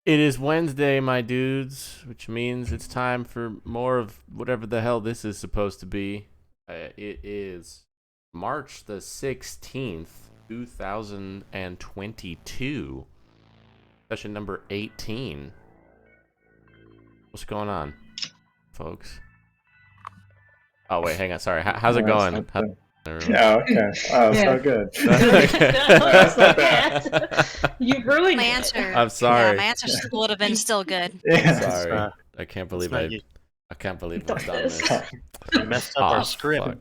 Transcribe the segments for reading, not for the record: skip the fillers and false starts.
It is Wednesday, my dudes, which means it's time for more of whatever the hell this is supposed to be. It is March the 16th, 2022, session number 18. What's going on, folks? Oh, wait, hang on. Sorry. How's it going? Yeah, okay. Oh, Yeah. so good. That's not bad. You ruined My it. answer. I'm sorry. Yeah, my answer would have been still good. Yeah. Sorry. I can't believe not I you. can't believe Don't I've done this. this. You messed up our script. Fuck.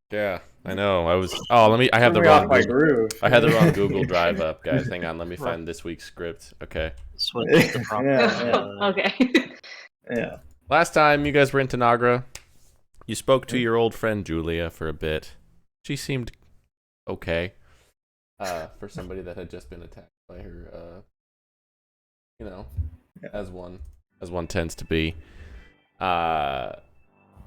Yeah, I know. I have the Threw me off wrong my Google. groove. I had the wrong Google Drive up, guys. Hang on, let me find this week's script. Okay. That's what the problem. Yeah, Okay. yeah. Last time you guys were in Tanagra, you spoke to your old friend Julia for a bit. She seemed okay. For somebody that had just been attacked by her, as one tends to be. Kind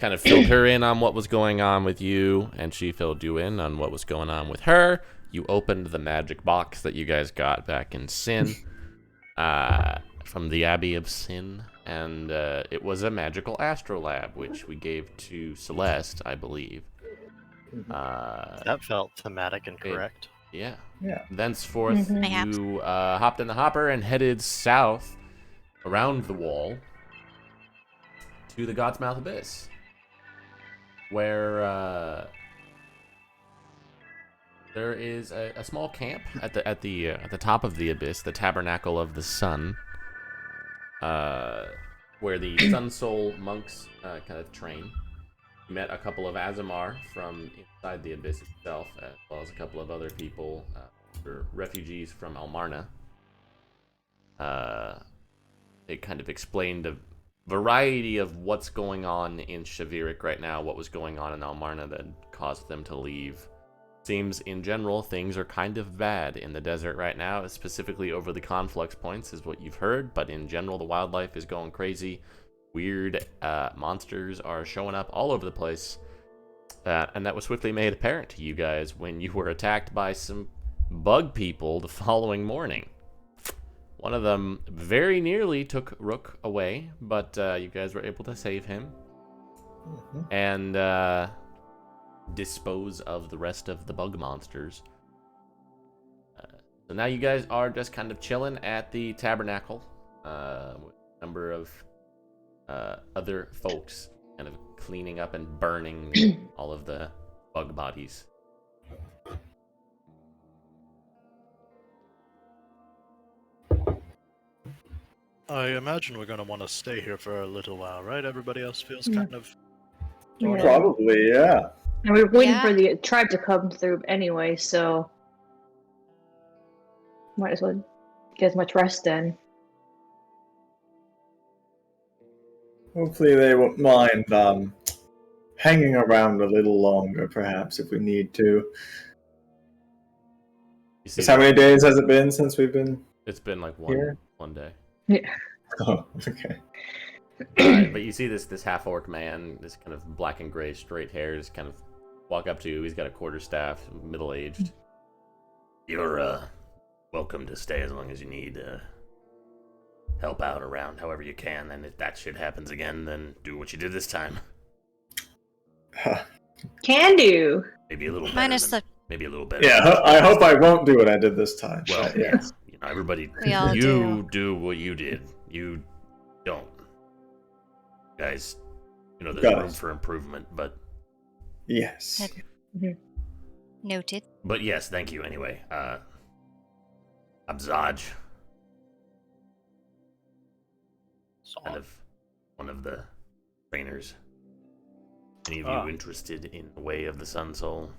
of filled her in on what was going on with you, and she filled you in on what was going on with her. You opened the magic box that you guys got back in Sin, from the Abbey of Sin, and it was a magical astrolabe, which we gave to Celeste, I believe. That felt thematic and correct. Yeah. Yeah. Thenceforth, Mayhaps. you hopped in the hopper and headed south around the wall to the God's Mouth Abyss, where there is a small camp at the top of the abyss, the Tabernacle of the Sun, where the Sun Soul monks kind of train. You met a couple of Azamar from inside the abyss itself, as well as a couple of other people, refugees from Almarna. They kind of explained a variety of what's going on in Shavirik right now, what was going on in Almarna that caused them to leave. Seems, in general, things are kind of bad in the desert right now, specifically over the conflux points, is what you've heard, but in general, the wildlife is going crazy. Weird monsters are showing up all over the place, and that was swiftly made apparent to you guys when you were attacked by some bug people the following morning. One of them very nearly took Rook away, but you guys were able to save him and dispose of the rest of the bug monsters. So now you guys are just kind of chilling at the tabernacle with a number of other folks kind of cleaning up and burning all of the bug bodies. I imagine we're going to want to stay here for a little while, right? Everybody else feels kind of... Yeah. Probably, yeah. And we were waiting Yeah. for the tribe to come through anyway, so might as well get as much rest then. Hopefully they won't mind hanging around a little longer, perhaps, if we need to. You see, Just how many days has it been since we've been it's been like here? one day. Oh, okay. But you see this half-orc man, this kind of black and gray straight hair, just kind of walk up to you. He's got a quarterstaff, middle-aged. You're welcome to stay as long as you need. Help out around however you can, and if that shit happens again, then do what you did this time. Can do. Maybe a little better. Minus the. Maybe a little better. Yeah, I hope I won't do what I did this time. Well, but, yeah. You know, everybody. We all You do what you did. You don't. Guys, there's Got room it. for improvement, but Yes. Noted. yes, thank you anyway. I'm Zaj, kind of one of the trainers. Any of you interested in the way of the Sun Soul?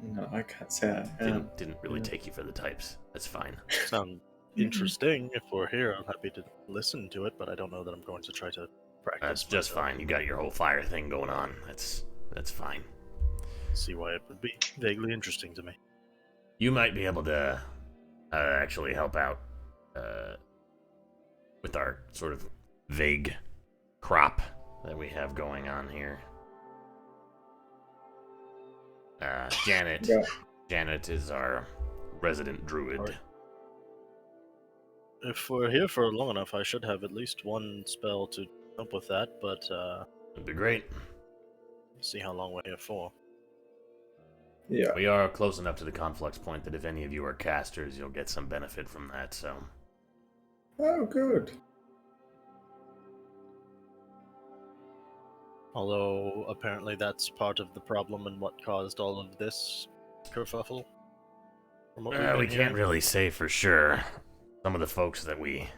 No, I can't say I am. Didn't really take you for the types. That's fine. Sound interesting. If we're here, I'm happy to listen to it, but I don't know that I'm going to try to practice. That's just myself. fine. You got your whole fire thing going on. That's fine. See why it would be vaguely interesting to me. You might be able to actually help out with our sort of vague crop that we have going on here. Janet. Yeah. Janet is our resident druid. If we're here for long enough, I should have at least one spell to help with that, but It'd be great. see how long we're here for. Yeah. We are close enough to the conflux point that if any of you are casters, you'll get some benefit from that, so... Oh, good. Although, apparently that's part of the problem and what caused all of this kerfuffle. From what we've We been can't hearing. really say for sure. Some of the folks that we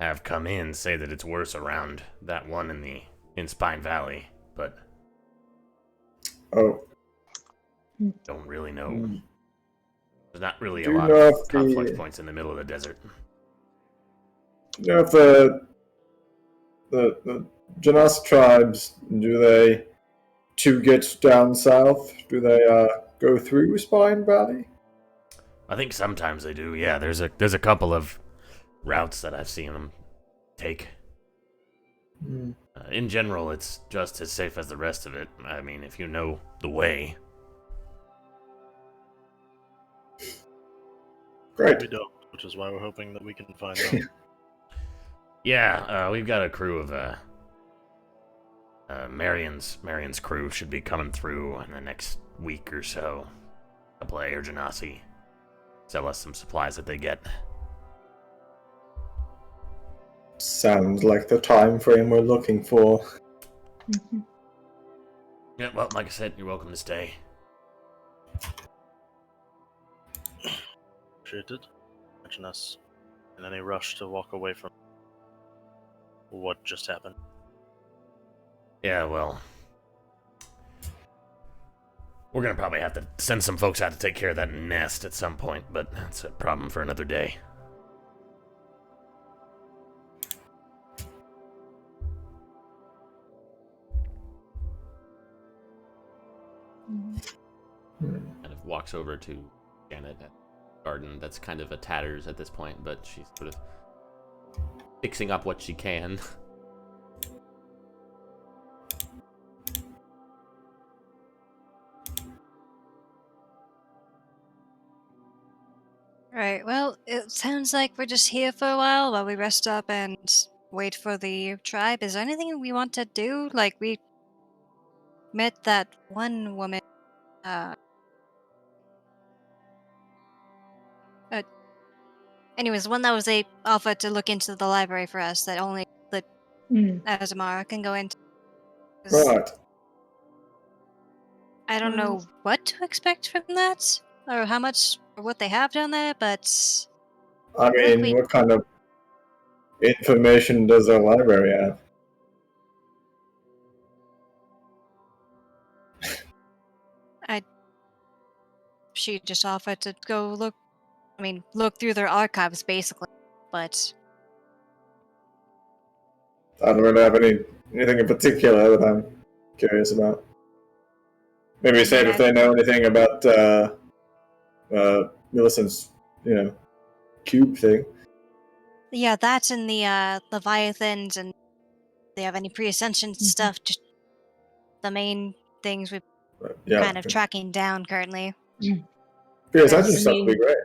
have come in say that it's worse around that one in Spine Valley, but Oh. don't really know. Hmm. There's not really a Do you lot know of if conflux the- points in the middle of the desert. You know, if the Janus tribes, do they, to get down south, do they go through Spine Valley? I think sometimes they do. Yeah, there's a couple of routes that I've seen them take. Hmm. In general, it's just as safe as the rest of it. I mean, if you know the way. Great. We don't, which is why we're hoping that we can find out. Yeah, we've got a crew of Marion's crew should be coming through in the next week or so. A couple of Air Genasi. Sell us some supplies that they get. Sounds like the time frame we're looking for. Mhm. Yeah, well, like I said, you're welcome to stay. Appreciated. Imagine us in any rush to walk away from what just happened. Yeah, well, we're gonna probably have to send some folks out to take care of that nest at some point, but that's a problem for another day. Kind of walks over to Janet at the garden that's kind of a tatters at this point, but she's sort of fixing up what she can. Right, well, it sounds like we're just here for a while we rest up and wait for the tribe. Is there anything we want to do? Like, we met that one woman, anyways, one that was offered to look into the library for us that only the Mm. Azamara can go into. 'Cause Right. I don't know what to expect from that, or how much, or what they have down there, but I mean, we- what kind of information does our library have? she just offered to go look through their archives, basically. But I don't really have anything in particular that I'm curious about. Maybe say if they know anything about Millicent's, cube thing. yeah, that's in the Leviathans, and they have any pre-ascension stuff, just the main things we're But, yeah, kind of tracking down currently. pre-ascension Yes, I stuff would be mean- great.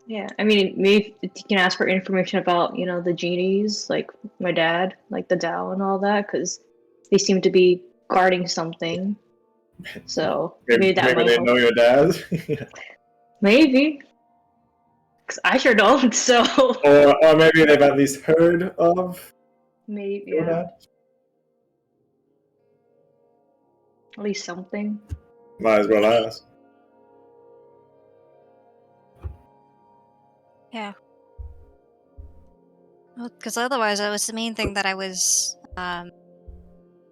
Yeah, I mean, maybe you can ask for information about, the genies, like my dad, like the Tao and all that, because they seem to be guarding something. So maybe that might they help. know your dad. Maybe. Because I sure don't, so or maybe they've at least heard of maybe, your yeah, dad. at least something. Might as well ask. Yeah. Well, because otherwise, that was the main thing that I was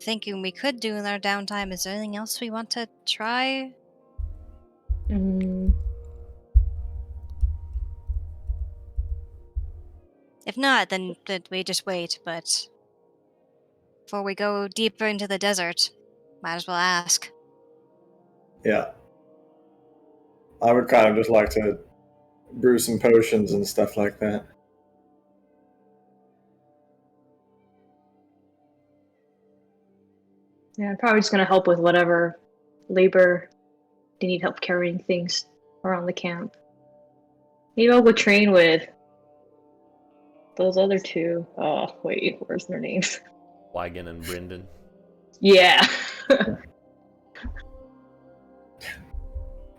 thinking we could do in our downtime. Is there anything else we want to try? Mm, If not, then we just wait. But before we go deeper into the desert, might as well ask. Yeah. I would kind of just like to brew some potions and stuff like that. yeah, I'm probably just gonna help with whatever labor they need help carrying things around the camp. Maybe I'll go train with those other two. Wait, where's their names? Wygan and Brendan. Yeah. Do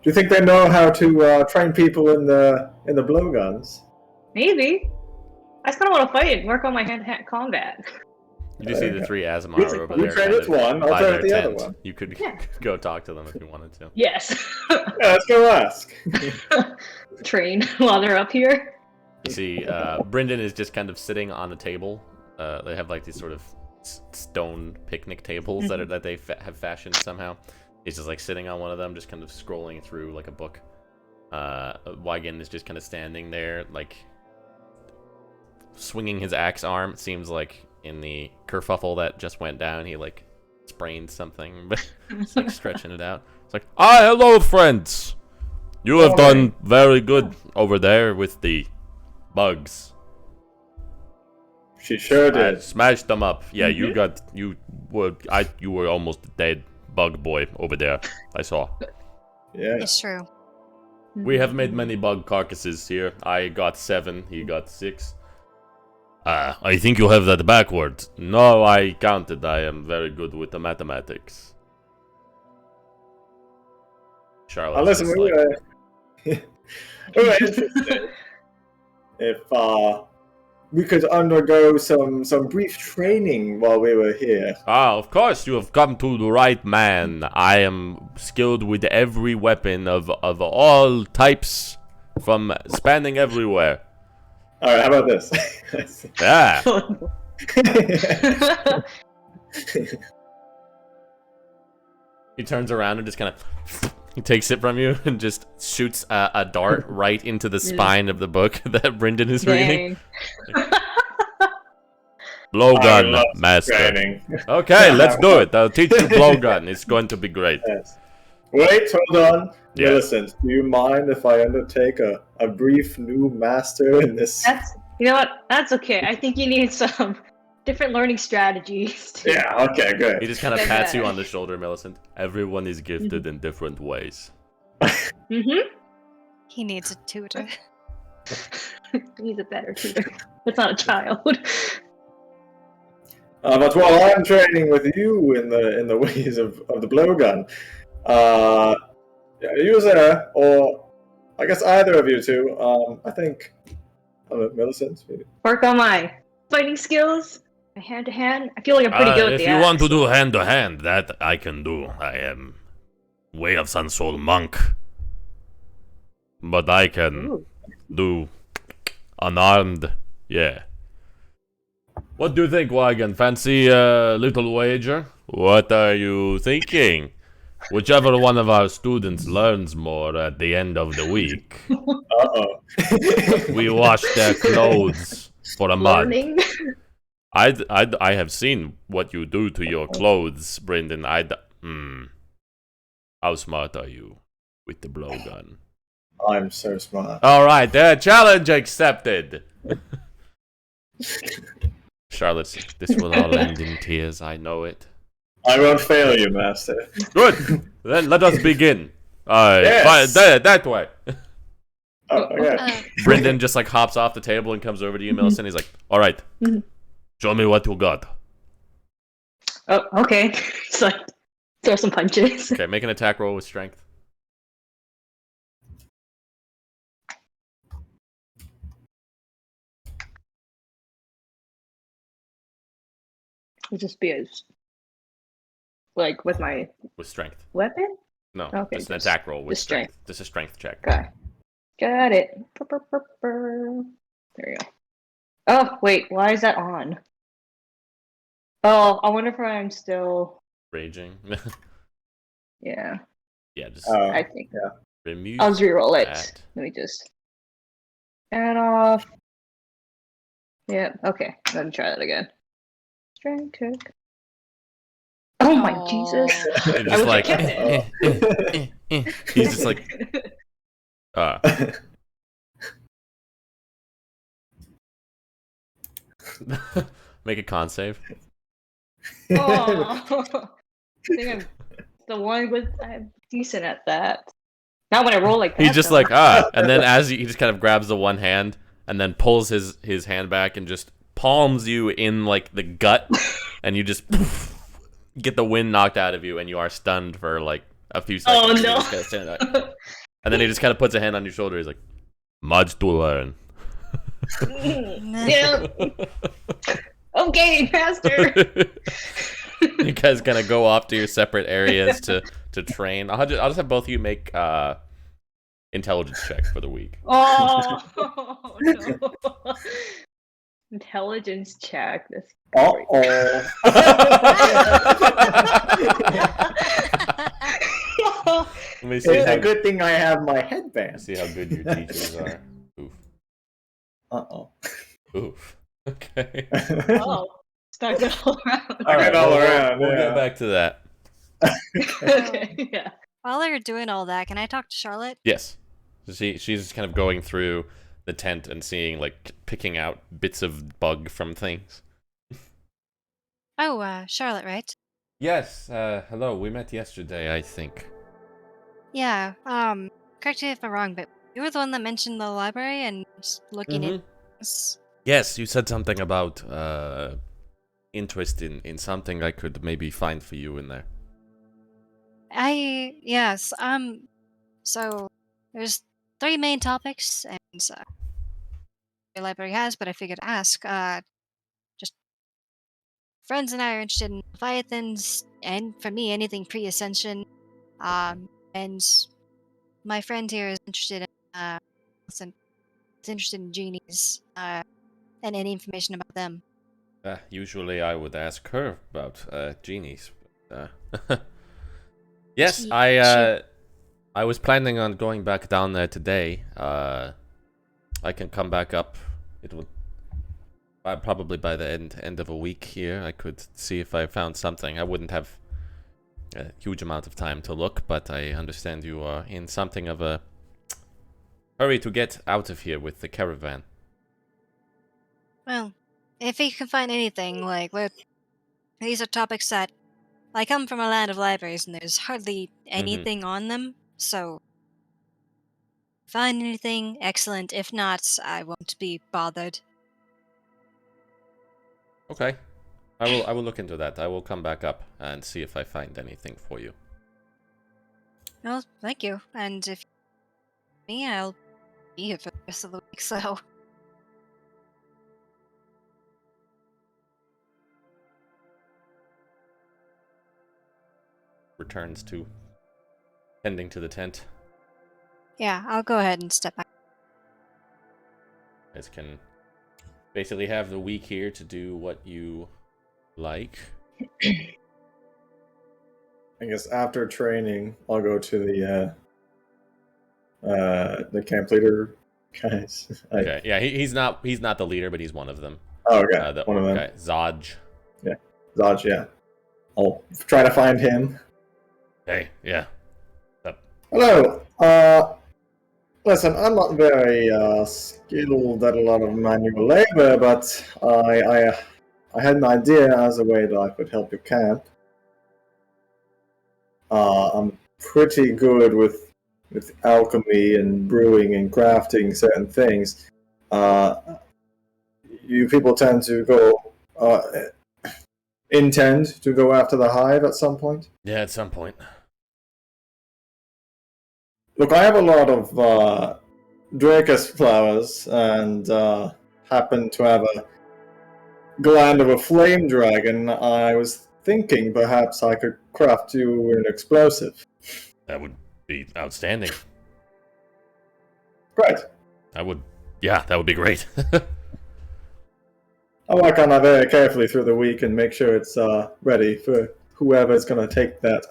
you think they know how to train people in the blowguns? Maybe. I just kind of want to fight and work on my hand-to-hand combat. You do see the three Azamar over You there train kind with of one, I'll by train their with the other tent. one. You could Yeah. go talk to them if you wanted to. Yes. Yeah, let's go ask. Train while they're up here. You see, Brendan is just kind of sitting on a table. They have like these sort of stone picnic tables that they have fashioned somehow. He's just like sitting on one of them, just kind of scrolling through like a book. Wygan is just kind of standing there, like swinging his axe arm. It seems like in the kerfuffle that just went down, he like sprained something, but it's like stretching it out. It's like, hello, friends. You have done very good over there with the bugs. She sure did. I smashed them up. Yeah, you were almost dead, bug boy over there. I saw. Yeah. It's true. We have made many bug carcasses here. I got 7, he got 6. I think you have that backwards. No, I counted. I am very good with the mathematics. Charlotte. Listen, we were interested if we could undergo some brief training while we were here. Of course, you have come to the right man. I am skilled with every weapon of all types, from spanning everywhere. All right, how about this? Yeah. He turns around and just kind of he takes it from you and just shoots a dart right into the spine of the book that Brendan is reading. Blowgun, master. Training. Okay, let's do it. I'll teach you blowgun. It's going to be great. Yes. Wait, hold on. Yeah. Millicent, do you mind if I undertake a brief new master in this? You know what? That's okay. I think you need some different learning strategies. Yeah, okay, He good. just kind of Like pats that. you on the shoulder, Millicent. Everyone is gifted in different ways. Mm-hmm. He needs a tutor. He's a better tutor. It's not a child. But while I'm training with you in the ways of the blowgun, you there, or I guess either of you two, I think, Millicent, maybe. Work on my fighting skills, my hand-to-hand. I feel like I'm pretty good with If the you want axe. to do hand-to-hand, that I can do. I am Way of Sun Soul monk. But I can Ooh. do unarmed, yeah. What do you think, Wagon? Fancy a little wager? What are you thinking? Whichever one of our students learns more at the end of the week, Uh-oh. we wash their clothes for a month. Learning. I have seen what you do to your clothes, Brendan. How smart are you with the blowgun? I'm so smart. Alright, challenge accepted! Charlotte, this will all end in tears, I know it. I won't fail you, master. Good! Then let us begin. Yes. That way. Oh, okay. Brendan just like hops off the table and comes over to you, Millicent. He's like, alright, show me what you got. Oh, okay. So throw some punches. Okay, make an attack roll with strength. It'll just be as like with my With strength. weapon. No, Okay, just an just- attack roll with just strength. strength. Just a strength check. Okay. Got it. There you go. Oh, wait. Why is that on? Oh, I wonder if I'm still... Raging. Yeah, Yeah, just I think. remove I'll just reroll it. that. Let me just... Add off. Yeah, okay. Let me try that again. Strength check. Oh my Aw. Jesus. You're I just wish I like, kept he's just like, make a con save. Oh. I think I'm the one with... I'm decent at that. Not when I roll like that. He's just though. like, and then as he just kind of grabs the one hand, and then pulls his hand back and just palms you in like the gut, and you just get the wind knocked out of you, and you are stunned for like a few seconds. Oh You no! just kinda stand there. And then he just kind of puts a hand on your shoulder. He's like, "Much to learn." Yeah. Okay, faster. You guys kind of go off to your separate areas to train. I'll just have both of you make intelligence checks for the week. Oh no! Intelligence check. This. Uh-oh. Let me see. It's a good thing I have my headband. See how good your teachers are. Oof. Uh-oh. Oof. Okay. Oh, stuck it all around. All right, all we'll around, get yeah. back to that. Okay, yeah. While they're doing all that, can I talk to Charlotte? Yes. So she's just kind of going through the tent and seeing, like, picking out bits of bug from things. Oh, Charlotte, right? Yes. Hello. We met yesterday, I think. Yeah, correct me if I'm wrong, but you were the one that mentioned the library and looking at this. Yes, you said something about interest in something I could maybe find for you in there. Yes, so there's 3 main topics, and the library has, but I figured to ask, just friends and I are interested in Leviathans, and for me, anything pre-Ascension, and my friend here is interested in, is interested in genies, and any information about them. Usually I would ask her about genies. Yes, I was planning on going back down there today. I can come back up. It will probably by the end of a week here. I could see if I found something. I wouldn't have a huge amount of time to look, but I understand you are in something of a hurry to get out of here with the caravan. Well, if you can find anything, like, these are topics that I come from a land of libraries, and there's hardly anything on them, so find anything, excellent. If not, I won't be bothered. Okay. I will look into that. I will come back up and see if I find anything for you. Well, thank you. And if me, I'll be here for the rest of the week, so. Returns to tending to the tent. Yeah, I'll go ahead and step back. You guys can basically have the week here to do what you like. I guess after training, I'll go to the camp leader guys. Okay. Yeah, he's not the leader, but he's one of them. Oh, okay. The One of orc them. guy, Zodge. Zodge, yeah. I'll try to find him. Hey, yeah. Hello. Listen, I'm not very skilled at a lot of manual labor, but I had an idea as a way that I could help your camp. I'm pretty good with alchemy and brewing and crafting certain things. You people tend to go intend to go after the hive at some point? Yeah, at some point. Look, I have a lot of Dracus flowers, and happen to have a gland of a flame dragon. I was thinking perhaps I could craft you an explosive. That would be outstanding. Great. That would be great. I'll work on that very carefully through the week and make sure it's ready for whoever's going to take that.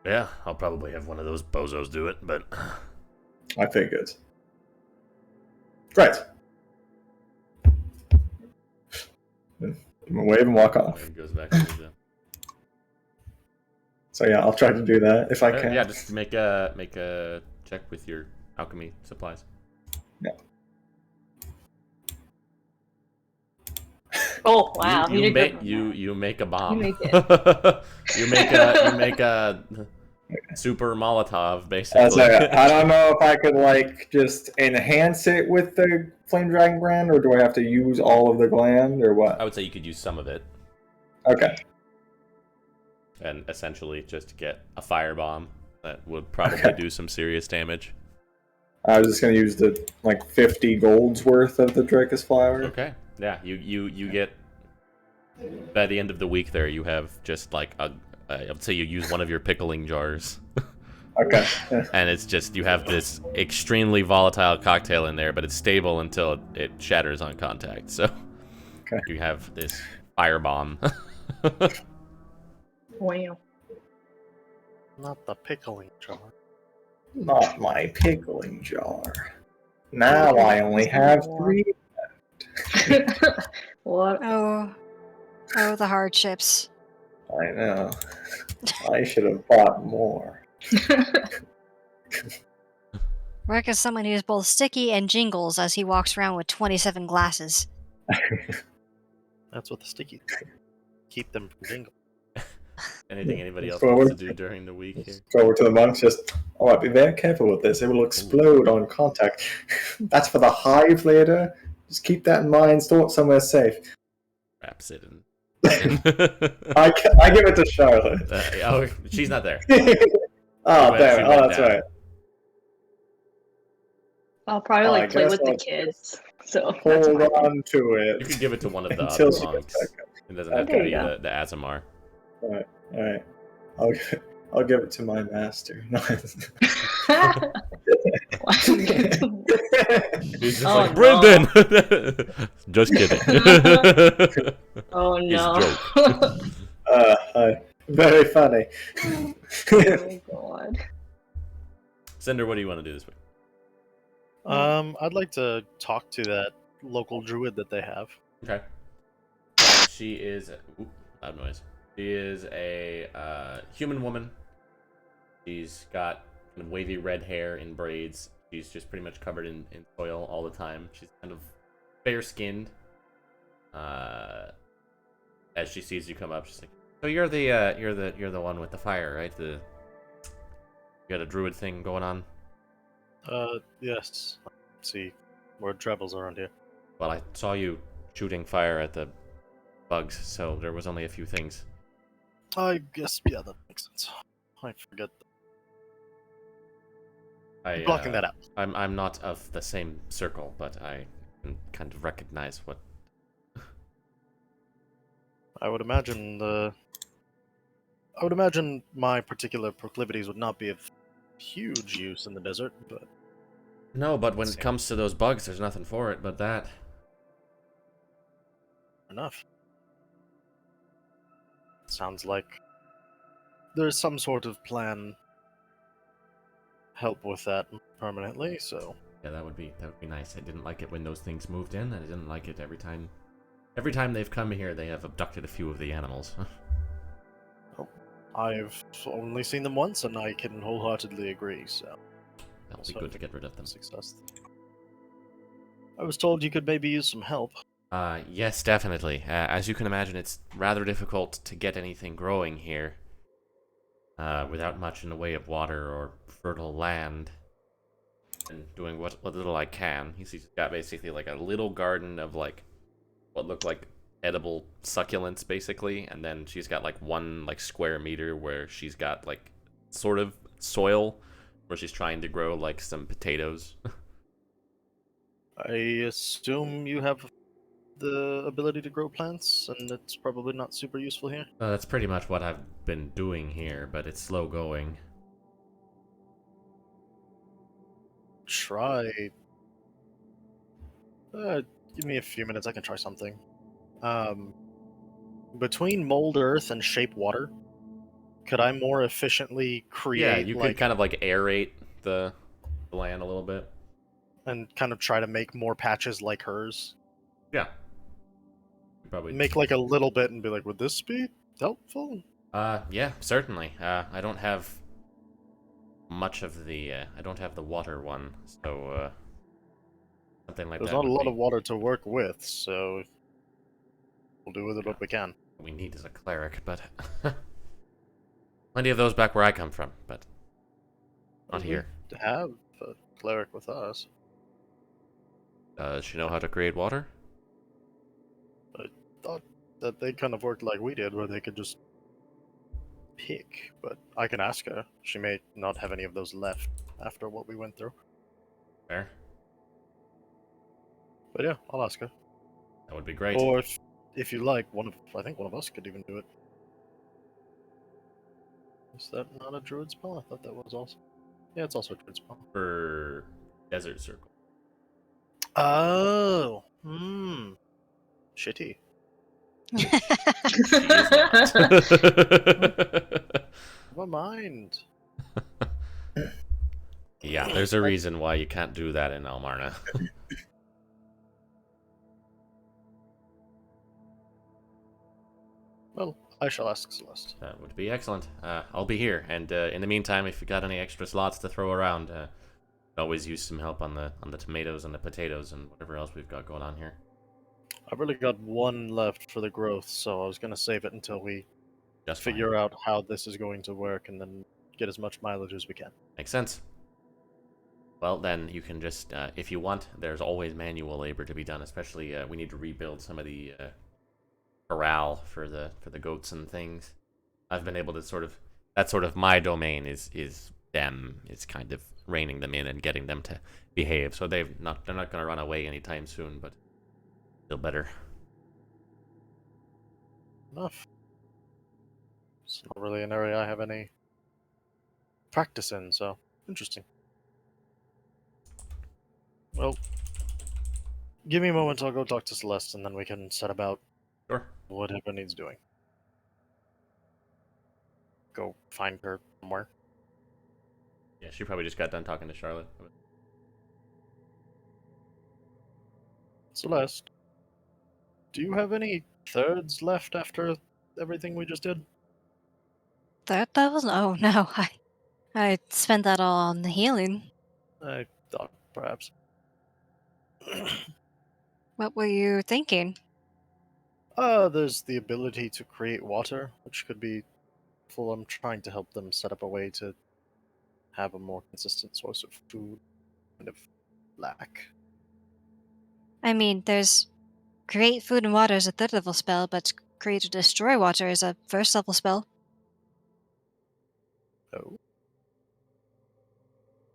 Yeah, I'll probably have one of those bozos do it, but I figured. Great. I'm gonna wave and walk off. it goes back to the... So yeah, I'll try to do that if I can. Yeah, just make a check with your alchemy supplies. Yeah. Oh wow! You did make good. you make a bomb. You make it. you make a super Molotov, I basically. I don't know if I could like just enhance it with the flame dragon brand, or do I have to use all of the gland, or I what? would say you could use some of it Okay. and essentially just get a firebomb that would probably do some serious damage. I was just gonna use the like 50 golds worth of the Dracus flower. Okay. Yeah, you get by the end of the week there you have just like I would say you use one of your pickling jars. Okay. And it's just you have this extremely volatile cocktail in there, but it's stable until it shatters on contact. So Okay. you have this firebomb. Wow. Not the pickling jar. Not my pickling jar. Now I only have 3. What? Oh, the hardships. I know. I should have bought more. Rick is someone who's both sticky and jingles as he walks around with 27 glasses. That's what the sticky keep them from jingle. Anything anybody else Well, wants to do during the week here? Go over to the monks, just, oh, be very careful with this. It will explode on contact. That's for the hive later. Just keep that in mind. Store it somewhere safe. Wraps it in. I give it to Charlotte. Oh, she's not there. Oh, She there. went Oh, that's down. right. I'll probably I like play guess with the I'll kids. So that's Hold fine. on to You it. can give it to one of the Until other she gets monks. back up. It doesn't Oh, have to there be you go. the Azamar. All right. I'll give it to my master. No. He's just Oh, like, no. Brendan! Just kidding. Oh It's no. a joke. Very funny. Oh god. Cinder, what do you want to do this week? I'd like to talk to that local druid that they have. Okay. She is... Ooh, loud noise. She is a human woman. She's got kind of wavy red hair in braids. She's just pretty much covered in soil all the time. She's kind of fair-skinned. As she sees you come up, she's like, "So you're the one with the fire, right? You got a druid thing going on?" Yes. Let's see. Word travels around here. Well, I saw you shooting fire at the bugs, so there was only a few things. I guess, yeah, that makes sense. I forget. Blocking that out. I'm not of the same circle, but I can kind of recognize what. I would imagine my particular proclivities would not be of huge use in the desert, but No, but when it comes to those bugs, there's nothing for it but that. enough. Sounds like there's some sort of plan help with that permanently, so Yeah, that would be nice. I didn't like it when those things moved in, and I didn't like it every time. Every time they've come here, they have abducted a few of the animals. I've only seen them once, and I can wholeheartedly agree, so That'll be good to get rid of them. success. I was told you could maybe use some help. Yes, definitely. As you can imagine, it's rather difficult to get anything growing here. Without much in the way of water or fertile land. And doing what little I can. He's got basically like a little garden of like what look like edible succulents basically, and then she's got like one like square meter where she's got like sort of soil where she's trying to grow like some potatoes. I assume you have the ability to grow plants, and it's probably not super useful here. That's pretty much what I've been doing here, but it's slow going. Try. Give me a few minutes. I can try something. Between mold earth and shape water, could I more efficiently create? Yeah, you could kind of like aerate the land a little bit. And kind of try to make more patches like hers. Yeah. Probably Make like a little bit and be like, would this be helpful? Yeah, certainly. I don't have much of the I don't have the water one, so something like There's that. not a would lot be- of water to work with, so we'll do with it what we can. we need as a cleric, but Plenty of those back where I come from, but not We here. have a cleric with us. Does she know how to create water? Thought that they kind of worked like we did, where they could just pick, but I can ask her. She may not have any of those left after what we went through. Fair. But yeah, I'll ask her. That would be great. Or if you like, I think one of us could even do it. Is that not a druid spell? I thought that was also. Yeah, it's also a druid spell. For Desert Circle. Oh, shitty. She is not. Never mind. Yeah, there's a reason why you can't do that in Almarna. Well, I shall ask Celeste. That would be excellent. I'll be here, and in the meantime, if you got any extra slots to throw around, always use some help on the tomatoes and the potatoes and whatever else we've got going on here. I've really got one left for the growth, so I was gonna save it until we Just figure out how this is going to work, and then get as much mileage as we can. Makes sense. Well, then you can just, if you want, there's always manual labor to be done. Especially, we need to rebuild some of the corral for the goats and things. I've been able to that's sort of my domain is them. It's kind of reining them in and getting them to behave. So they're not going to run away anytime soon, but still better. Enough. It's not really an area I have any practice in, so interesting. Well, give me a moment, I'll go talk to Celeste, and then we can set about Sure. whatever needs doing. Go find her somewhere. Yeah, she probably just got done talking to Charlotte. Celeste, do you have any thirds left after everything we just did? Third level? Oh no, I spent that all on the healing. I thought perhaps. What were you thinking? There's the ability to create water, which could be full. I'm trying to help them set up a way to have a more consistent source of food, kind of lack. I mean, there's create food and water is a third level spell, but create or destroy water is a first level spell. Oh,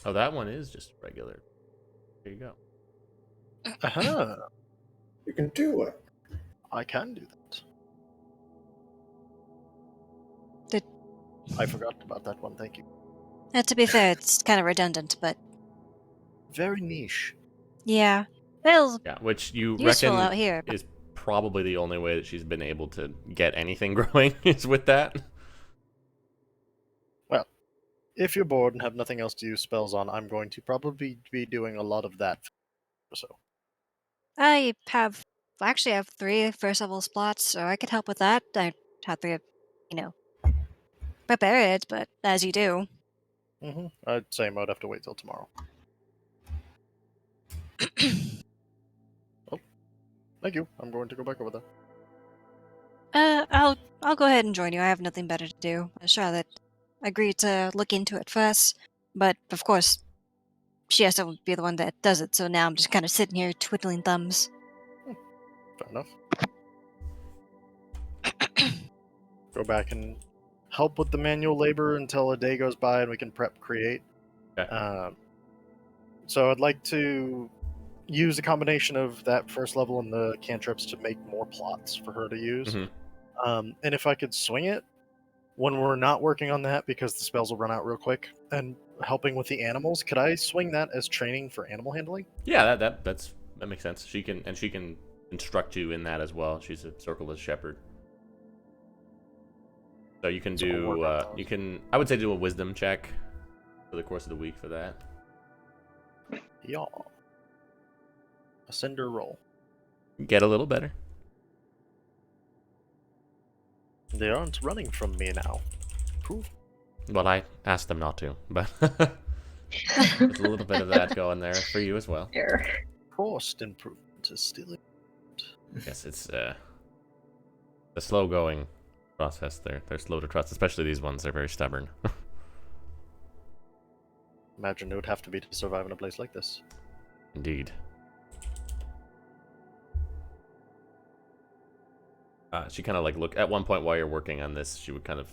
Oh, that one is just regular. There you go. aha! You can do it. I can do that. Did- I forgot about that one. Thank you. To be fair, it's kind of redundant, but Very niche. yeah. Well, Yeah, which you useful reckon out here. is probably the only way that she's been able to get anything growing is with that. Well, if you're bored and have nothing else to use spells on, I'm going to probably be doing a lot of that. So, I actually have 3 first level slots, so I could help with that. I have to, prepare it, but as you do. I'd say I might have to wait till tomorrow. Well, thank you. I'm going to go back over there. I'll go ahead and join you. I have nothing better to do. Charlotte agreed to look into it first, but of course, she has to be the one that does it. So now I'm just kind of sitting here twiddling thumbs. Fair enough. Go back and help with the manual labor until a day goes by and we can prep create. Okay. So I'd like to use a combination of that first level and the cantrips to make more plots for her to use. Mhm. And if I could swing it when we're not working on that, because the spells will run out real quick, and helping with the animals, could I swing that as training for animal handling? Yeah, that makes sense. She can instruct you in that as well. She's a circleless shepherd. So you can So we'll do work on those. I would say do a wisdom check for the course of the week for that. Yeah. A cinder roll. Get a little better. They aren't running from me now. Proof. Well, I asked them not to, but there's a little bit of that going there for you as well. Error. Forced improvement is still. Yes, it's a slow going process. They're slow to trust, especially these ones. They're very stubborn. Imagine it would have to be to survive in a place like this. Indeed. She kind of like look at one point while you're working on this. She would kind of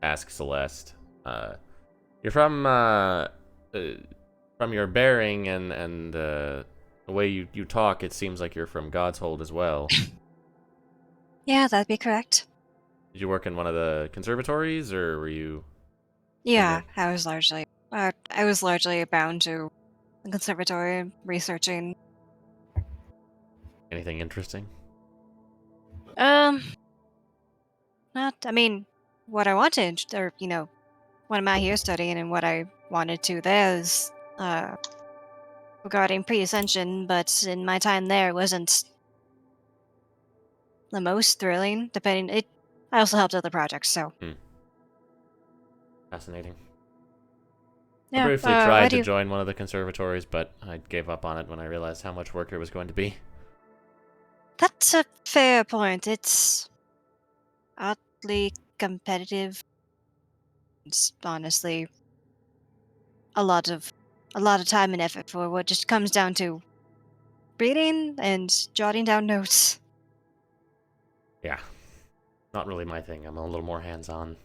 ask Celeste, "You're from your bearing and the way you talk. It seems like you're from God's Hold as well. Yeah, that'd be correct. Did you work in one of the conservatories, or were you?" Yeah, I was largely bound to the conservatory, researching. Anything interesting? Not. I mean, what I wanted, or what I'm out here studying, and what I wanted to there is regarding pre-ascension. But in my time there, it wasn't the most thrilling. I also helped other projects, so Fascinating. yeah. I briefly why tried do to you- join one of the conservatories, but I gave up on it when I realized how much work it was going to be. That's a fair point. It's oddly competitive. It's honestly a lot of time and effort for what just comes down to reading and jotting down notes. Yeah. Not really my thing. I'm a little more hands-on.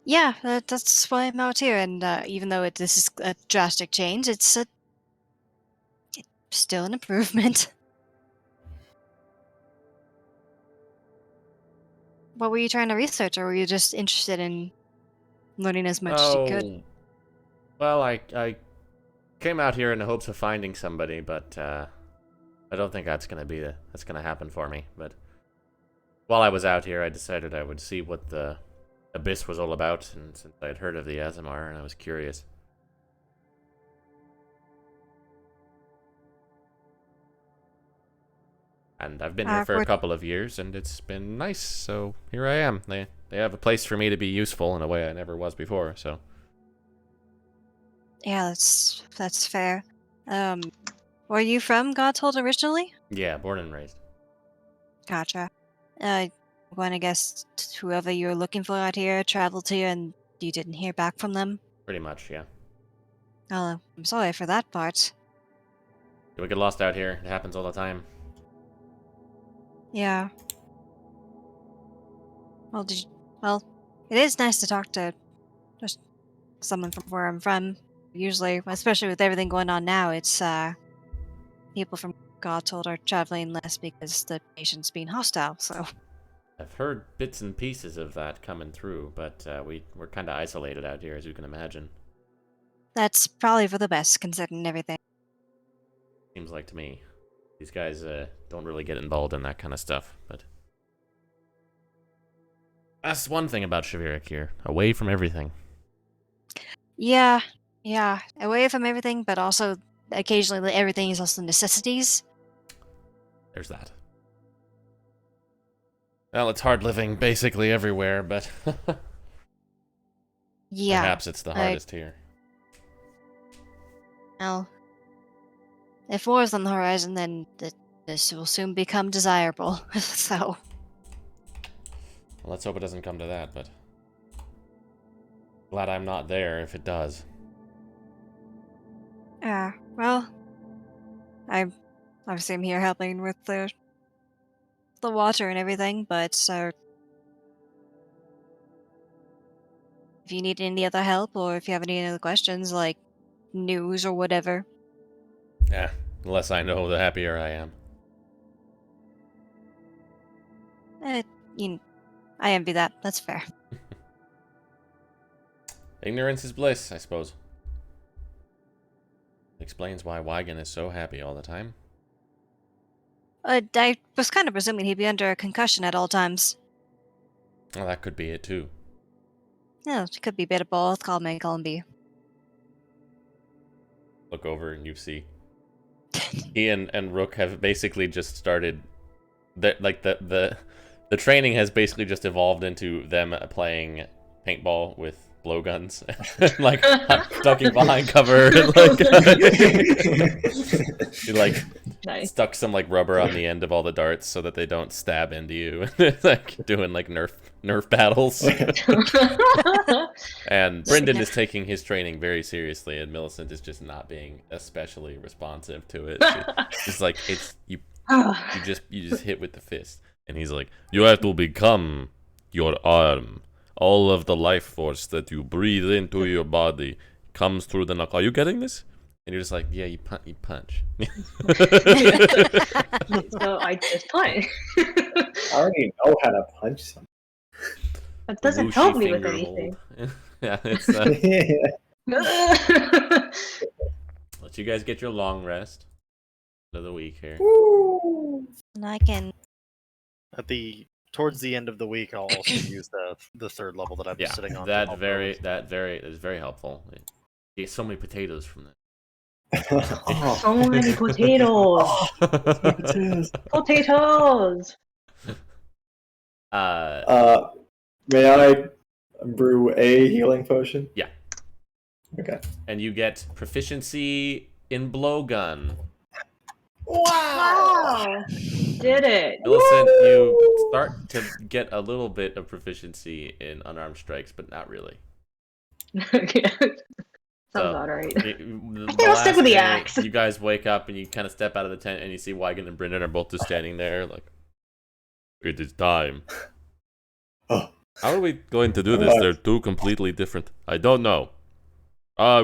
Yeah, that's why I'm out here. And even though this is a drastic change, it's still an improvement. What were you trying to research, or were you just interested in learning as much as you could? Well, I came out here in the hopes of finding somebody, but I don't think that's gonna happen for me. But while I was out here, I decided I would see what the Abyss was all about, and since I had heard of the Azamar, and I was curious. And I've been here for a couple of years, and it's been nice, so here I am. They have a place for me to be useful in a way I never was before, so... Yeah, that's fair. Were you from God's Hold originally? Yeah, born and raised. Gotcha. When I guess whoever you were looking for out here traveled here and you didn't hear back from them? Pretty much, yeah. Oh, I'm sorry for that part. We get lost out here. It happens all the time. Yeah. Well, it is nice to talk to just someone from where I'm from. Usually, especially with everything going on now, it's people from God's Hold are traveling less because the nation's being hostile, so... I've heard bits and pieces of that coming through, but we're kind of isolated out here, as you can imagine. That's probably for the best, considering everything. Seems like to me. These guys don't really get involved in that kind of stuff, but... That's one thing about Shavirik here. Away from everything. Yeah, away from everything, but also occasionally everything is also necessities. There's that. Well, it's hard living basically everywhere, but... Yeah. Perhaps it's the hardest here. Well, if war's on the horizon, then this will soon become desirable, so... Well, let's hope it doesn't come to that, but... Glad I'm not there if it does. Yeah, well... I'm here helping with the water and everything, but if you need any other help, or if you have any other questions, like news or whatever... Yeah, the less I know, the happier I am. I envy that. That's fair. Ignorance is bliss, I suppose. Explains why Wygan is so happy all the time. I was kind of presuming he'd be under a concussion at all times. Well, that could be it, too. Yeah, it could be a bit of both. Call me, call him B. Look over and you see. He and Rook have basically just started... The training has basically just evolved into them playing paintball with blowguns. Like, ducking behind cover. Like, Nice. stuck some like rubber on the end of all the darts so that they don't stab into you. It's like doing like Nerf battles. And Brendan is taking his training very seriously, and Millicent is just not being especially responsive to it. She's like, it's you just hit with the fist, and he's like, you have to become your arm. All of the life force that you breathe into your body comes through the knuckle. Are you getting this? And you're just like, yeah, you punch. So I just punch. I already know how to punch someone. That doesn't Whooshy help me with finger anything. hold. Yeah, it's let you guys get your long rest of the week here. And I can. Towards the end of the week, I'll also use the third level that I've been Yeah, sitting on. that is very helpful. You get so many potatoes from that. Oh, So many potatoes. Potatoes. may I brew a healing potion? Yeah. Okay. And you get proficiency in blowgun. Wow. Did it. Millicent, you start to get a little bit of proficiency in unarmed strikes, but not really. Sounds alright. I think I'll stick with the axe. You guys wake up and you kind of step out of the tent and you see Wygan and Brendan are both just standing there like, it is time. Oh. How are we going to do this? They're two completely different. I don't know.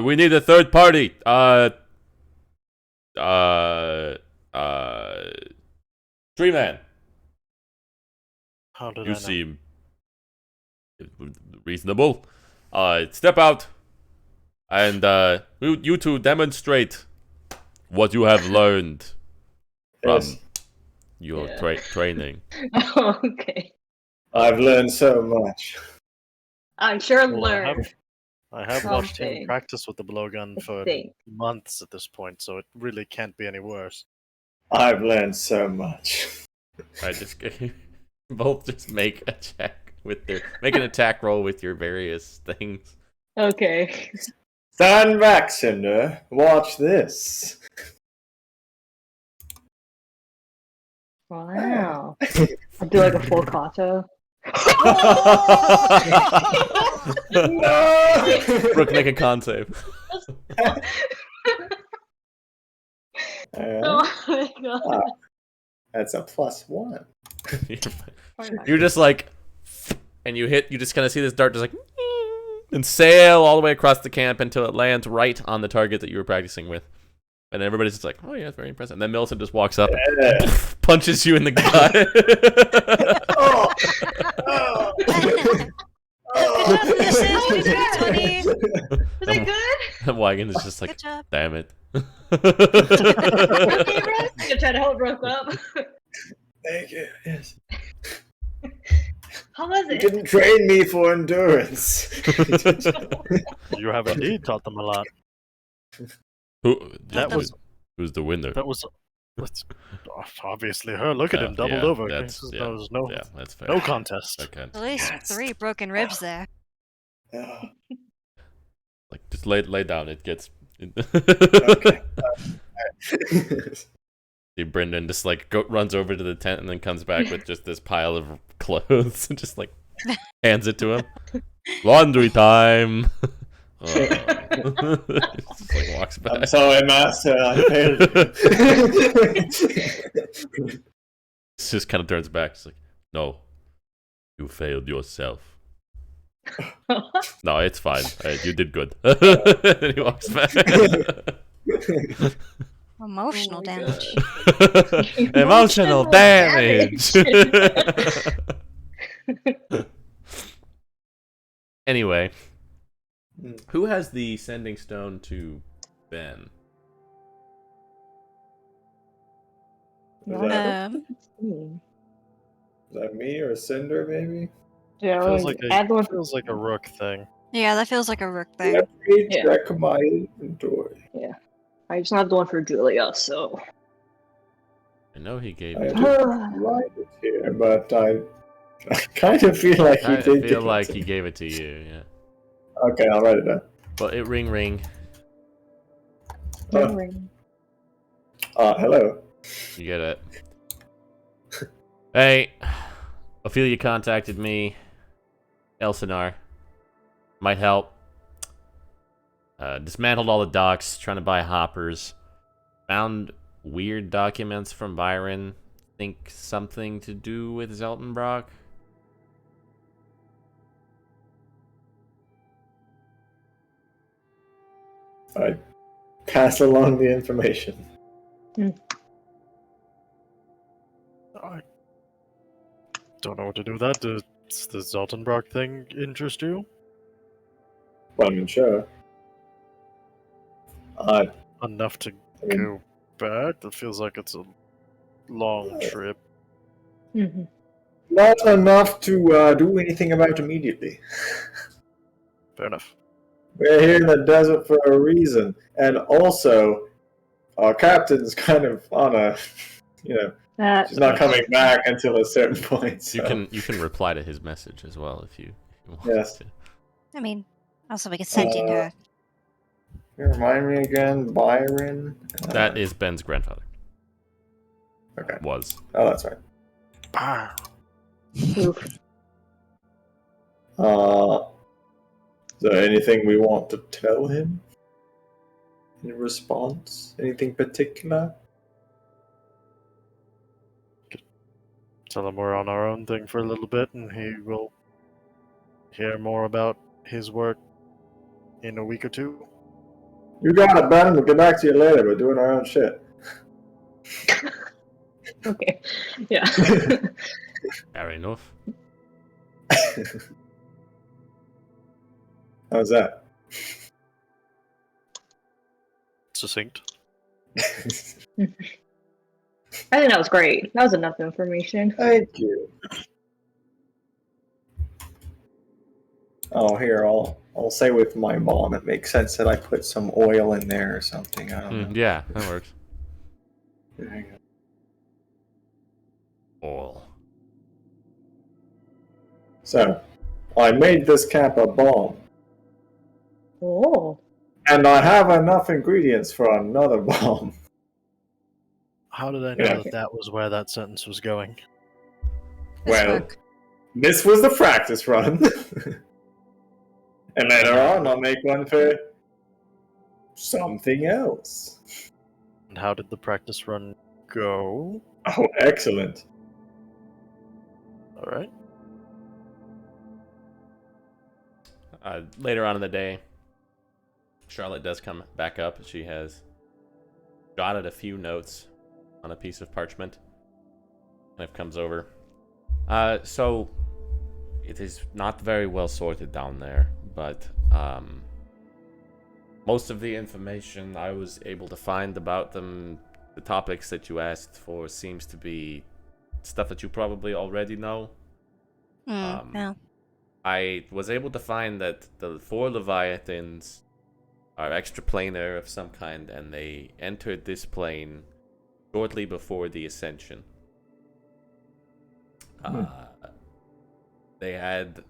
We need a third party. Tree Man. How did You I know? seem reasonable. Step out and you two demonstrate what you have learned from Yes. your Yeah. training. Okay. I've learned so much. I sure Well, learned. I have watched him Something. practice with the blowgun for Thing. months at this point, so it really can't be any worse. I've learned so much. I just both just make a check with make an attack roll with your various things. Okay. Stand back, Cinder. Watch this. Wow. I'll do like a full kata. No! Brooke, make a con save. Oh my god. That's a +1. You're just like, and you just kind of see this dart just like, and sail all the way across the camp until it lands right on the target that you were practicing with. And everybody's just like, oh yeah, that's very impressive. And then Millicent just walks up and punches you in the gut. Oh! This is 20. Was it good? And Wygan is just like, Good job. damn it. Okay, Russ. I'm trying to help Russ up. Thank you. Yes. How was You it? didn't train me for endurance. You have indeed taught them a lot. Who's the winner? That was that's obviously her. Look at him, doubled yeah, over. that's- There was no Yeah, that's fair. no contest. Okay. At least 3 broken ribs there. Like, just lay down. It gets. Okay. See Brendan just like runs over to the tent and then comes back with just this pile of clothes and just like hands it to him. Laundry time. Just like walks back. I'm sorry, master. I failed you. Just kind of turns back. It's like, no, you failed yourself. No, it's fine. You did good. And he walks back. Emotional Oh my damage. Emotional damage. Anyway, who has the sending stone to Ben? Is that, Hmm. is that me or Cinder, maybe? Yeah, Feels like add one. feels like a rook thing. Yeah, that feels like a rook thing. Let me Yeah. check my inventory. I just have the one for Julia, so. I know he gave I it. just write it here, but I kind of feel like he I did feel give it like to he me. gave it to you. Yeah. Okay, I'll write it down. But it ring. Hello. You get it. Hey, Ophelia contacted me. Elsinore. Might help. Dismantled all the docks, trying to buy hoppers. Found weird documents from Byron. Think something to do with Zeltenbrock? I pass along the information. I don't know what to do with that. Does the Zaltenbrock thing interest you? Well, I mean, sure. I Enough to mean, go back? That feels like it's a long trip. Mm-hmm. not enough to do anything about immediately. Fair enough. We're here in the desert for a reason, and also, our captain's kind of on a, she's not coming back until a certain point. So. You can reply to his message as well if you want Yes. to. I mean, also we could send in her. Can you remind me again, Byron? That is Ben's grandfather. Okay. Was. Oh, that's right. Bah. Oof. Is there anything we want to tell him in response? Anything particular? Tell him we're on our own thing for a little bit, and he will hear more about his work in a week or two. You got it, Ben. We'll get back to you later. We're doing our own shit. Okay. Yeah. Fair enough. How's that? Succinct. I think that was great. That was enough information. Thank you. Oh, here, I'll say with my mom, it makes sense that I put some oil in there or something. I don't know. Yeah, that works. There you go. Oil. So, I made this camp a bomb, Oh. and I have enough ingredients for another bomb. How did I know Yeah. that was where that sentence was going? Nice Well, work. this was the practice run. And later on, I'll make one for something else. And how did the practice run go? Oh, excellent. Alright. Later on in the day, Charlotte does come back up. She has jotted a few notes on a piece of parchment. Kind of comes over. So it is not very well sorted down there, but most of the information I was able to find about them, the topics that you asked for, seems to be stuff that you probably already know. No. I was able to find that the 4 Leviathans are extraplanar of some kind, and they entered this plane shortly before the Ascension. They had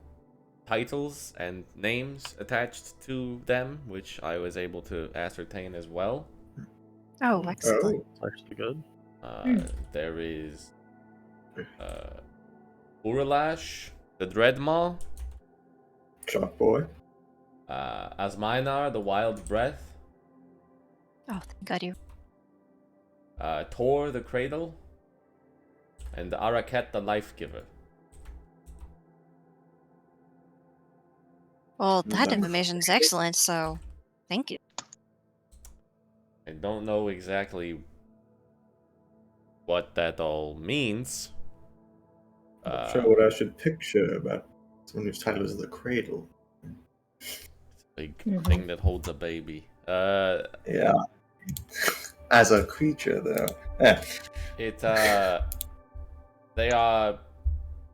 titles and names attached to them, which I was able to ascertain as well. Oh, excellent. Oh, Actually good. There is Uralash, the Dreadmaw, Chalk boy. Asminar, the Wild Breath, Oh, thank God you. Tor, the Cradle, and Araket, the Life Giver. Well, that Okay. information's excellent, so thank you. I don't know exactly what that all means. I'm not sure what I should picture about someone whose title is the Cradle. Big Mhm. thing that holds a baby. Yeah. As a creature, though. They are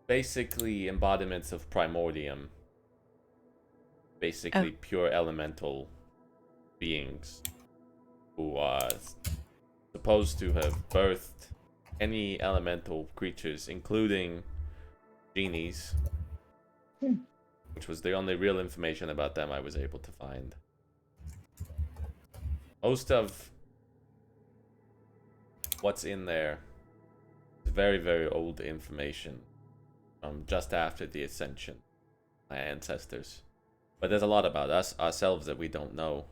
basically embodiments of Primordium. Basically pure elemental beings who are supposed to have birthed any elemental creatures, including genies, which was the only real information about them I was able to find. what's in there is very, very old information from just after the ascension, my ancestors. But there's a lot about us ourselves that we don't know,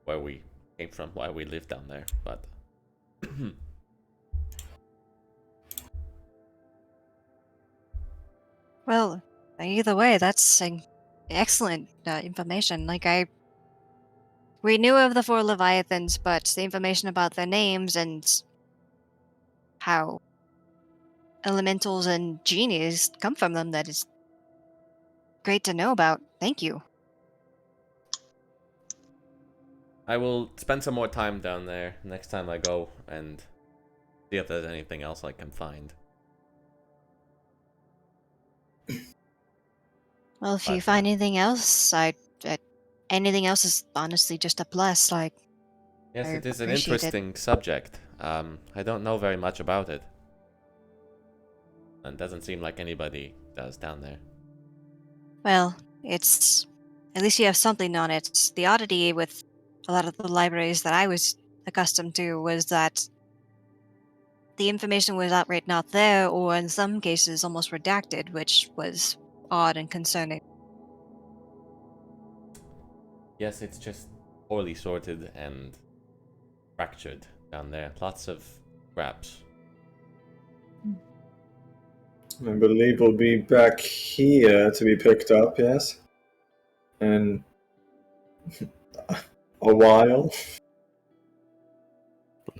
where we came from, why we live down there. But Well, either way, that's excellent information. We knew of the four Leviathans, but the information about their names and how elementals and genies come from them, that is great to know about. Thank you. I will spend some more time down there next time I go and see if there's anything else I can find. Well, if you But, find anything else, anything else is honestly just a plus. yes, I it is an appreciate it. interesting subject. I don't know very much about it. And it doesn't seem like anybody does down there. Well, it's at least you have something on it. The oddity with a lot of the libraries that I was accustomed to was that the information was outright not there, or in some cases almost redacted, which was odd and concerning. Yes, it's just poorly sorted and fractured down there. Lots of scraps. I believe we'll be back here to be picked up, yes? In a while.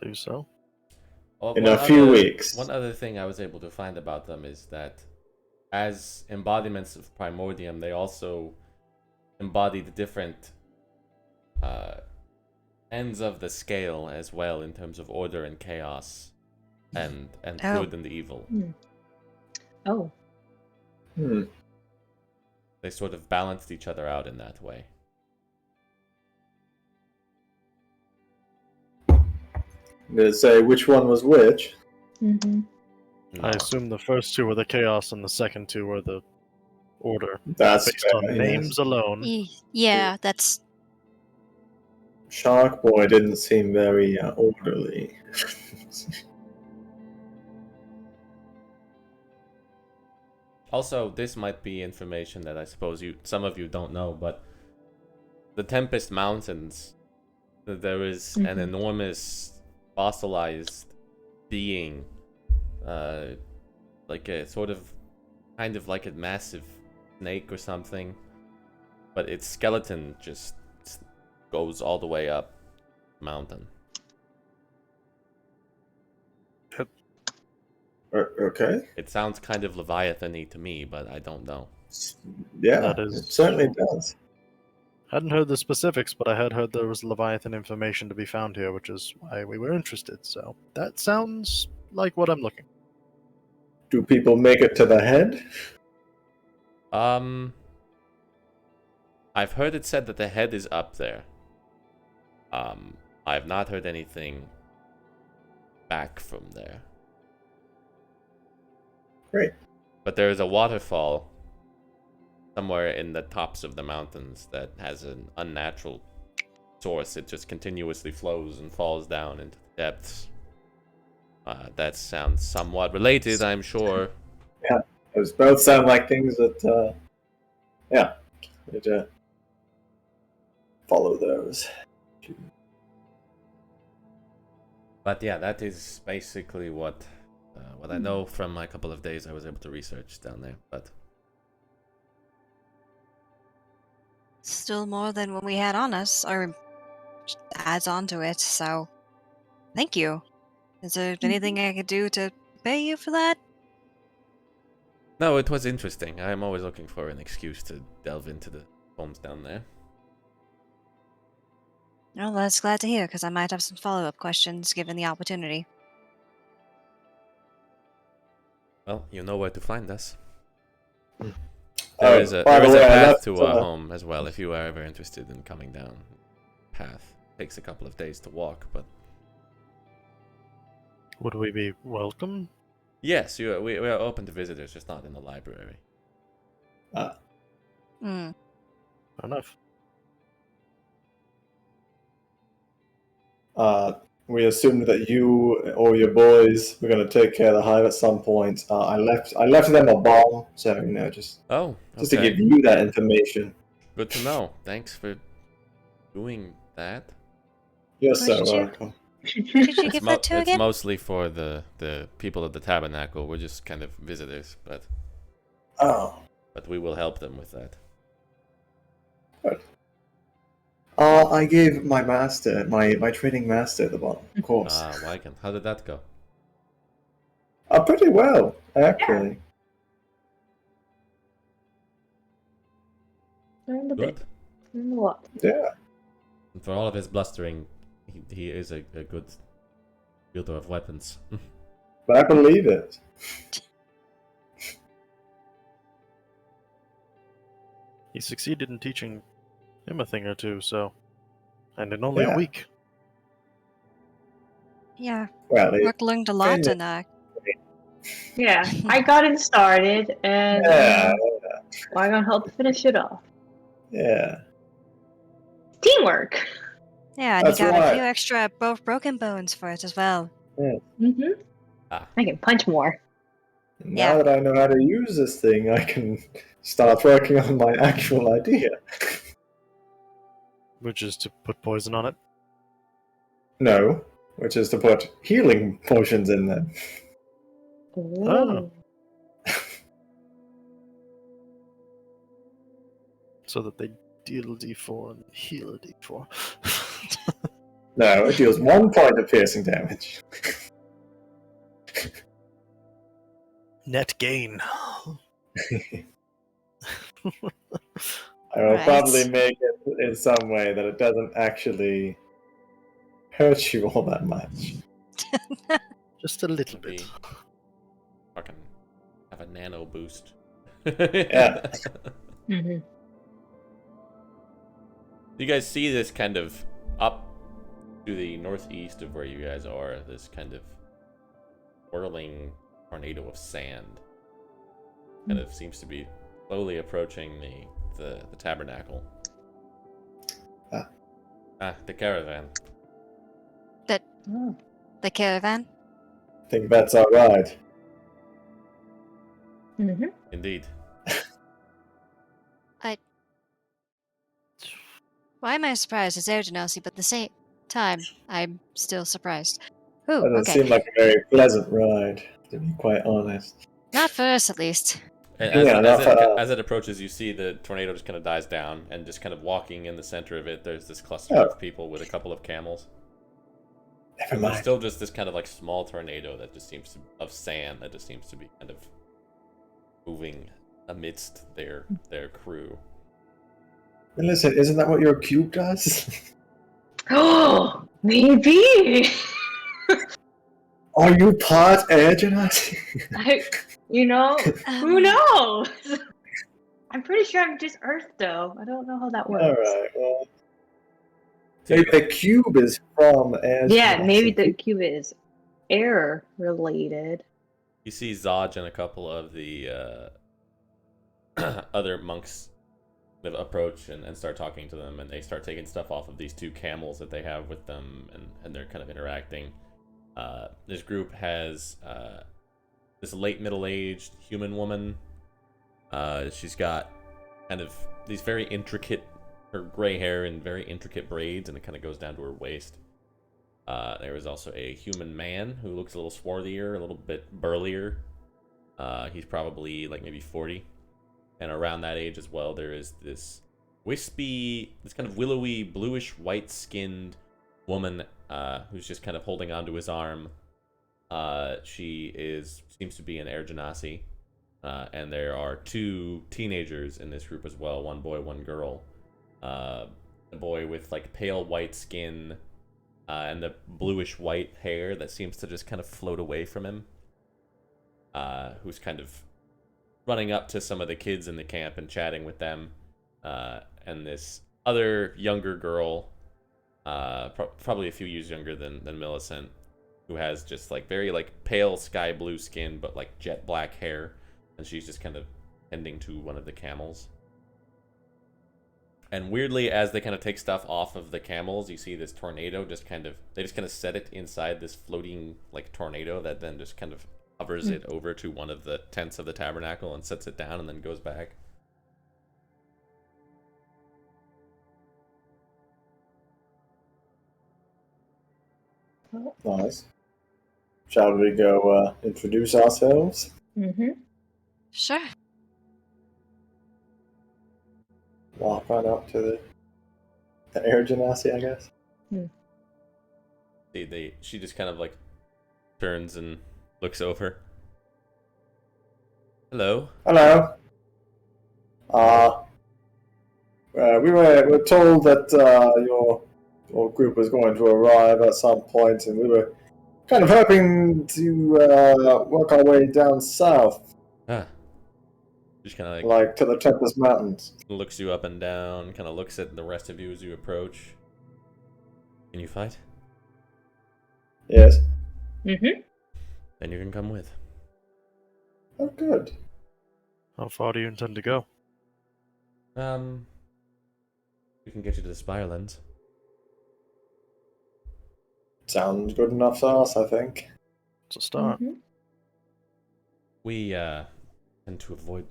Believe so. Well, In a few weeks. One other thing I was able to find about them is that as embodiments of Primordium, they also embody the different ends of the scale as well in terms of order and chaos and Oh. good and evil. Oh. They sort of balanced each other out in that way. Did it say which one was which? Mm-hmm. No. I assume the first two were the chaos and the second two were the order. That's Based fair, on yes. names alone. Yeah, that's Shark Boy didn't seem very orderly. Also, this might be information that I suppose some of you don't know, but the Tempest Mountains, there is an enormous fossilized being, like a sort of, kind of like a massive snake or something, but its skeleton just goes all the way up the mountain. Okay. It sounds kind of Leviathan-y to me, but I don't know. Yeah, That is- it certainly does. Hadn't heard the specifics, but I had heard there was Leviathan information to be found here, which is why we were interested. So that sounds like what I'm looking. Do people make it to the head? I've heard it said that the head is up there. I've not heard anything back from there. Great. But there is a waterfall somewhere in the tops of the mountains that has an unnatural source. It just continuously flows and falls down into the depths. That sounds somewhat related, I'm sure. Yeah, those both sound like things that, we'd follow those. But yeah, that is basically what I know from my couple of days I was able to research down there. But still more than what we had on us, or adds on to it, so thank you. Is there anything I could do to pay you for that? no, it was interesting. I'm always looking for an excuse to delve into the poems down there. Well, that's glad to hear, because I might have some follow-up questions given the opportunity. Well, you know where to find us. Oh, There is a by the way, I path left, to our home as well, if you are ever interested in coming down. Path takes a couple of days to walk, but Would we be welcome? yes, we are open to visitors, just not in the library. Hmm. Fair enough. we assumed that you or your boys were going to take care of the hive at some point. I left them a bomb, so just Oh, to okay. give you that information. Good to know. Thanks for doing that. You're Who so did you- welcome. Who did you give that to It's again? mostly for the people of the tabernacle. We're just kind of visitors, but Oh. we will help them with that. Good. I gave my master, my training master, the bomb, of course. Wyken, how did that go? Pretty well, actually. Learned a bit. Good. Learned a lot. Yeah. And for all of his blustering, he is a good wielder of weapons. But I believe it. He succeeded in teaching him a thing or two, so. And in only a Yeah. week. Yeah, Well, Rook learned a lot, and Yeah, I got it started, and yeah, I'm gonna help finish it off. yeah. Teamwork. yeah, and That's he got a right. few extra broken bones for it as well. Mm-hmm. Ah. I can punch more. Now that I know how to use this thing, I can start working on my actual idea. Which is to put poison on it. No, which is to put healing potions in them. Oh. So that they deal d4 and heal d4. No, it deals 1 point of piercing damage. Net gain. I will Right. probably make it in some way that it doesn't actually hurt you all that much. Just a little Maybe bit. fucking have a nano boost. Yeah. Mm-hmm. You guys see this kind of up to the northeast of where you guys are, this kind of whirling tornado of sand. Kind of seems to be slowly approaching the tabernacle. The caravan. Oh. The caravan? I think that's alright. Mm-hmm. Indeed. Why am I surprised? It's air genasi, but at the same time, I'm still surprised. Ooh, Doesn't okay. seem like a very pleasant ride, to be quite honest. Not for us, at least. And as it approaches, you see the tornado just kind of dies down, and just kind of walking in the center of it, there's this cluster of people with a couple of camels. Never There's mind. still just this kind of like small tornado that just seems to, of sand that just seems to be kind of moving amidst their crew. Listen, isn't that what your cube does? Oh, maybe. Are you part air genasi? Who Um, knows? I'm pretty sure I'm just Earth, though. I don't know how that works. Alright, well. Maybe the cube is from air Yeah, genasi. maybe the cube is air related. You see Zaj and a couple of the other monks kind of approach and start talking to them, and they start taking stuff off of these 2 camels that they have with them, and they're kind of interacting. This group has this late middle-aged human woman. She's got kind of these very intricate, her gray hair in very intricate braids, and it kind of goes down to her waist. There is also a human man who looks a little swarthier, a little bit burlier. He's probably like maybe 40. And around that age as well, there is this wispy, this kind of willowy, bluish white-skinned woman who's just kind of holding onto his arm. She seems to be an air genasi. And there are 2 teenagers in this group as well, 1 boy, 1 girl. A boy with like pale white skin and the bluish white hair that seems to just kind of float away from him. Who's kind of running up to some of the kids in the camp and chatting with them. And this other younger girl, probably a few years younger than Millicent, who has just like very like pale sky blue skin but like jet black hair, and she's just kind of tending to one of the camels. And weirdly, as they kind of take stuff off of the camels, you see this tornado just kind of set it inside this floating like tornado that then just kind of hovers it over to one of the tents of the tabernacle and sets it down and then goes back. Nice. Shall we go introduce ourselves? Mm-hmm. Sure. Walk on up to the air genasi, I guess. She just kind of like turns and looks over. Hello. Hello. We were told that your group was going to arrive at some point, and we were kind of hoping to work our way down south, Ah. Just kind of like to the Tempest Mountains. looks you up and down, kind of looks at the rest of you as you approach. Can you fight? Yes. Mm-hmm. Then you can come with. Oh, good. How far do you intend to go? We can get you to the Spirelands. Sounds good enough to us, I think. It's a start. Mm-hmm. We tend to avoid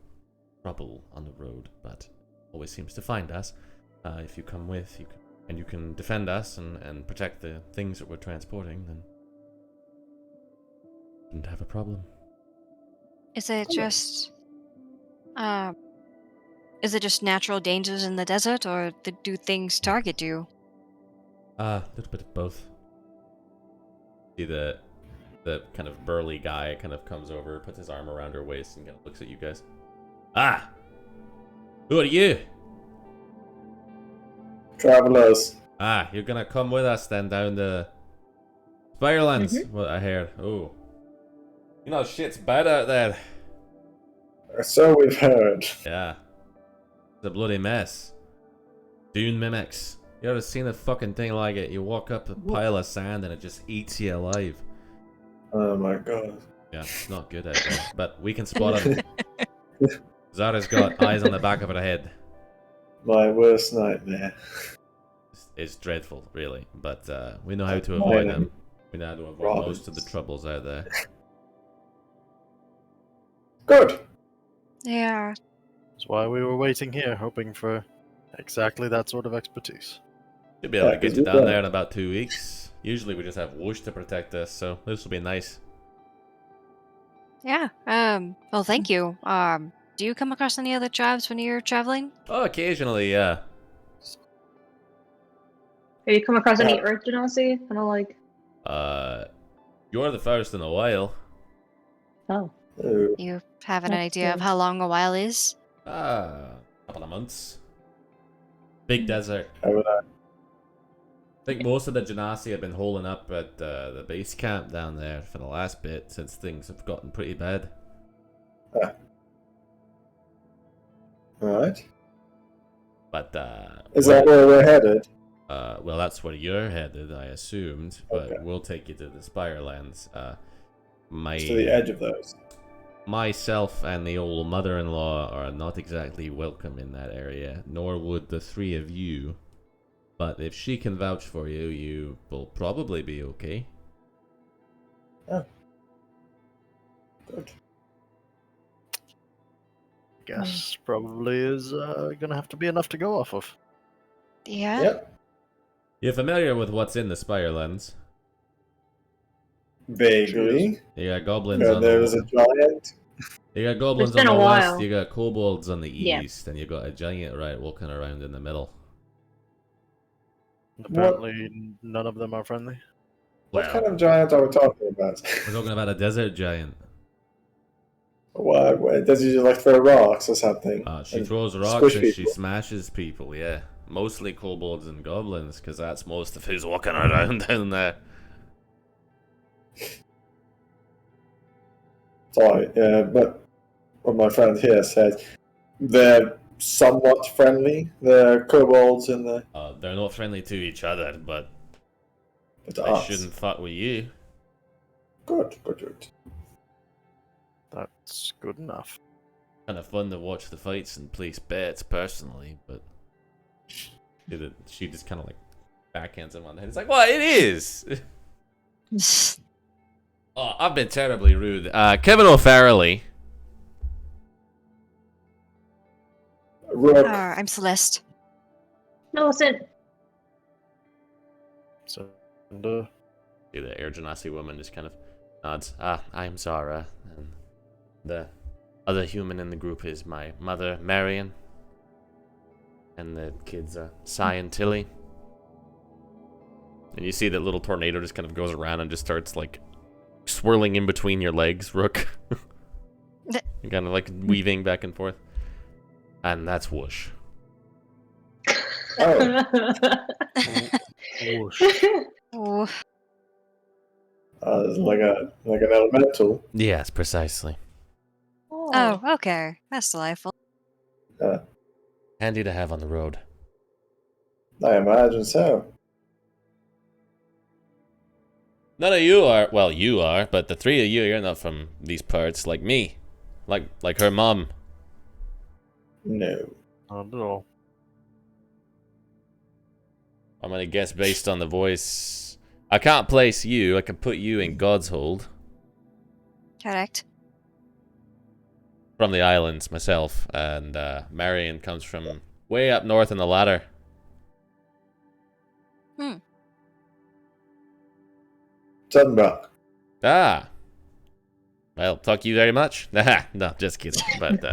trouble on the road, but always seems to find us. If you come with, you can defend us and protect the things that we're transporting, then you shouldn't have a problem. Is it just natural dangers in the desert, or do things target you? A little bit of both. See the kind of burly guy kind of comes over, puts his arm around her waist, and kind of looks at you guys. Ah! Who are you? Travelers. Ah, you're gonna come with us then down the Spirelands. What I heard. Oh. You know, shit's bad out there. So we've heard. Yeah. It's a bloody mess. Dune mimics. You ever seen a fucking thing like it? You walk up a pile of sand and it just eats you alive. Oh my god. Yeah, it's not good out there. But we can spot them. Zara's got eyes on the back of her head. My worst nightmare. It's dreadful, really. But we know how to avoid them. We know how to avoid Robins. most of the troubles out there. Good. Yeah. That's why we were waiting here, hoping for exactly that sort of expertise. Should be able to Yeah, get 'cause you we down got- there in about 2 weeks. Usually we just have Whoosh to protect us, so this will be nice. Yeah. Well, thank you. Do you come across any other tribes when you're traveling? Oh, occasionally, yeah. Have you come across any Yeah. Earth Genasi? Kind of like, You're the first in a while. oh, Oh, You have an That's idea of good. how long a while is? Couple of months. Big desert. how would I? I think most of the Genasi have been holding up at the base camp down there for the last bit, since things have gotten pretty bad. Alright. But, Is that where we're headed? well, that's where you're headed, I assumed, but Okay. we'll take you to the Spirelands. To the edge of those. Myself and the old mother-in-law are not exactly welcome in that area, nor would the three of you. But if she can vouch for you, you will probably be okay. Oh. Good. Guess probably is gonna have to be enough to go off of. Yeah. Yep. You're familiar with what's in the Spirelands? Vaguely. You got goblins Yeah, on there the was a giant. You got goblins It's been on the a west, while. you got kobolds on the Yeah. east, and you got a giant rat walking around in the middle. And apparently, none of them are friendly. What Well, kind of giant are we talking about? we're talking about a desert giant. Why does he just like throw rocks or something? She And throws rocks squish and she people? smashes people, yeah. Mostly kobolds and goblins, because that's most of who's walking around down there. Sorry, but what my friend here said, they're somewhat friendly. The kobolds and the They're not friendly to each other, but but they us. shouldn't fuck with you. Good. That's good enough. Kind of fun to watch the fights and place bets, personally, but She just kind of like backhands him on the head. It's like, well, it is. Oh, I've been terribly rude. Kevin O'Farrelly. Rook. I'm Celeste. Millicent. So, and, See the Air Genasi woman just kind of nods. I am Zara, and the other human in the group is my mother, Marion, and the kids are Cy and Tilly. And you see that little tornado just kind of goes around and just starts like swirling in between your legs, Rook. You're kind of like weaving back and forth. And that's Whoosh. Oh, whoosh. Oh, it's like an elemental. Yes, precisely. oh, okay. That's delightful. Handy to have on the road. I imagine so. None of you are, well, you are, but the three of you, you're not from these parts, like me. Like her mom. No. Not at all. I'm gonna guess based on the voice. I can't place you, I can put you in God's hold. Correct. From the islands, myself, and Marion comes from way up north in the ladder. Sunbrook. Ah. Well, thank you very much. No, just kidding. But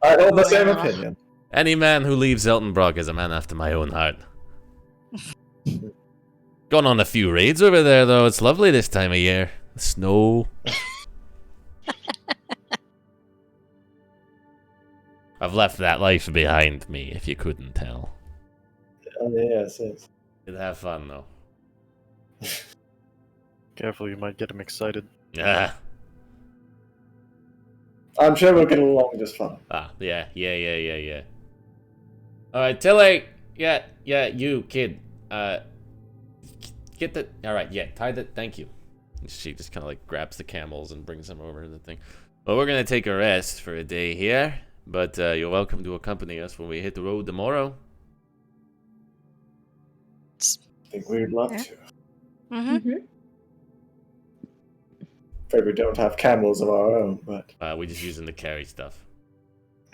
I hold the same Wow. opinion. any man who leaves Eltonbrock is a man after my own heart. Gone on a few raids over there, though. It's lovely this time of year. The snow. I've left that life behind me, if you couldn't tell. Oh, yes, yes. Did have fun, though. Careful, you might get him excited. Ah. I'm sure we'll get along just fine. Yeah. Alright, Tilly! Yeah, you, kid. Get the... Alright, yeah, tie the... Thank you. She just kind of like grabs the camels and brings them over to the thing. Well, we're gonna take a rest for a day here, but you're welcome to accompany us when we hit the road tomorrow. I think we'd love Yeah. to. Mm-hmm. Afraid we don't have camels of our own, but We're just using to carry stuff.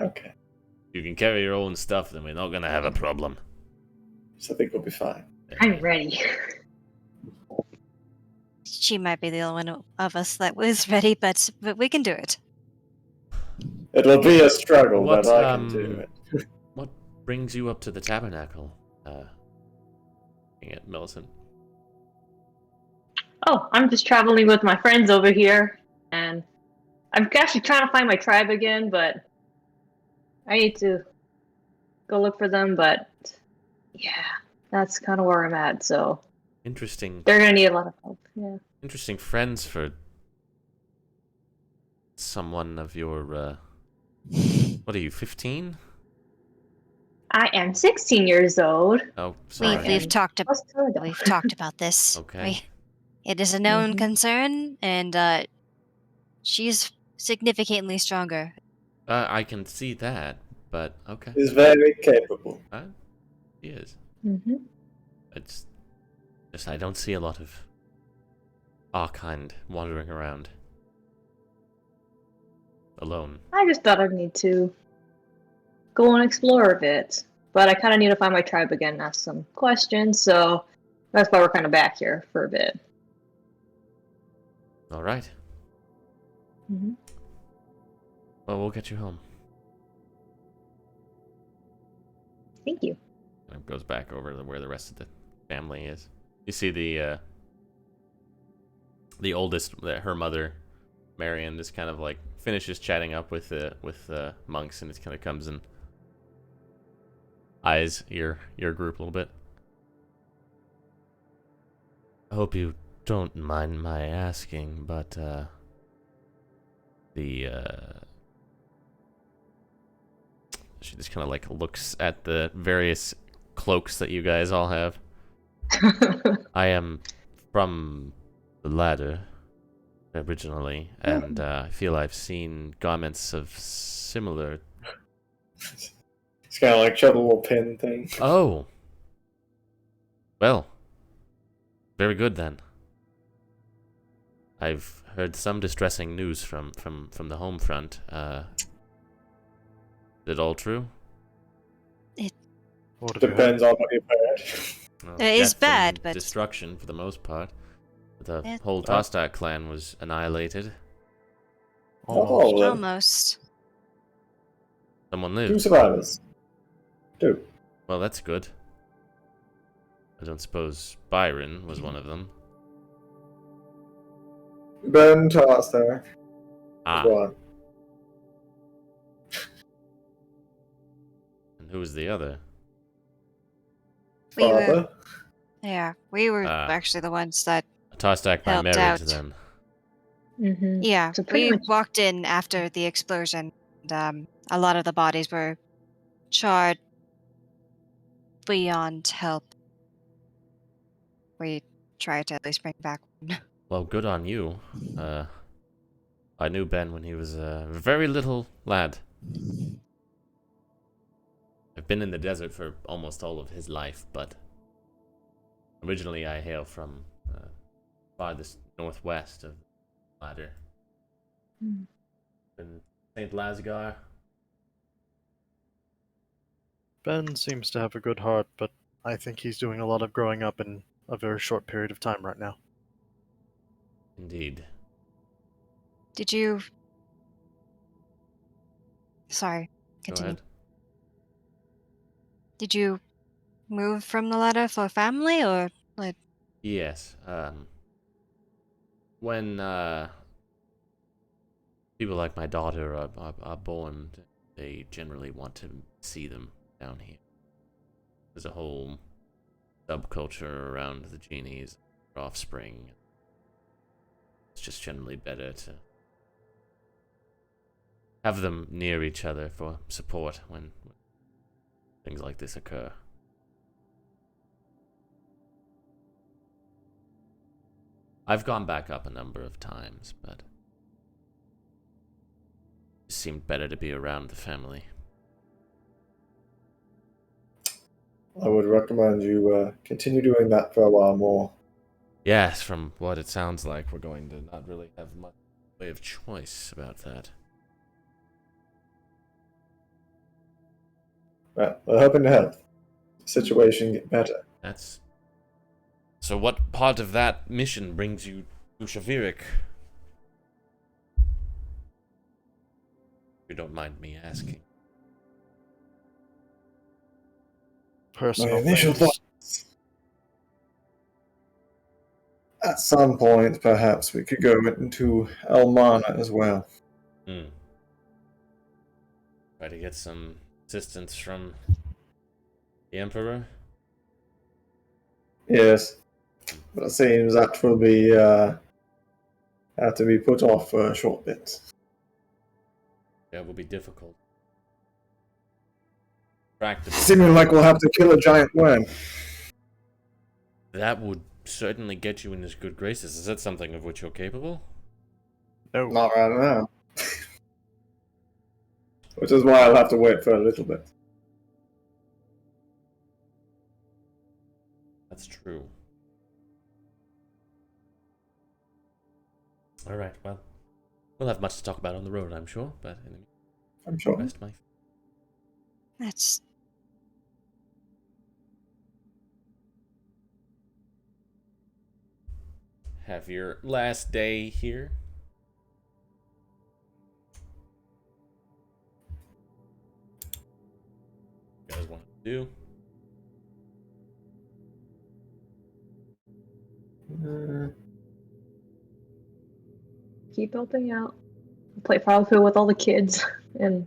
okay. If you can carry your own stuff, then we're not gonna have a problem. So I think we'll be fine. I'm ready. She might be the only one of us that was ready, but we can do it. It'll be a struggle, What, but I can do it. What brings you up to the tabernacle? Millicent. Oh, I'm just traveling with my friends over here, and I'm actually trying to find my tribe again, but I need to go look for them, but yeah, that's kind of where I'm at, so Interesting. they're gonna need a lot of help, yeah. Interesting friends for someone of your, what are you, 15? I am 16 years old. Oh, sorry. We've talked What's the other? we've talked about this. Okay. It is a known Mhm. concern, and she's significantly stronger. I can see that, but okay. He's very capable. He is. Mm-hmm. It's just I don't see a lot of our kind wandering around alone. I just thought I'd need to go and explore a bit, but I kind of need to find my tribe again and ask some questions, so that's why we're kind of back here for a bit. All right. Mm-hmm. Well, we'll get you home. Thank you. And it goes back over to where the rest of the family is. You see the oldest, her mother, Marion, just kind of like finishes chatting up with the monks, and just kind of comes and eyes your group a little bit. I hope you don't mind my asking, but she just kind of like looks at the various cloaks that you guys all have. I am from the ladder originally, and I feel I've seen garments of similar. He's kind of like shove a little pin thing. Oh. Well. Very good then. I've heard some distressing news from the home front. Is it all true? What have you heard? Depends on what you've heard. Well, It is death bad, and but- destruction for the most part. The It- whole Tostak clan was annihilated. Not all of them. Almost. Someone 2 lived. survivors. 2. Well, that's good. I don't suppose Byron was one of them. Ben Tostar. Ah, One. and who was the other? We were- Father. Yeah, we were Ah. actually the ones that. A Tostak by Helped marriage, out. then. Mm-hmm. Yeah, So pretty we much- walked in after the explosion. And, a lot of the bodies were charred beyond help. We tried to at least bring back one. Well, good on you. I knew Ben when he was a very little lad. I've been in the desert for almost all of his life, but originally I hail from farthest northwest of the ladder. Hmm. In St. Lasgar. Ben seems to have a good heart, but I think he's doing a lot of growing up in a very short period of time right now. Indeed. Did you. Sorry, Go continue. ahead. Did you move from the ladder for family or. Yes. When people like my daughter are born, they generally want to see them down here. There's a whole subculture around the genies, their offspring. It's just generally better to have them near each other for support when things like this occur. I've gone back up a number of times, but it seemed better to be around the family. I would recommend you continue doing that for a while more. Yes, from what it sounds like, we're going to not really have much way of choice about that. Right, we're hoping to help the situation get better. That's... So what part of that mission brings you to Shavirik? If you don't mind me asking. My Personal initial things. thoughts. At some point, perhaps we could go into Elmana as well. Hmm. Try to get some assistance from the Emperor? Yes, but it seems that will be have to be put off for a short bit. That will be difficult. Practical. Seeming like we'll have to kill a giant worm. That would certainly get you in his good graces. Is that something of which you're capable? No. Not right now. Which is why I'll have to wait for a little bit. That's true. Alright, well. We'll have much to talk about on the road, I'm sure, but in the I'm sure. rest my... That's. Have your last day here. You guys want to do? Keep helping out. Play Farmfield with all the kids and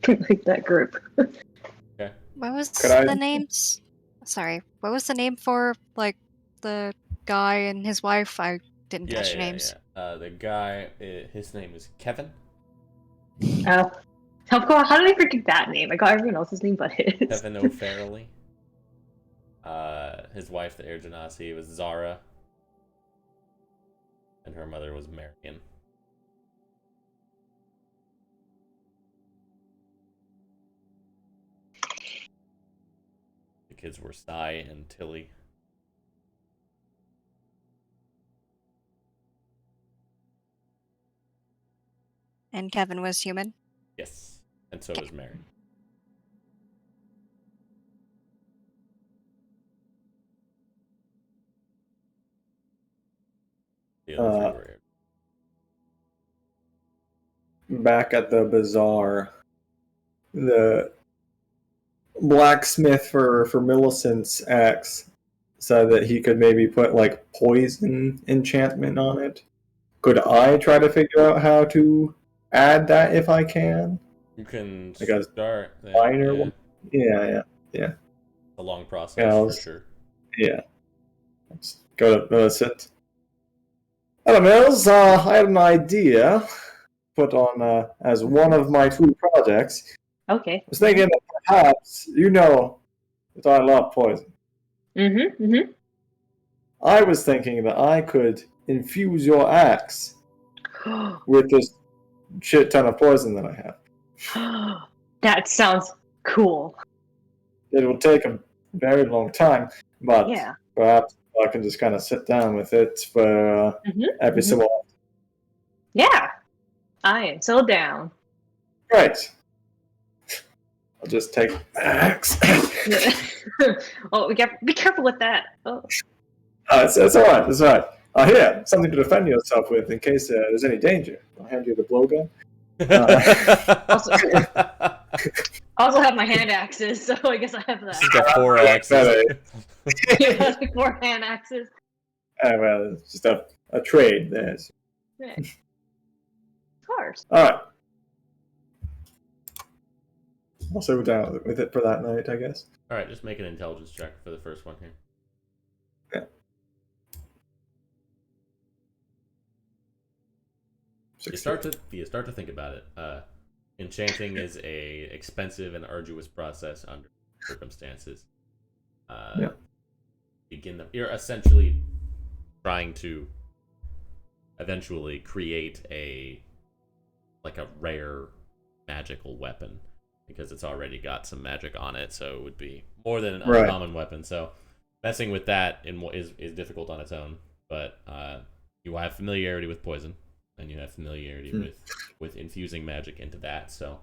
like that group. Okay. What was Could I- the names? Sorry, what was the name for, like, the guy and his wife? I didn't catch your names. Yeah. The guy, his name is Kevin. Oh, how did I forget that name? I got everyone else's name but his. Kevin O'Farrelly. His wife, the Air Genasi, was Zara. And her mother was Marion. kids were Sai and Tilly. And Kevin was human. Yes, and so was Mary. The other three were Back at the bazaar, the blacksmith for Millicent's axe said that he could maybe put like poison enchantment on it. Could I try to figure out how to add that if I can? You can Like a start. minor Yeah. one? Yeah. A long process Yeah, for sure. Yeah. Let's go to Millicent. Hello, Mills. I had an idea put on as one of my 2 projects. Okay. I was thinking that perhaps you know that I love poison. Mm-hmm. I was thinking that I could infuse your axe Mm-hmm. with this shit ton of poison that I have. That sounds cool. It will take a very long time, but Yeah. perhaps I can just kind of sit down with it for every so often. Yeah. I am so down. Right. I'll just take the axe. Oh, be careful with that. Oh. It's all right. It's all right. Here, something to defend yourself with in case there's any danger. I'll hand you the blowgun. Also have my hand axes, so I guess I have that. She's got 4 axes. Yeah, like 4 hand axes. Well, it's just a trade there. Yeah. Of course. All right. I'll sit down with it for that night, I guess. All right, just make an intelligence check for the first one here. Yeah. 16. You start to think about it. Enchanting is a expensive and arduous process under circumstances. Yeah. You're essentially trying to eventually create a rare magical weapon because it's already got some magic on it, so it would be more than an uncommon weapon. So messing with that is difficult on its own, but you have familiarity with poison. And you have familiarity with infusing magic into that, so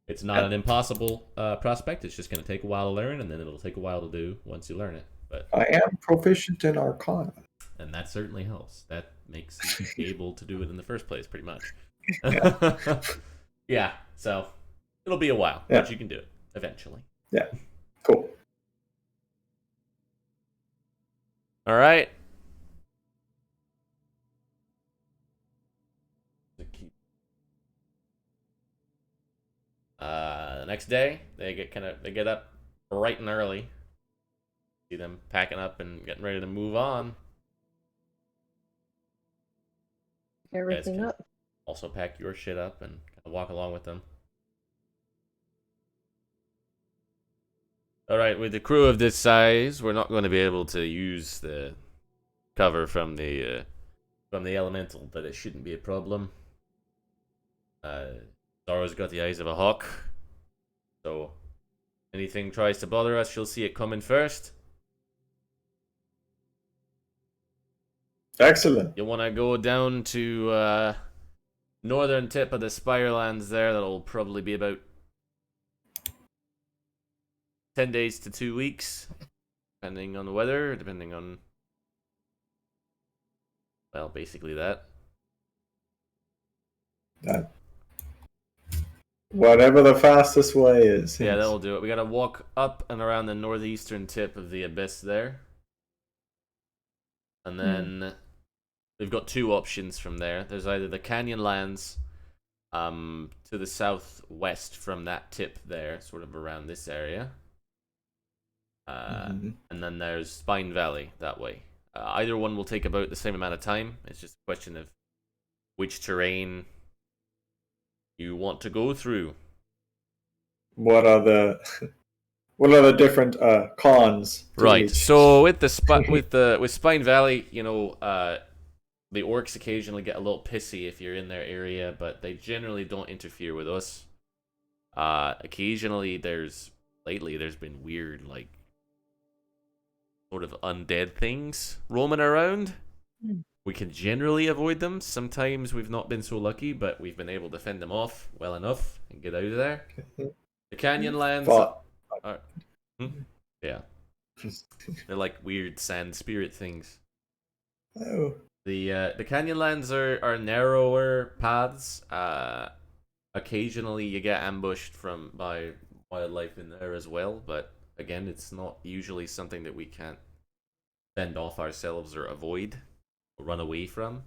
it's not an impossible prospect. It's just going to take a while to learn, and then it'll take a while to do once you learn it. But I am proficient in Arcana. And that certainly helps. That makes you able to do it in the first place, pretty much. Yeah, so it'll be a while, but you can do it eventually. Yeah, cool. All right. The next day, they get up bright and early. See them packing up and getting ready to move on. Everything up. Also pack your shit up and kind of walk along with them. All right, with the crew of this size, we're not going to be able to use the cover from the elemental, but it shouldn't be a problem. Zara's got the eyes of a hawk, so anything tries to bother us, she'll see it coming first. Excellent. You want to go down to northern tip of the Spirelands there. That'll probably be about 10 days to 2 weeks, depending on the weather, depending on, well, basically that. Whatever the fastest way is. Yeah, that'll do it. We gotta walk up and around the northeastern tip of the abyss there. And then we've got 2 options from there. There's either the Canyonlands to the southwest from that tip there, sort of around this area. And then there's Spine Valley that way. Either one will take about the same amount of time. It's just a question of which terrain you want to go through. What are the different cons? Right. So with with Spine Valley, you know, the orcs occasionally get a little pissy if you're in their area, but they generally don't interfere with us. Occasionally lately there's been weird, like, sort of undead things roaming around. We can generally avoid them. Sometimes we've not been so lucky, but we've been able to fend them off well enough and get out of there. The canyon lands But are... Yeah. They're like weird sand spirit things. oh, The Canyonlands are narrower paths. Occasionally you get ambushed by wildlife in there as well, but again, it's not usually something that we can't fend off ourselves or avoid or run away from.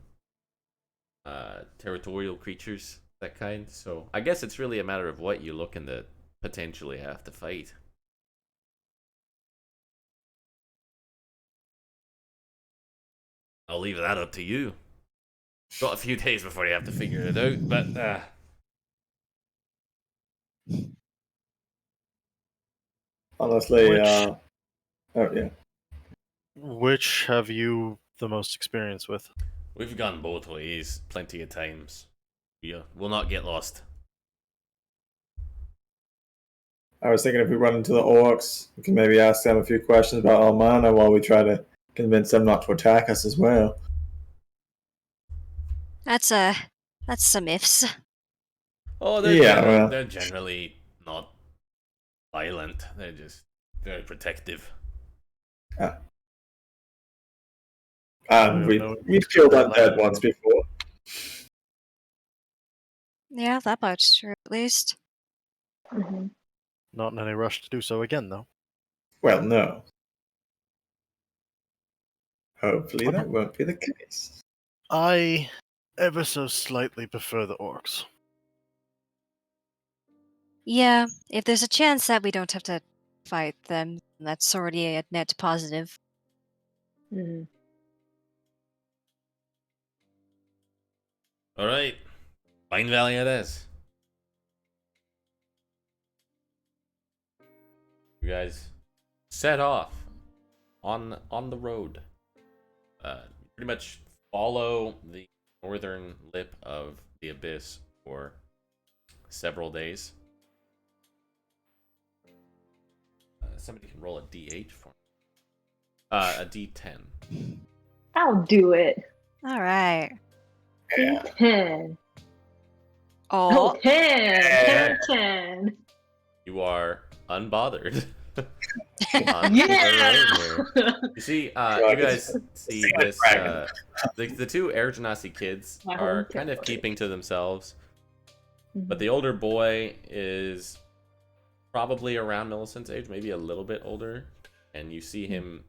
Territorial creatures, that kind. So I guess it's really a matter of what you're looking to potentially have to fight. I'll leave that up to you. Got a few days before you have to figure it out, but honestly, Which- oh yeah. Which have you the most experience with? we've gone both ways plenty of times. We'll not get lost. I was thinking if we run into the orcs, we can maybe ask them a few questions about Almana while we try to convince them not to attack us as well. That's some ifs. Oh, they're Yeah, generally, well. they're generally not violent. They're just very protective. And We don't know we've killed that undead land. once before. Yeah, that part's true at least. Mhm. Not in any rush to do so again, though. Well, no. Hopefully Okay. that won't be the case. I ever so slightly prefer the orcs. Yeah, if there's a chance that we don't have to fight them, that's already a net positive. Mhm. All right, Pine Valley it is. You guys set off on the road. Pretty much follow the northern lip of the abyss for several days. Somebody can roll a d8 for me. A d10. I'll do it. All right. Yeah. 10. Oh, 10. 10. You are unbothered. Yeah! You see, you God, guys see secret this. dragon. The two Air Genasi kids My are home kind of territory. keeping to themselves, Mhm. but the older boy is probably around Millicent's age, maybe a little bit older, and you see him.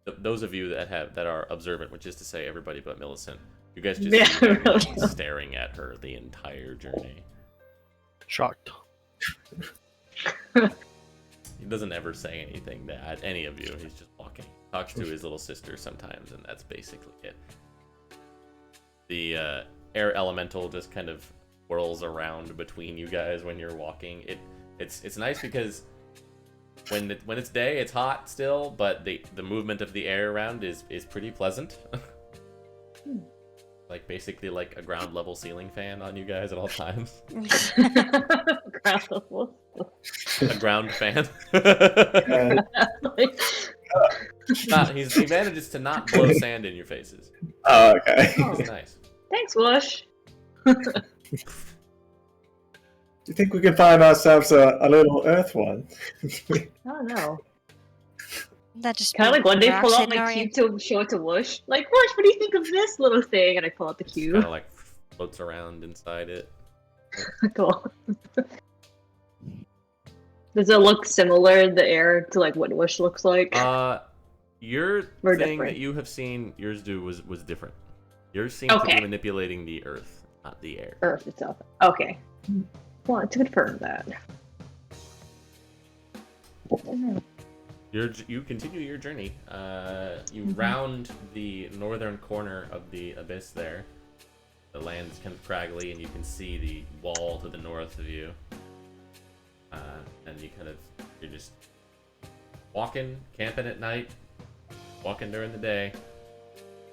Those of you that are observant, which is to say everybody but Millicent, you guys just Yeah, see him really. staring at her the entire journey. Shocked. He doesn't ever say anything at any of you. He's just walking. Talks to his little sister sometimes, and that's basically it. The air elemental just kind of whirls around between you guys when you're walking. It's nice because when it's day, it's hot still, but the movement of the air around is pretty pleasant. Like basically like a ground level ceiling fan on you guys at all times. Ground level. A ground fan. Like, He manages to not blow sand in your faces. Oh, okay. Oh. It's nice. thanks, Wush. Do you think we can find ourselves a little earth one? I don't know. that just Kind of like one day pull out peroxide, my Nori. cube to show it to Wush. Like, Wush, what do you think of this little thing? And I pull out the Kind cube. of like floats around inside it. Cool. Does it look similar, the air, to like what Wush looks like? Your We're thing different. that you have seen yours do was different. Yours seemed to Okay. be manipulating the earth, not the air. Earth itself. Okay. Want to confirm that. You continue your journey. You Mhm. round the northern corner of the abyss there. The land is kind of craggly, and you can see the wall to the north of you. And you're just walking, camping at night, walking during the day.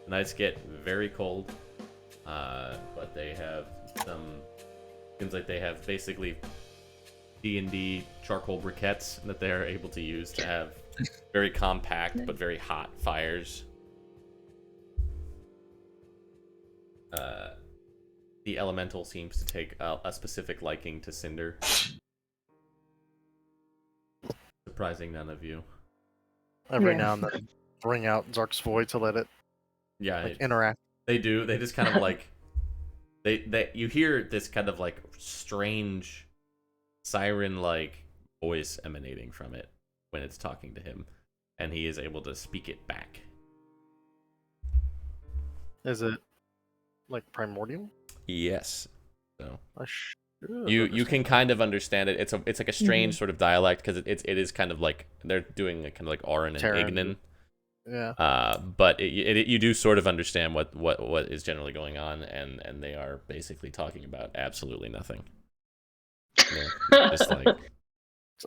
The nights get very cold, but they have seems like they have basically D&D charcoal briquettes that they're able to use to have very compact but very hot fires. The elemental seems to take a specific liking to Cinder. Surprising none of you. Every Yeah. now and then, bring out Zark's Void to let it Yeah, interact. they do. They just kind of like they you hear this kind of like strange siren-like voice emanating from it when it's talking to him, and he is able to speak it back. Is it like primordial? Yes. So I should you can understand. kind of understand it. It's like a strange sort of dialect because it is kind of like they're doing a kind of like Auran and Terran. Ignan. Yeah. But you do sort of understand what is generally going on, and they are basically talking about absolutely nothing. They're just like,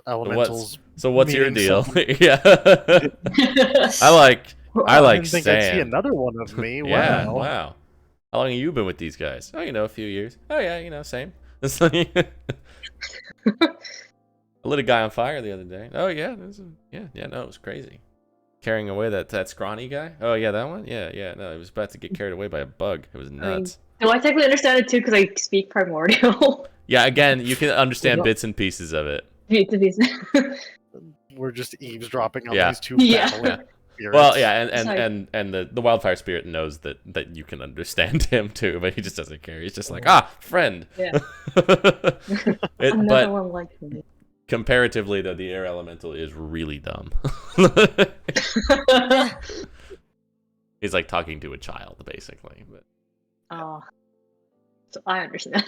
Elementals. so what's your meaning deal? something. Yeah, I like I didn't think I'd see Sam. another one of me. Yeah, Wow. wow. How long have you been with these guys? Oh, a few years. Oh yeah, same. It's like, I lit a guy on fire the other day. Oh yeah, no, it was crazy. Carrying away that scrawny guy. Oh yeah, that one. Yeah, no, he was about to get carried away by a bug. It was nuts. Do I technically understand it too because I speak primordial? Yeah, again, you can understand bits and pieces of it. We're just eavesdropping on Yeah. these two Yeah. battling spirits. Well, yeah, Sorry. and the wildfire spirit knows that you can understand him too, but he just doesn't care. He's just like, friend. Yeah. Another But one like me. comparatively, though, the air elemental is really dumb. He's like talking to a child, basically. But Oh, so I understand.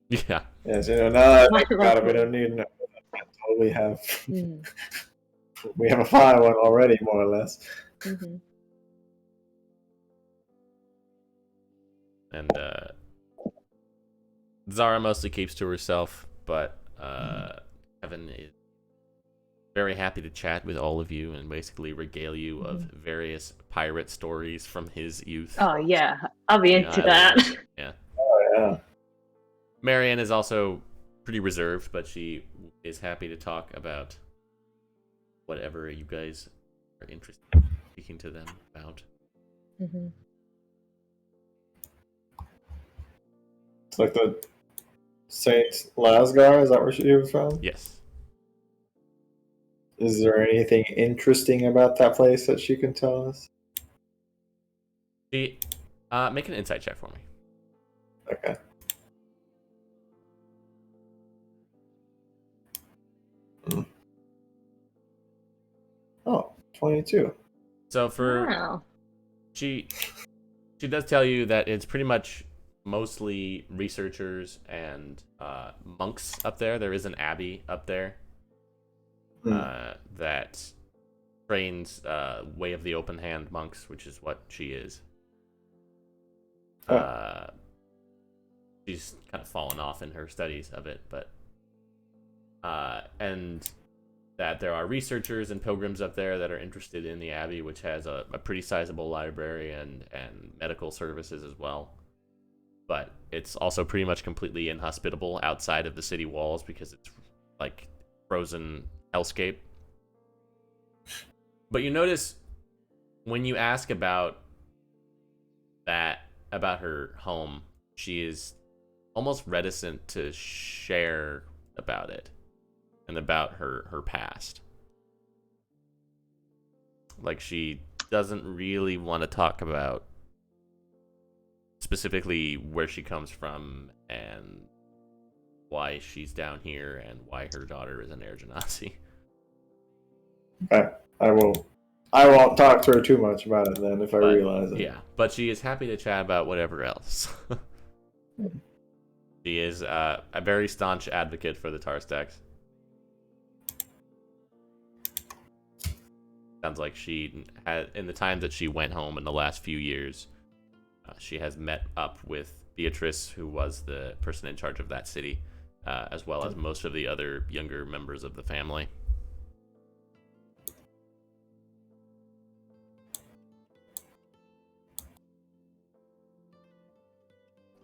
yeah, Yes, now that I think about it, we don't need no elemental. We have we have a fire one already, more or less. Mm-hmm. and Zara mostly keeps to herself, but Evan is very happy to chat with all of you and basically regale you of various pirate stories from his youth. Oh yeah, I'll be into that. Yeah. Oh yeah. Marianne is also pretty reserved, but she is happy to talk about whatever you guys are interested in speaking to them about. Mm-hmm. It's like the Saint Lasgar. Is that where she was from? Yes. Is there anything interesting about that place that she can tell us? She, make an insight check for me. Okay. Oh, 22. So for Wow. she does tell you that it's pretty much mostly researchers and monks up there. There is an abbey up there that trains Way of the Open Hand monks, which is what she is. She's kind of fallen off in her studies of it, but and that there are researchers and pilgrims up there that are interested in the abbey, which has a pretty sizable library and medical services as well. But it's also pretty much completely inhospitable outside of the city walls because it's like frozen hellscape. But you notice when you ask about her home, she is almost reticent to share about it and about her past. Like, she doesn't really want to talk about specifically where she comes from and why she's down here and why her daughter is an Air Genasi. Okay. I won't talk to her too much about it then if I realize it. Yeah, but she is happy to chat about whatever else. She is a very staunch advocate for the Tarstacks. Sounds like she had, in the time that she went home in the last few years, she has met up with Beatrice, who was the person in charge of that city, as well as most of the other younger members of the family.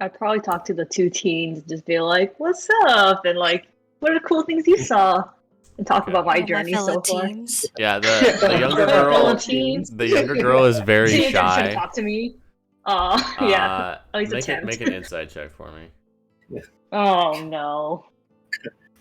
I'd probably talk to the two teens, just be like, "What's up?" and like, "What are the cool things you saw?" and talk Okay. about my Oh, journey fellow so far. teens. Yeah, the younger My fellow girl, teens. the younger girl is very Teenagers should shy. talk to me. Yeah, at least attempt. Make an insight check for me. Oh no.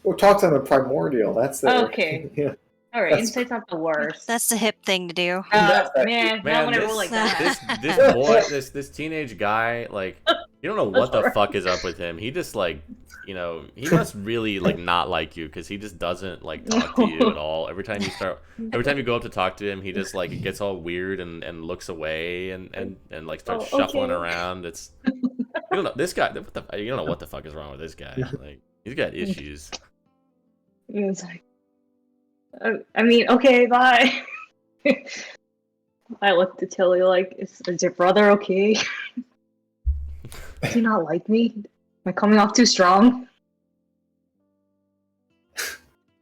Well, talk to them in primordial. That's their. Okay. Yeah. All right, That's- insight's not the worst. That's the hip thing to do. That's that- Man, not Man, when I roll like that. this boy, this teenage guy, like, you don't know what the That's fuck is up with him. He just like, you know, he must really like not like you because he just doesn't like talk to you at all. Every time you go up to talk to him, he just like gets all weird and looks away and like starts Oh, shuffling okay. around. It's you don't know this guy. You don't know what the fuck is wrong with this guy. Like, he's got issues. It's like, I mean, okay, bye. I looked at Tilly like, is your brother okay? Does he not like me? Am I coming off too strong?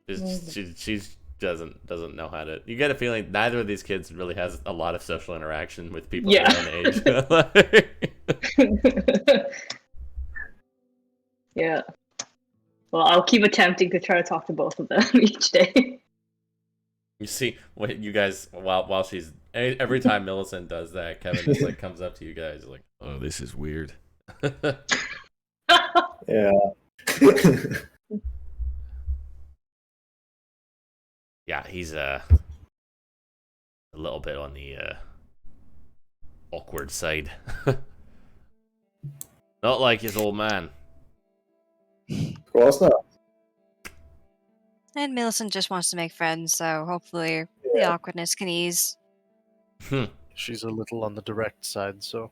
She doesn't know how to. You get a feeling neither of these kids really has a lot of social interaction with people Yeah. their own age. Yeah. Well, I'll keep attempting to try to talk to both of them each day. You see, what you guys while she's every time Millicent does that, Kevin just like comes up to you guys like, "Oh, this is weird." Yeah. Yeah, he's a little bit on the awkward side. Not like his old man. Of course not. And Millicent just wants to make friends, so hopefully the awkwardness can ease. She's a little on the direct side, so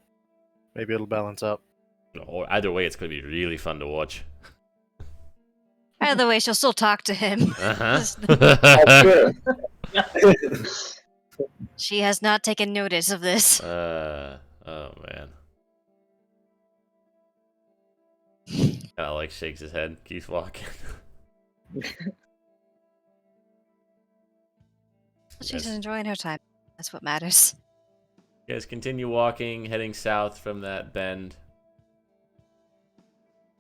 maybe it'll balance out. Or either way, it's gonna be really fun to watch. Either way, she'll still talk to him. That's Uh-huh. good. She has not taken notice of this. Oh man. Kinda like shakes his head, keeps walking. She's Yes. enjoying her time. That's what matters. You guys continue walking, heading south from that bend.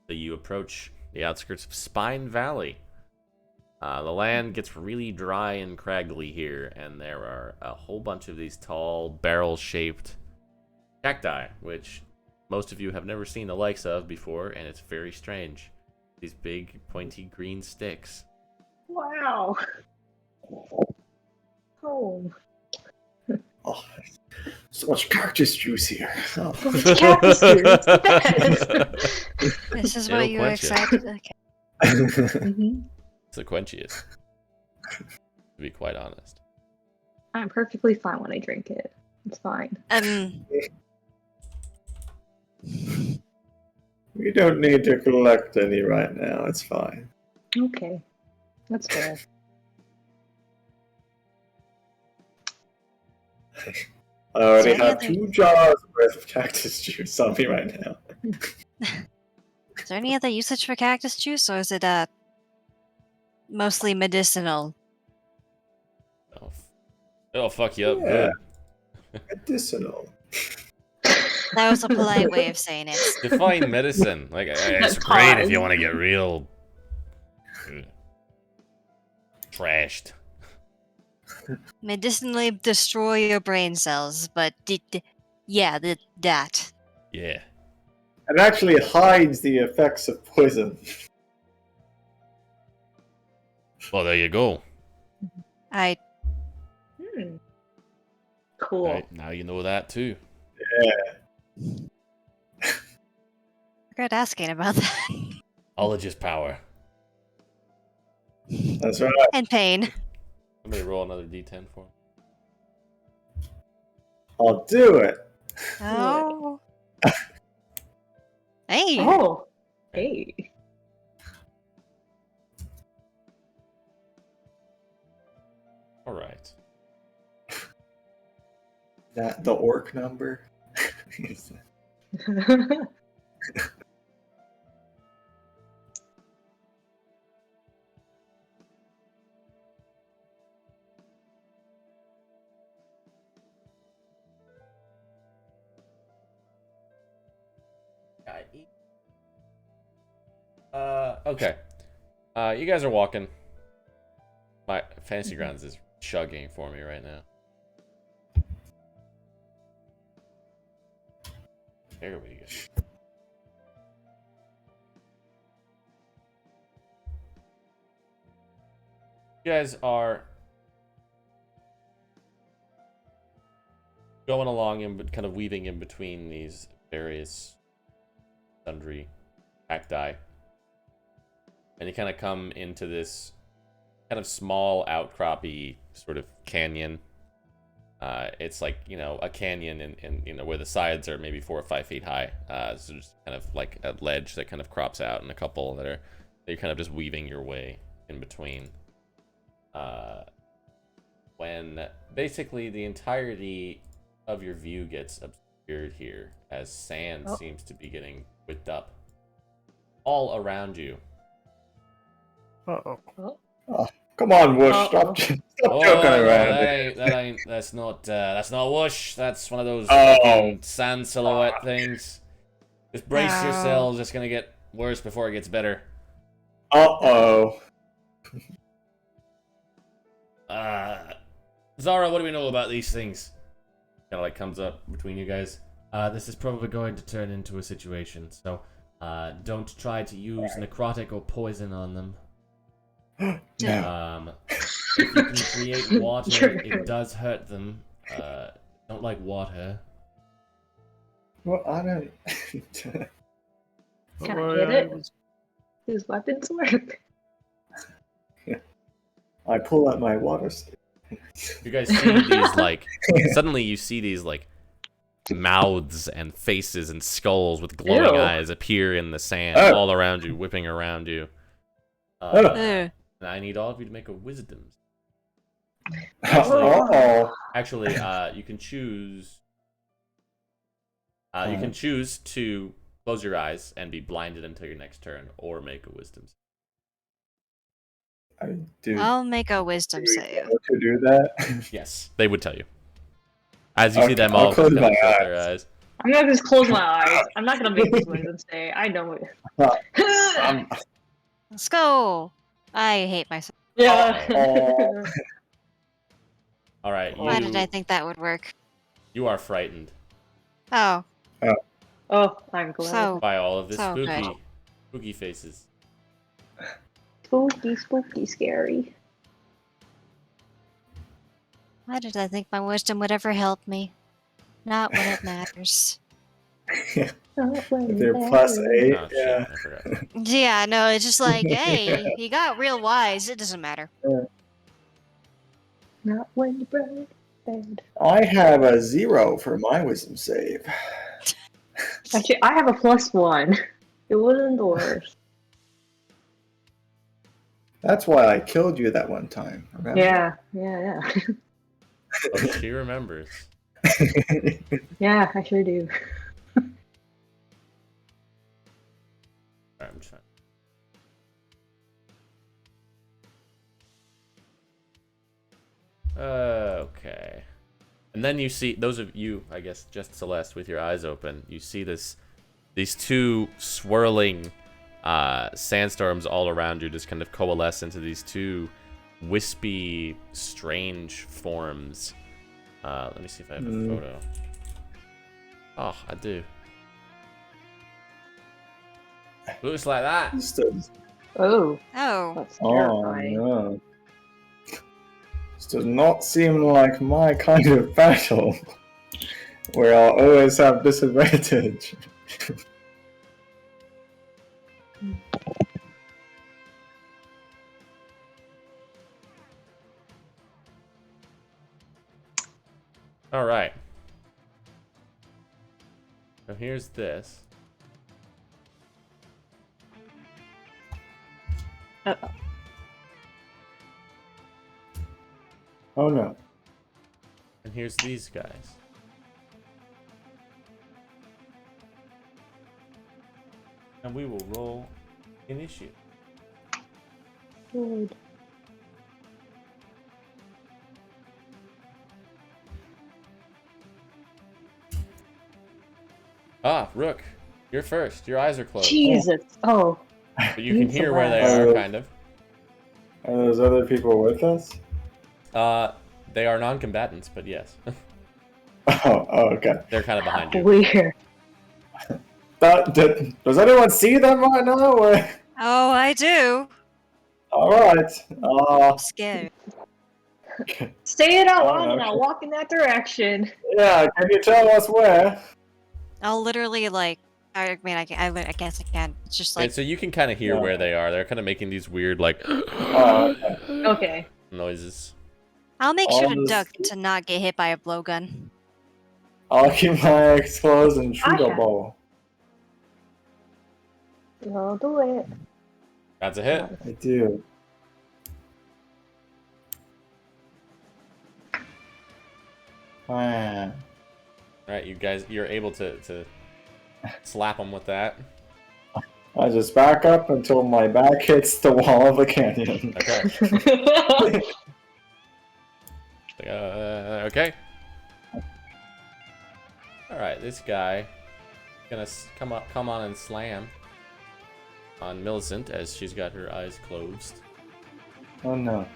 So you approach the outskirts of Spine Valley. The land gets really dry and craggly here, and there are a whole bunch of these tall, barrel-shaped cacti, which most of you have never seen the likes of before, and it's very strange. These big, pointy green sticks. Wow. Oh. Oh, so much cactus juice here. Oh. It's cactus juice. It's the best. This is It'll what you were quench you. excited. Okay. Mhm. It's the quenchiest, to be quite honest. I'm perfectly fine when I drink it. It's fine. We don't need to collect any right now. It's fine. Okay. That's fair. I already Is there have any 2 jars worth of cactus juice on me right now. Is there any other usage for cactus juice, or is it mostly medicinal? It'll fuck you up Yeah. good. Medicinal. That was a polite way of saying it. Define medicine. Like, it's That great if pause. you want to get real trashed. Medicinally destroy your brain cells, but that. Yeah. It actually hides the effects of poison. Well, there you go. I Cool. Right, now you know that too. regret asking about that. Ologist power. That's right. And pain. Somebody roll another d10 for him. I'll do it. Oh. Hey. Oh. Hey. All right. That the orc number. Okay. You guys are walking. My Fantasy Grounds is chugging for me right now. There we go. You guys are going along and kind of weaving in between these various sundry cacti. And you kind of come into this kind of small outcroppy sort of canyon. It's like, you know, a canyon and you know, where the sides are maybe 4 or 5 feet high. So just kind of like a ledge that kind of crops out and a couple that you're kind of just weaving your way in between. When basically the entirety of your view gets obscured here as sand seems to be getting whipped up all around you. Uh-oh. Oh, come on, Whoosh, stop joking around. That's not whoosh. That's one of those fucking sand silhouette things. Just brace yourselves. It's gonna get worse before it gets better. Uh-oh. Zara, what do we know about these things? Kind of like comes up between you guys. This is probably going to turn into a situation, so don't try to use necrotic or poison on them. No. If you can create water, it does hurt them. Don't like water. Well, I don't... Can I hit it? His weapons work. I pull out my water stick. You guys see these, like, suddenly you see these, like, mouths and faces and skulls with glowing eyes appear in the sand all around you, whipping around you. And I need all of you to make a wisdom. Actually, you can choose. You can choose to close your eyes and be blinded until your next turn, or make a wisdom. I'll make a wisdom save. To do that? Yes, they would tell you. As you see them I'll all close shut my their eyes. I'm gonna just close my eyes. I'm not gonna make this wisdom save. I know it. Let's go. I hate myself. Yeah. All right. Why did I think that would work? You are frightened Oh. Oh, I'm glad. So by all of this good. spooky faces. Spooky, spooky, scary. Why did I think my wisdom would ever help me? Not when it matters. They're +8. Oh, Yeah. shit, I forgot. Yeah, no, it's just like, hey, he got real wise. It doesn't matter. Not when you break bed. I have a 0 for my wisdom save. Actually, I have a +1. It wasn't the worst. That's why I killed you that one time. Remember? Yeah. Oh, she remembers. Yeah, I sure do. I'm trying. Okay. And then you see, those of you, I guess, just Celeste, with your eyes open, you see these two swirling sandstorms all around you just kind of coalesce into these two wispy, strange forms. Let me see if I have a photo. Oh, I do. Looks like that. Oh, Oh. that's Oh, terrifying. no. This does not seem like my kind of battle, where I'll always have disadvantage. All right. So here's this. Oh no. And here's these guys. And we will roll initiative. Good. Ah, Rook, you're first. Your eyes are closed. Jesus. Oh. But you can hear where they are, kind of. Are those other people with us? They are non-combatants, but yes. Oh, okay. They're kind of behind you. Weird. Does anyone see them right now? Oh, I do. Alright. I'm scared. Say it out Oh, loud and okay. I'll walk in that direction. Yeah, can you tell us where? I'll literally like. I mean, I guess I can. It's just And like so you can kind of hear Yeah. where they are. They're kind of making these weird, like, Oh, Okay. noises. I'll make sure to All this- duck to not get hit by a blowgun. I'll keep my eyes closed and shoot a Okay. ball. I'll do it. That's a hit. I do. Ah. Alright, you guys, you're able to slap them with that. I just back up until my back hits the wall of the canyon. Okay. Okay. Alright, this guy gonna come on and slam on Millicent as she's got her eyes closed. Oh no.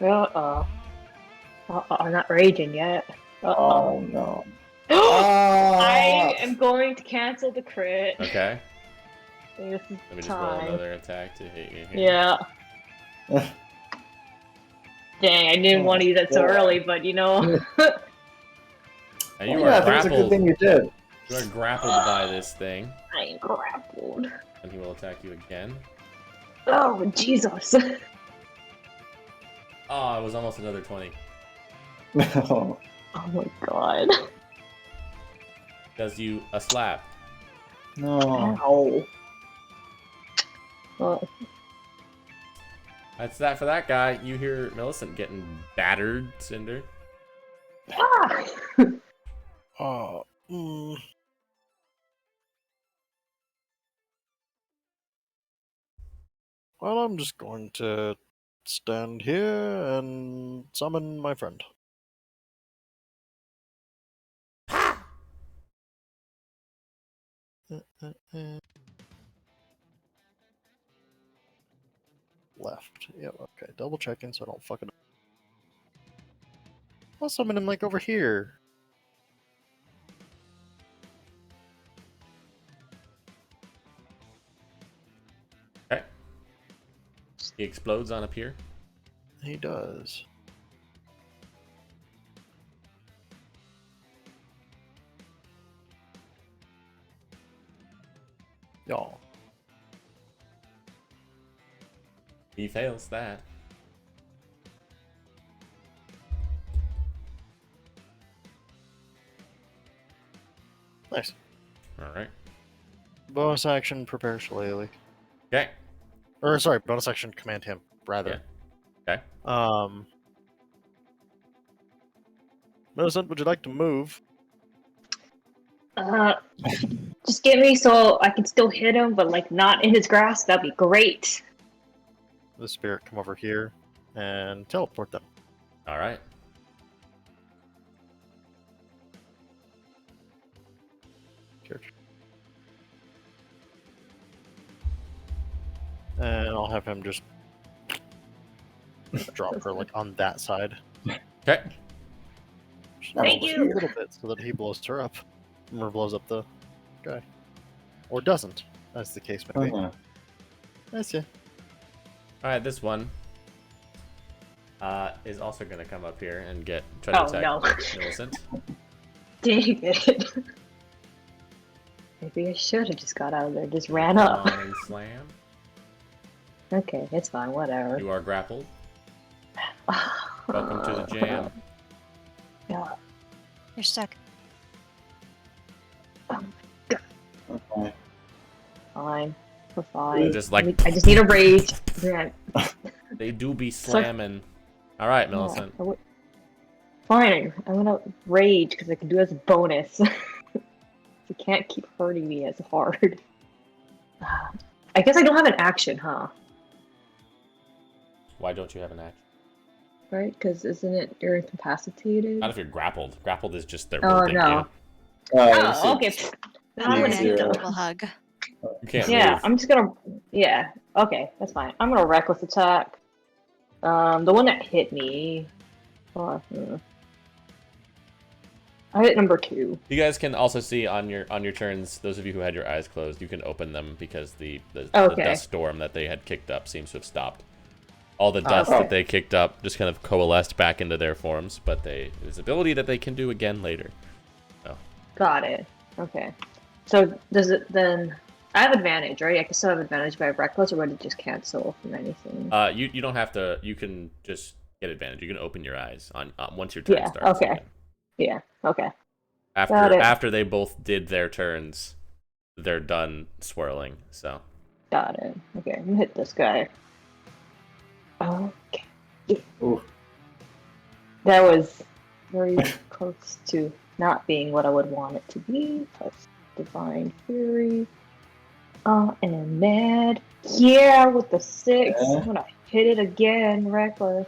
I'm not raging yet. Oh no. I am going to cancel the crit. Okay. This is Let me just roll time. another attack to hit you here. Yeah. Dang, I didn't want to use that so early, but you know. And you yeah, are I think it's a good grappled. thing you did. You are grappled by this thing, I am grappled. and he will attack you again. Oh, Jesus. Oh, it was almost another 20. No. Oh my god. Does you a slap. No. Ow. Well, That's that for that guy. You hear Millicent getting battered, Cinder. ah! Oh. Mm. Well, I'm just going to stand here and summon my friend. Left. Yep, okay. Double checking so I don't fuck it up. I'll summon him like over here. Okay. He explodes on up here. He does. Y'all. He fails that. Nice. Alright. Bonus action, prepare Shillelagh. Okay. Or sorry, bonus action, command him, rather. Okay. Millicent, would you like to move? Just get me so I can still hit him, but like not in his grasp. That'd be great. The spirit come over here and teleport them. Alright. Church. And I'll have him just drop her like on that side. Okay. Just Thank a you. little bit so that he blows her up. Or blows up the guy. Or doesn't, as the case may be. Uh-huh. I see. Alright, this one is also gonna come up here and try to Oh, attack no. Millicent. Dang it. Maybe I should have just got out of there, just ran Come up. on and slam. Okay, it's fine, whatever. You are grappled. Welcome to the jam. Yeah. You're stuck. Okay. Fine. We're fine. Just like I just need a rage. Yeah. they do be slamming. Alright, Millicent. Fine, I'm gonna rage because I can do it as a bonus. You can't keep hurting me as hard. I guess I don't have an action, huh? Why don't you have an action? Right? Because isn't it you're incapacitated? Not if you're grappled. Grappled is just they're Oh, holding no. you. Oh, okay. I'm I'm gonna gonna do do it. a double hug. You can't Yeah, move. I'm just gonna. Yeah, okay, that's fine. I'm gonna reckless attack. The one that hit me. I hit number 2. You guys can also see on your turns, those of you who had your eyes closed, you can open them because the Okay. dust storm that they had kicked up seems to have stopped. All the dust Okay. that they kicked up just kind of coalesced back into their forms, but there's ability that they can do again later. Got it. Okay. So does it then? I have advantage, right? I can still have advantage by reckless, or would it just cancel from anything? You don't have to. You can just get advantage. You can open your eyes on once your turn Yeah. starts. Okay. Yeah. Okay. Got After it. after they both did their turns, they're done swirling. So Got it. Okay. I'm gonna hit this guy. Okay. Ooh. That was very close to not being what I would want it to be. Plus Divine Fury. And Mad. Yeah, with the 6. Yeah. I'm gonna hit it again. Reckless.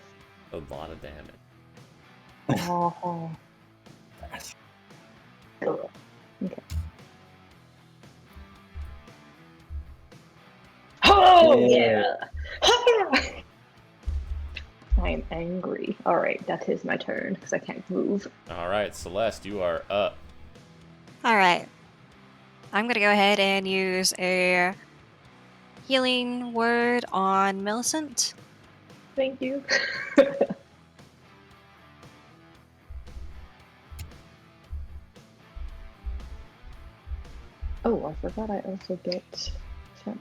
a lot of damage. Oh. Cool. Okay. Oh yeah. I am angry. All right, that is my turn because I can't move. All right, Celeste, you are up. All right. I'm gonna go ahead and use a healing word on Millicent. Thank you. Oh, I forgot I also get temp.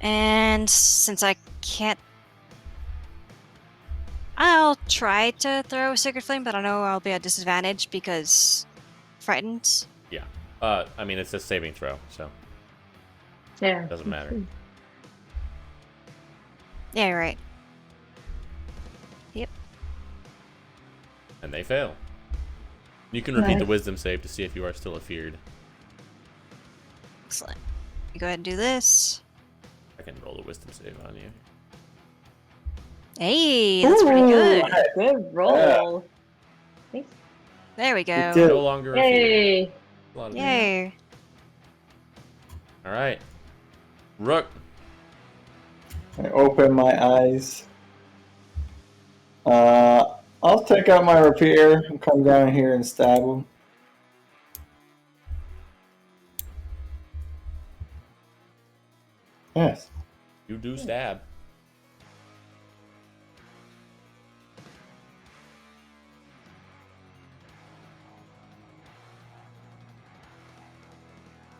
And since I can't, I'll try to throw a Sacred Flame, but I know I'll be at disadvantage because frightened. I mean, it's a saving throw, so Yeah. it doesn't matter. Yeah, you're right. And they fail. You can repeat the Nice. wisdom save to see if you are still afeared. Excellent. Go ahead and do this. I can roll a wisdom save on you. Hey, that's pretty Ooh, good. Good roll. Thanks. There we You go. did. No longer afeared. Yay. A lot of damage. Yay. All right, Rook. I open my eyes. I'll take out my rapier and come down here and stab him. Yes. You do stab.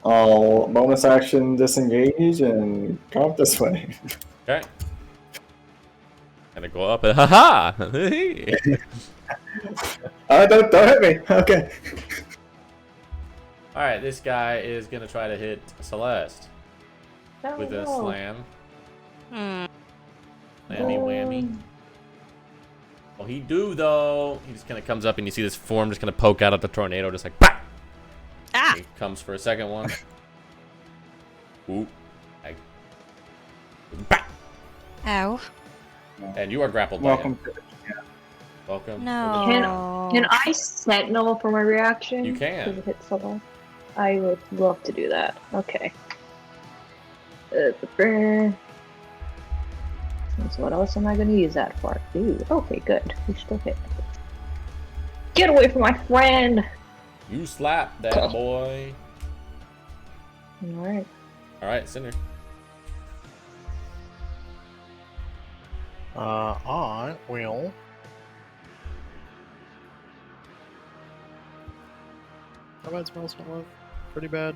I'll bonus action disengage and come up this way. Okay. Gonna go up and haha. Don't hit me. Okay. All right, this guy is gonna try to hit Celeste Oh, with a no. slam. Hmm. Slammy whammy. Well, he do though. He just kind of comes up and you see this form just kind of poke out of the tornado, just like bah! Ah! He comes for a second one. Ooh. Like, bah! Ow. And you are grappled by Welcome. him. Welcome. No. Can I sentinel for my reaction? You can. Because it hits so long. I would love to do that. Okay. So what else am I going to use that for? Ooh, okay, good. We still hit. Get away from my friend! You slap that Okay. boy. Alright. All right, Cinder. I will. How bad smells look? Pretty bad.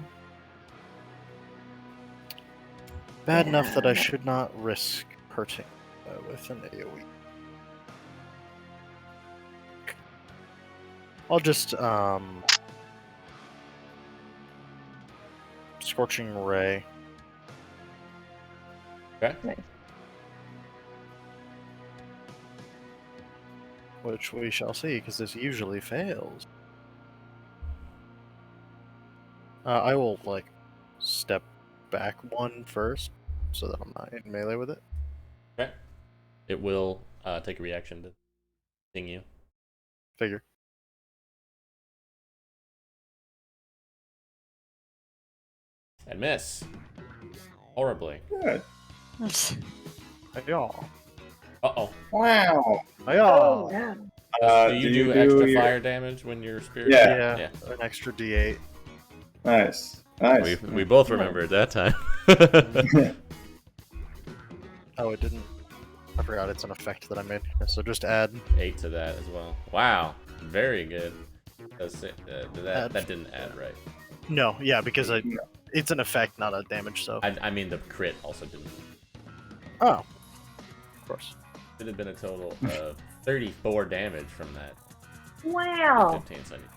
Bad enough that I should not risk hurting with an AoE. I'll just Scorching Ray. Okay. Nice. Which we shall see, because this usually fails. I will, like, step back one first, so that I'm not in melee with it. Okay. It will take a reaction to sting you. Figure. And miss. Horribly. Good. Yeah. Uh-oh. Wow. Oh, yeah. Do you do extra your- fire damage when you're spirit? Yeah. Yeah. an extra D8. Nice. We, Nice. we both remember at that time. Oh, it didn't. I forgot it's an effect that I made. So just add. 8 to that as well. Wow. Very good. That didn't add, right? No, yeah, because it's an effect, not a damage. So. I mean, the crit also didn't. Oh. Of course. It had been a total of 34 damage from that. Wow. 15 seconds.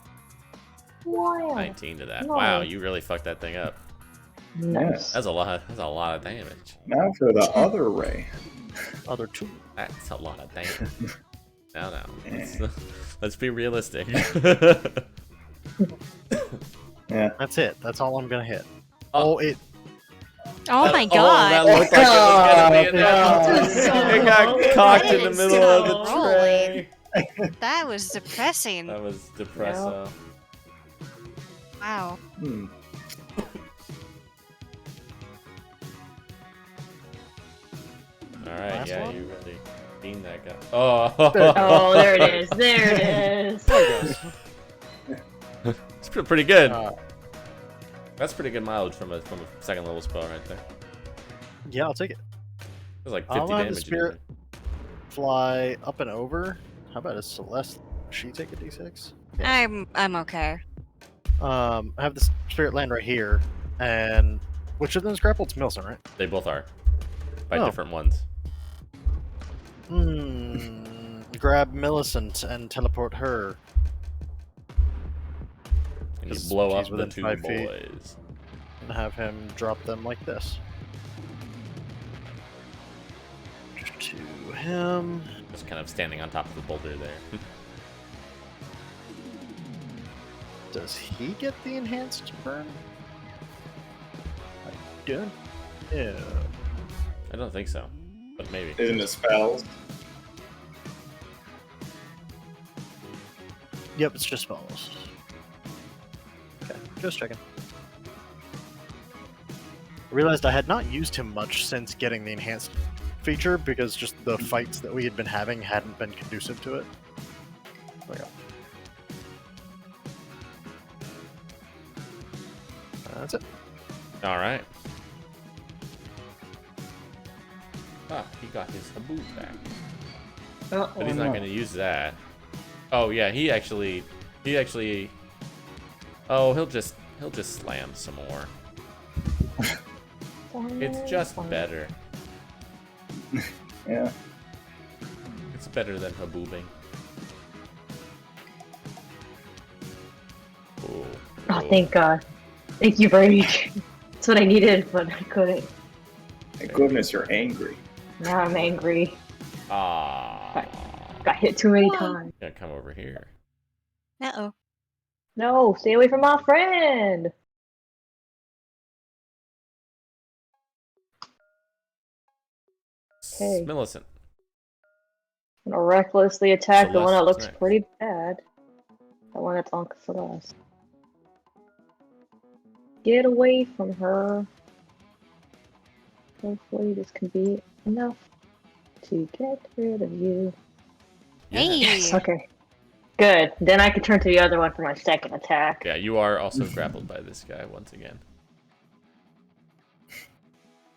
Wow. 19 to that. Nice. Wow, you really fucked that thing up. Nice. That's a lot. That's a lot of damage. Now for the other ray. Other 2. That's a lot of damage. No. Yeah. Let's be realistic. Yeah. That's it. That's all I'm gonna hit. Oh. Oh, it. Oh my that god. looked like it was gonna be Oh, enough. God. It got cocked in the That middle is of the so tray. That was depressing. That was depresso. Wow. Hmm. All right, Last yeah, one? you really beamed that guy. Oh, Oh, there it is. There it is. it's pretty good. Uh, That's pretty good mileage from a second level spell right there. yeah, I'll take it. It was like I'll 50 have the damage. spirit fly up and over. How about a Celeste? Does she take a D6? I'm okay. I have the spirit land right here, and which of them is grappled? It's Milson, right? They both are. By Oh. different ones. Grab Millicent and teleport her. And you 'Cause blow up she's the within 2 5 feet. boys. And have him drop them like this. To him. Just kind of standing on top of the boulder there. Does he get the enhanced burn? I don't know. I don't think so. But maybe. Isn't it spells? Yep, it's just spells. Okay, just checking. I realized I had not used him much since getting the enhanced feature because just the fights that we had been having hadn't been conducive to it. There we go. That's it. Alright. Ah, he got his haboob back. But he's not going to use that. Oh yeah, he actually. Oh, he'll just slam some more. It's just better. Yeah. It's better than haboobing. Oh, Oh, thank God. Thank you, Rage. That's what I needed, but I couldn't. Thank goodness you're angry. Now I'm angry. Ah. Got hit too many Why? times. Gonna come over here. Uh-oh. No, stay away from my friend. Okay. I'm gonna recklessly attack the one that Celeste's looks next. pretty bad. The one that's on Celeste. Get away from her. Hopefully this can be enough to get rid of you. Hey. Yes, okay. Good. Then I can turn to the other one for my second attack. Yeah, you are also grappled by this guy once again.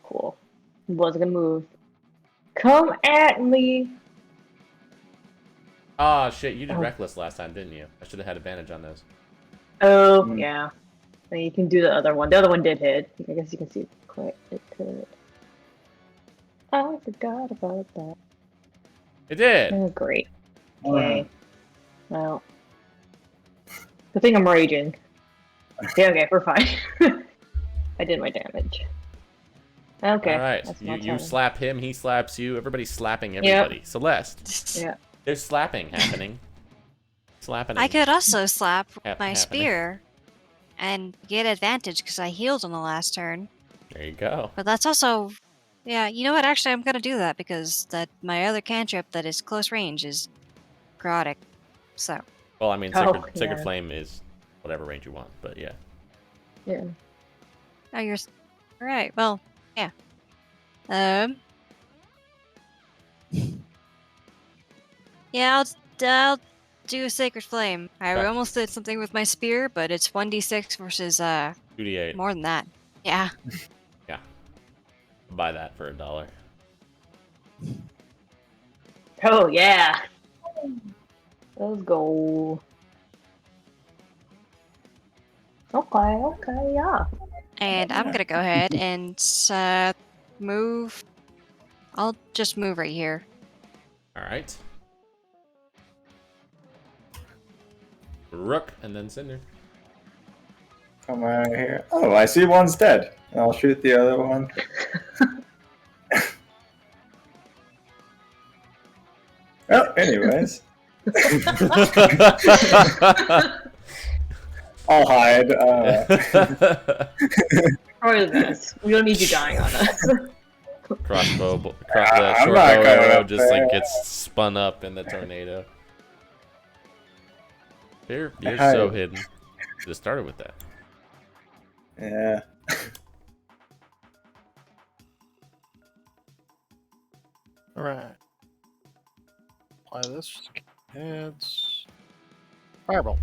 Cool. Wasn't gonna move. Come at me! Ah, shit, you did Oh. reckless last time, didn't you? I should have had advantage on those. Oh, Mm. yeah. Then you can do the other one. The other one did hit. I guess you can see it could. I forgot about that. It did! Oh, great. Uh, Okay. Well. Good thing I'm raging. Okay, we're fine. I did my damage. Okay. Alright, that's my you turn. slap him, he slaps you, everybody's slapping everybody. Celeste, Yeah. there's slapping happening. Slapping. I could also slap with Hap- my happening. spear and get advantage because I healed on the last turn. There you go. But that's also, yeah. You know what? Actually, I'm gonna do that because my other cantrip that is close range is chaotic. So Well, I mean, Oh, Sacred yeah. Flame is whatever range you want, but yeah. Yeah. oh, you're all right. Well, yeah. Yeah, I'll do a Sacred Flame. I Okay. almost did something with my spear, but it's 1d6 versus 2d8. more than that. Yeah. Yeah. Buy that for $1. Oh yeah. Let's go. Okay, yeah. And I'm gonna go ahead and move. I'll just move right here. All right. Rook and then Cinder. Come out here. Oh, I see one's dead. I'll shoot the other one. Well, anyways, I'll hide. Probably the best. We don't need you dying on us. Crossbow, the I'm short not bow going arrow up just there. like gets spun up in the tornado. You're Hi. so hidden. Just started with that. Yeah. Alright. Apply this. Heads. Fireball.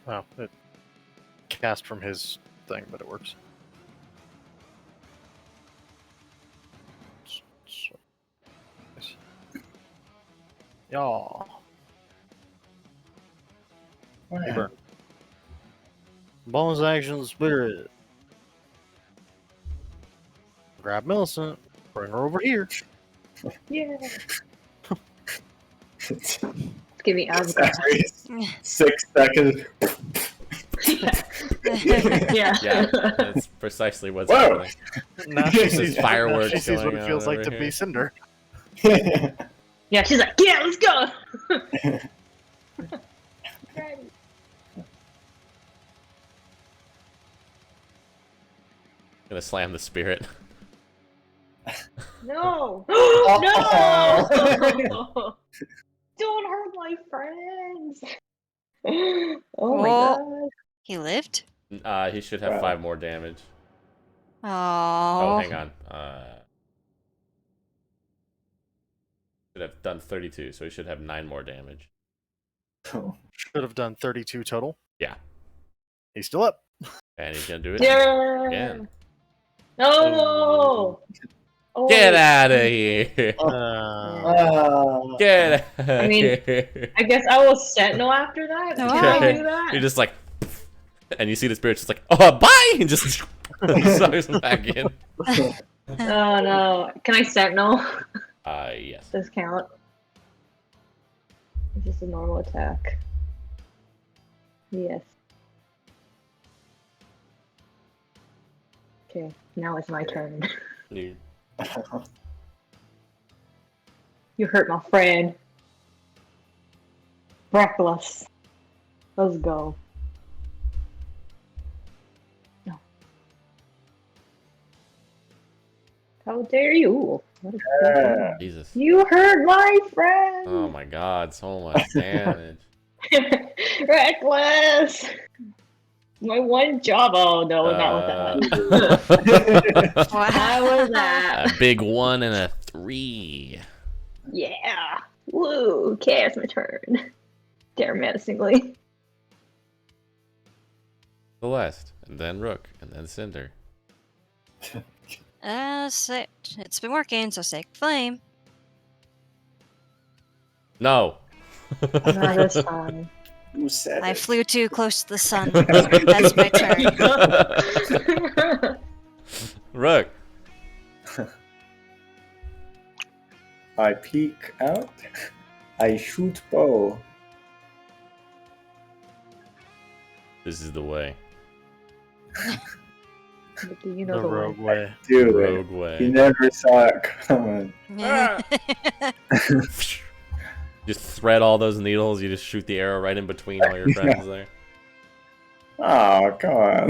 Oh, it cast from his thing, but it works. Y'all. Burn. Bonus action spirit. Grab Millicent. Bring her over here. Yeah. Give me Asgard. Every 6 seconds. Yeah. Yeah, that's precisely what's Whoa. happening. Now This she is sees, fireworks now she sees what going it feels on like to over be here. Cinder. Yeah, she's like, yeah, let's go. Gonna slam the spirit. No. Oh. No. Don't hurt my friends. Oh my god. He lived? He should have Wow. 5 more damage. Oh. Oh, hang on. Should have done 32, so he should have 9 more damage. Should have done 32 total. Yeah. He's still up. And he's gonna do it Yeah. again. No. Oh, Get out of here! Get out I mean, here! I guess I will Sentinel after that. Can I Okay. do that? You're just like, and you see the spirit just like, oh, bye, and just sucks him back in. Oh no. Can I Sentinel? Yes. Does count? It's just a normal attack. Yes. Okay, now it's my turn. You- You hurt my friend. Reckless. Let's go. No. How dare you? What is Yeah. Jesus. You hurt my friend! Oh my god, so much damage. Reckless! My one job. Oh no, not with that. Wow. How was that? A big 1 and a 3. Yeah. Woo. Okay, it's my turn. Dare menacingly. Celeste, and then Rook, and then Cinder. It's been working, so Sacred Flame. No. Not this time. Who said I it? flew too close to the sun. That's my turn. Rook. I peek out. I shoot bow. This is the way. But do you know The the rogue way? way. Do Rogue it. way. You never saw it coming. Just thread all those needles, you just shoot the arrow right in between all your friends there. Oh, come on.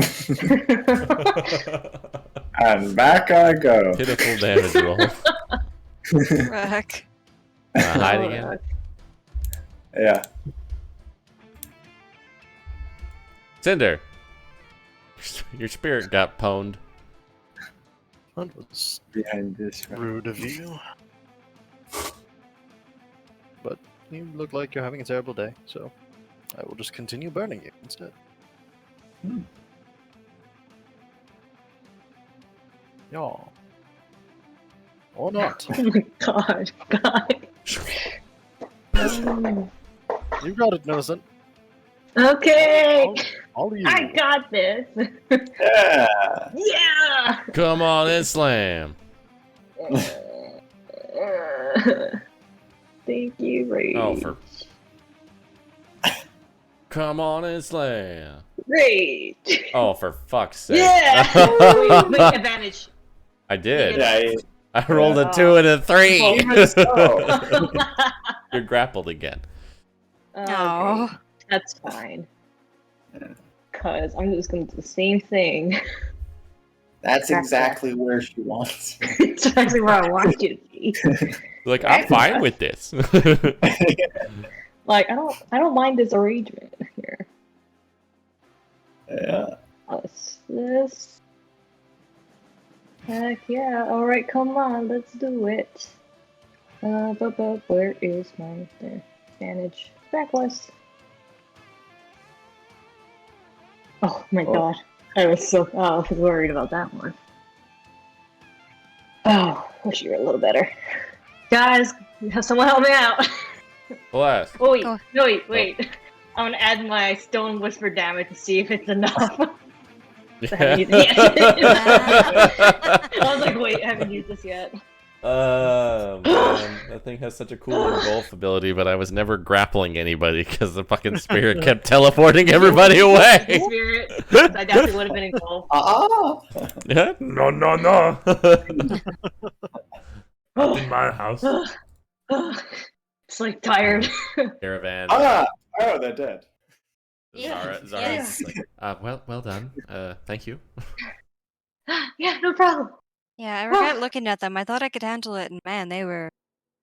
And back I go. Pitiful damage roll. Rook. Hide Oh, again. Yeah. Cinder. Your spirit got pwned. That was Behind this one. rude of you. but you look like you're having a terrible day, so I will just continue burning you instead. Hmm. Yeah. Or not. Oh my god, God. You got it, Millicent. Okay, All you. I got this. Yeah. Yeah. Come on and slam. Thank you, Rage. Oh, for. Come on and slam. Rage. Oh, for fuck's sake. Yeah. Wait, advantage. I did. Yeah. I rolled a Yeah. 2 and a 3. Even so. You're grappled again. No. Okay, that's fine. Cause I'm just gonna do the same thing. That's exactly where she wants. It's actually where I want you to be. Like, I'm fine with this. Like I don't mind this arrangement here. Yeah. What's this? Heck yeah! All right, come on, let's do it. But where is my advantage? Backlist. Oh my Oh. god, I was worried about that one. Oh, wish you were a little better, guys. Have someone help me out. Blast. Oh wait, Oh. no wait. I'm gonna add my stone whisper damage to see if it's enough. I haven't used it yet. I was like, wait, I haven't used this yet. Man, that thing has such a cool engulf ability, but I was never grappling anybody because the fucking spirit kept teleporting everybody away. Spirit, I definitely would have been engulfed. Yeah? No. In my house. It's like tired. Caravan. Oh, they're dead. Zara Yes. is like, well done. Thank you. Yeah, no problem. Yeah, I regret looking at them. I thought I could handle it, and man, they were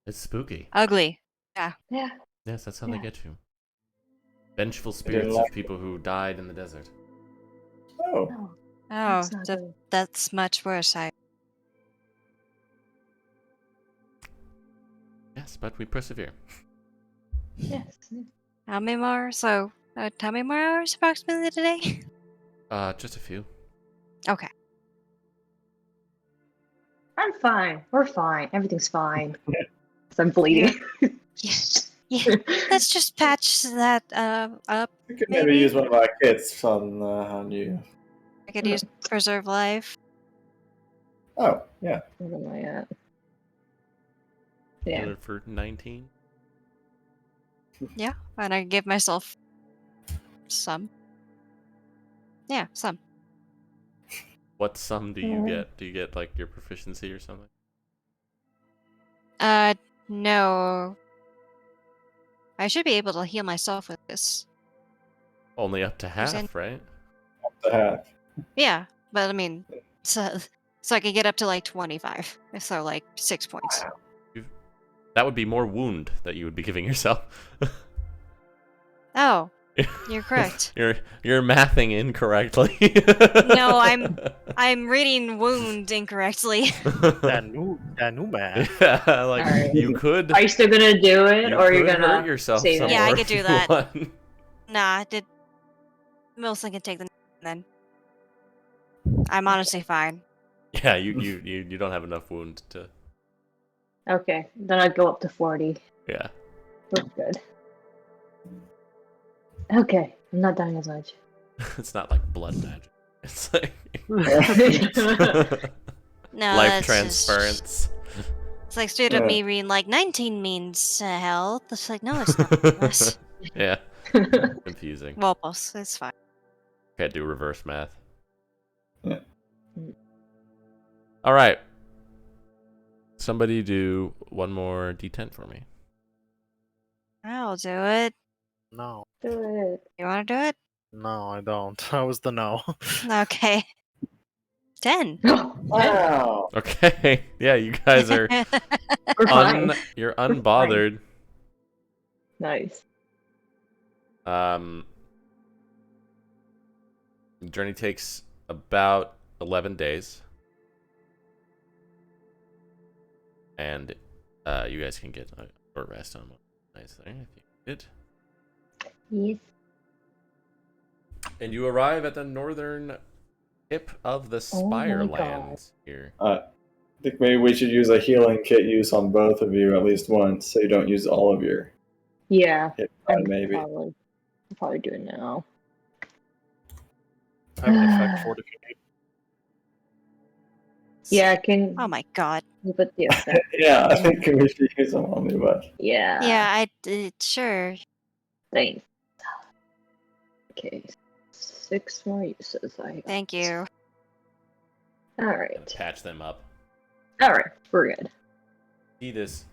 It's spooky. ugly. Yeah. Yes, that's how Yeah. they get you. Vengeful didn't spirits like of people who died in the desert. Oh. No, Oh, that's not good. that's much worse. Yes, but we persevere. Yes. How many more? So, how many more hours approximately today? Just a few. Okay. I'm fine. We're fine. Everything's fine. 'Cause I'm bleeding. Yeah. Let's just patch that up. You could maybe Maybe. use one of our kits on you. I could use preserve life. Oh, yeah. Where am I at? Yeah. Healer for 19. Yeah, and I give myself some. Yeah, some. What sum do you Yeah. get? Do you get like your proficiency or something? No. I should be able to heal myself with this. Only up to half, Percent. right? The half. Yeah, but I mean, so I can get up to like 25. So like 6 points. That would be more wound that you would be giving yourself. Oh, you're correct. You're mathing incorrectly. No, I'm reading wound incorrectly. That new man. Yeah, like Alright. you could. Are you still gonna do it, or are you could gonna hurt yourself save some it? Yeah, I more could if do you that. want. Nah, Milson can take the then. I'm honestly fine. Yeah, you don't have enough wound to. Okay, then I'd go up to 40. Yeah. We're good. Okay, I'm not dying as much. It's not like blood magic. It's like No, life that's transference. It's like straight up Yeah. me reading like 19 means health. It's like, no, it's not. Less. Yeah, confusing. Well, boss, it's fine. Can't do reverse math. Yeah. All right. Somebody do one more D10 for me. I'll do it. No. Do it. You want to do it? No, I don't. I was the no. Okay. 10. Wow. Okay. Yeah, you guys are We're fine. you're unbothered. Nice. The journey takes about 11 days. And you guys can get a short rest on Nice there, if you did. Yes. And you arrive at the northern tip of the Oh my Spirelands here. I think maybe we should use a healing kit use on both of you at least once, so you don't use all of your Yeah. hit I'm die, maybe. probably do it now. I have an effect for it if you need. Yeah, I can Oh my god. put the effect. Yeah, I think we should use them on me, but Yeah. Yeah, I did. Sure. Thanks. Okay. 6 more uses. Thank you. All Kind right. of patch them up. All right. We're good. See this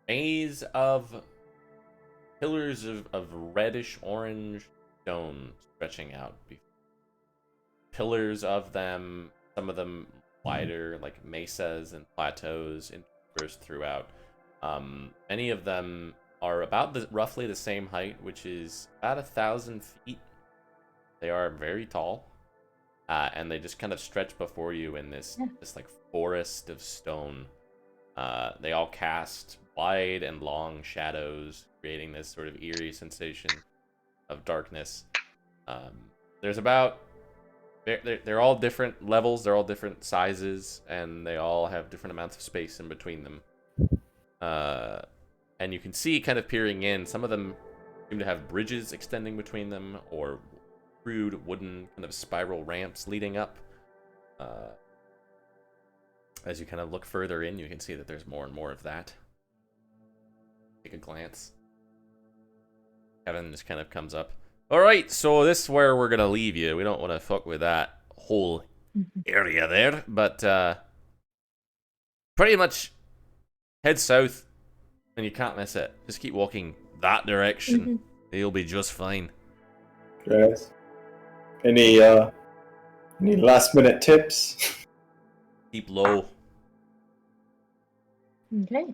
maze of pillars of reddish orange stone stretching out. Pillars of them, some of them wider, like mesas and plateaus interspersed throughout. Many of them are about roughly the same height, which is about 1,000 feet. They are very tall, and they just kind of stretch before you in this like forest of stone. They all cast wide and long shadows, creating this sort of eerie sensation of darkness. There's about they're all different levels, they're all different sizes, and they all have different amounts of space in between them. And you can see, kind of peering in, some of them seem to have bridges extending between them, or crude wooden kind of spiral ramps leading up. As you kind of look further in, you can see that there's more and more of that. Take a glance. Kevin just kind of comes up. Alright, so this is where we're going to leave you. We don't want to fuck with that whole area there, but pretty much head south and you can't miss it. Just keep walking that direction. You'll be just fine. guys, any last minute tips? Keep low. Okay.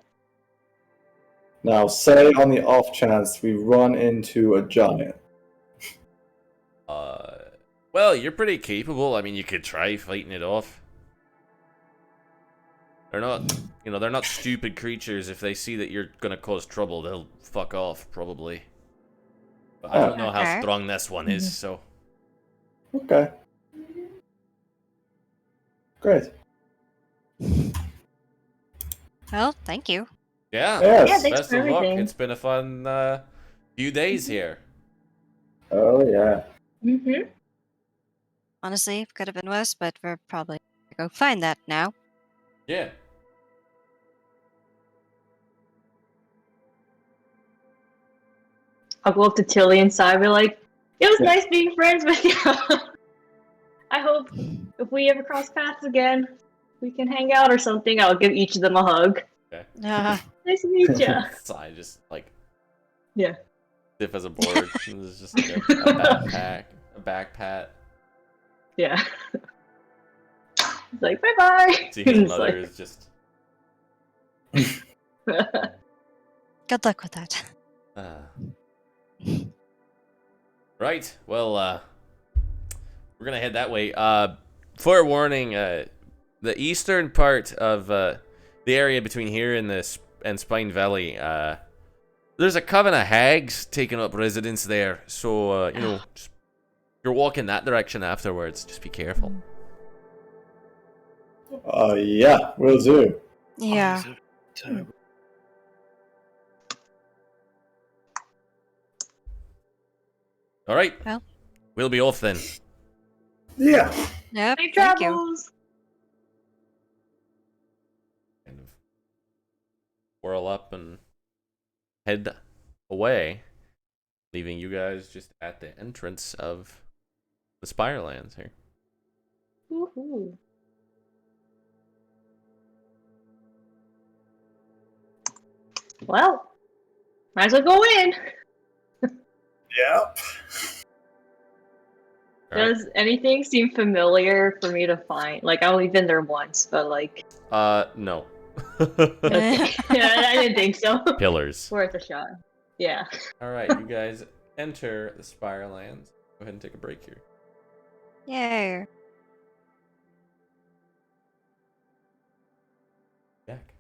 Now, say on the off chance we run into a giant. Well, you're pretty capable. I mean, you could try fighting it off. They're not, they're not stupid creatures. If they see that you're gonna cause trouble, they'll fuck off, probably. But I don't know how Okay. strong this one is, so... Okay. Great. Well, thank you. Yeah, Yes. Yeah, thanks best for of luck. everything. It's been a fun few days here. Oh yeah. Mm-hmm. Honestly, it could have been worse, but we're probably gonna go find that now. Yeah. I'll go up to Tilly inside and be like, it was nice being friends with you. I hope if we ever cross paths again, we can hang out or something. I'll give each of them a hug. Okay. Nice to meet you. So I just, like... Yeah. Stiff as a board. It's just like a back pat. Yeah. He's like, bye-bye. See, his He's mother like- is just... Good luck with that. Right, well, we're gonna head that way. Forewarning, the eastern part of the area between here and Spine Valley, there's a coven of hags taking up residence there. So, just, if you're walking that direction afterwards, just be careful. Yeah, will do. Yeah. Oh, terrible. All right. Well. We'll be off then. Yeah. Yep. Safe Thank you. travels. Kind of whirl up and head away, leaving you guys just at the entrance of the Spirelands here. Woohoo. Well, might as well go in. Yep. All right. Does anything seem familiar for me to find? Like, I've only been there once, but like, No. okay. Yeah, I didn't think so. Pillars. Worth a shot. Yeah. All right, you guys enter the Spirelands. Go ahead and take a break here. Yay. Back.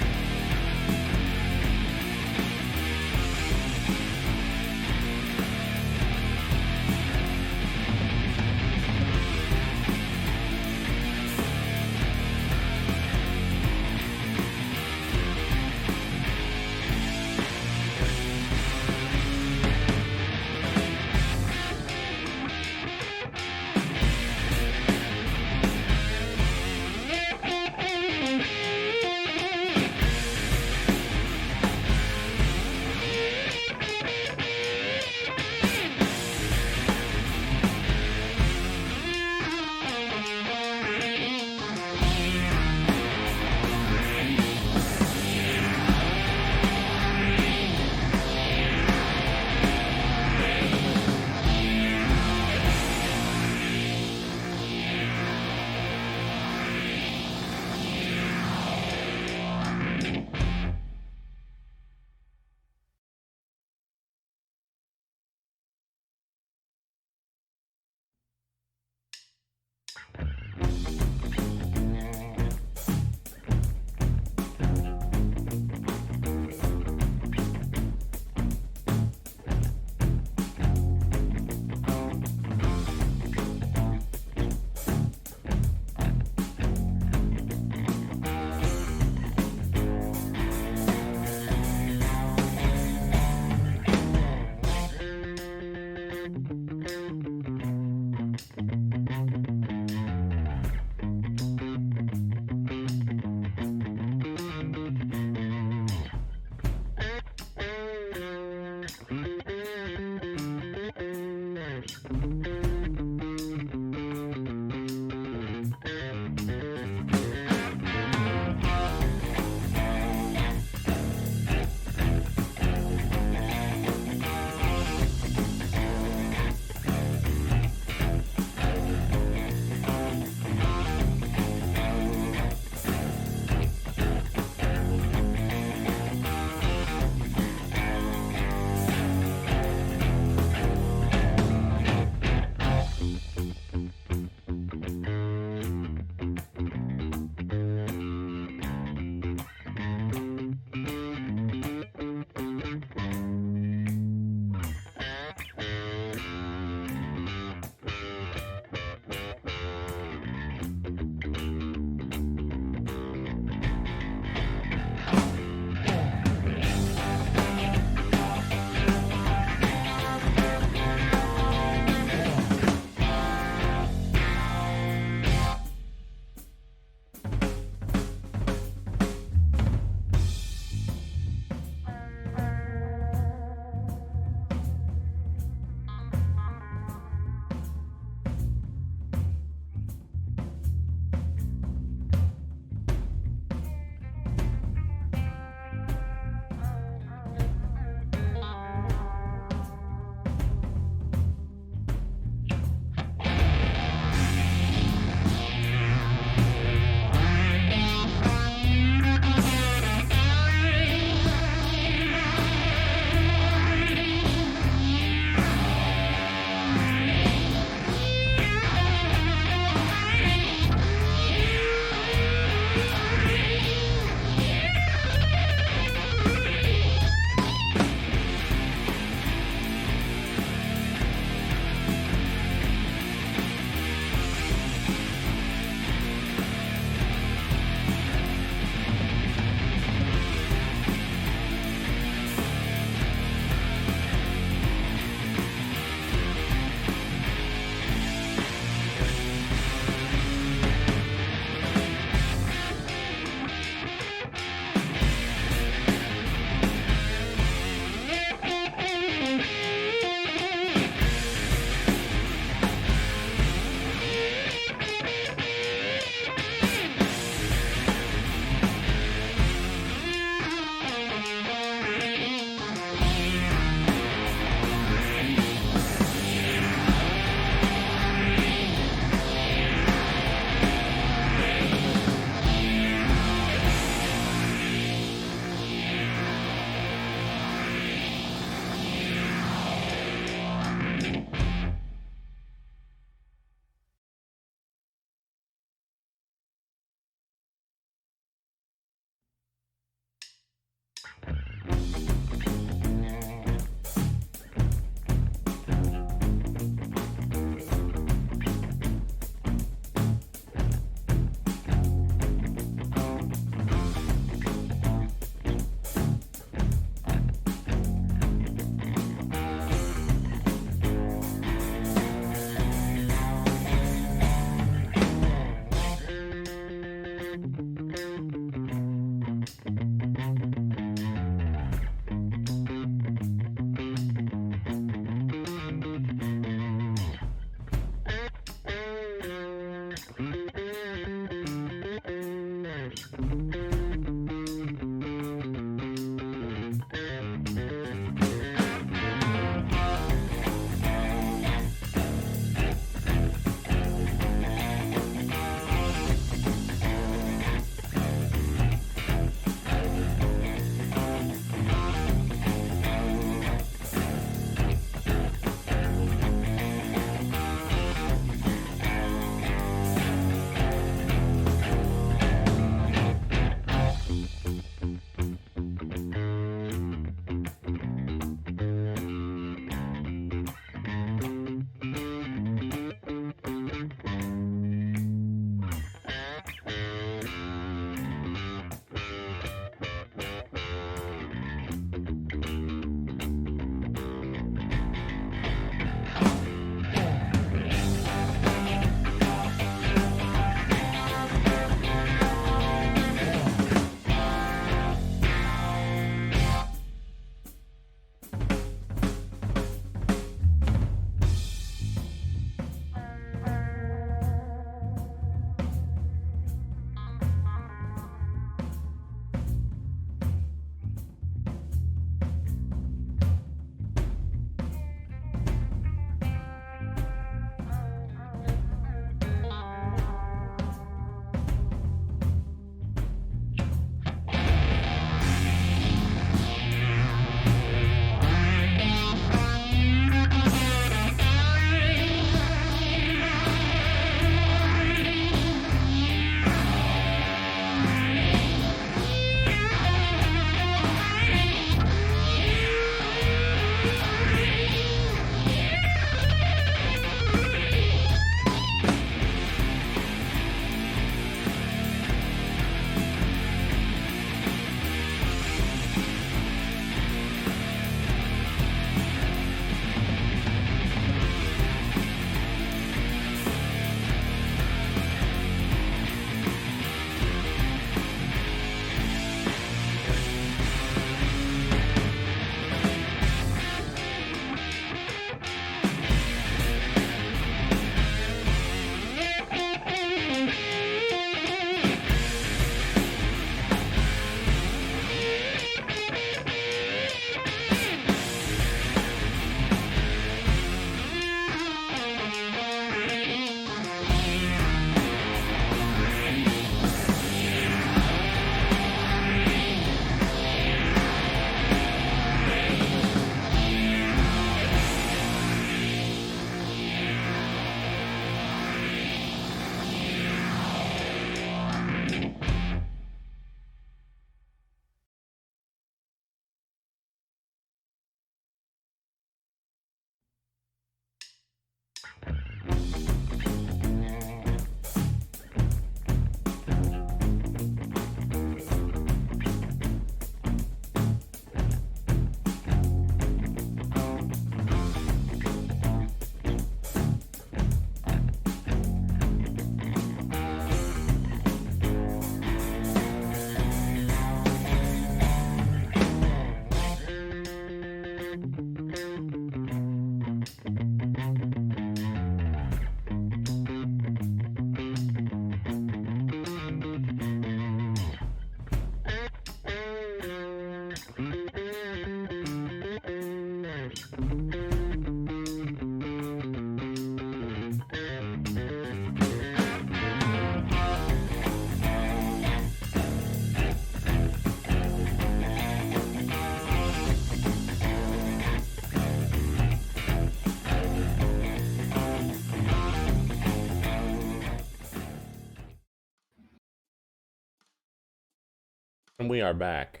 And we are back.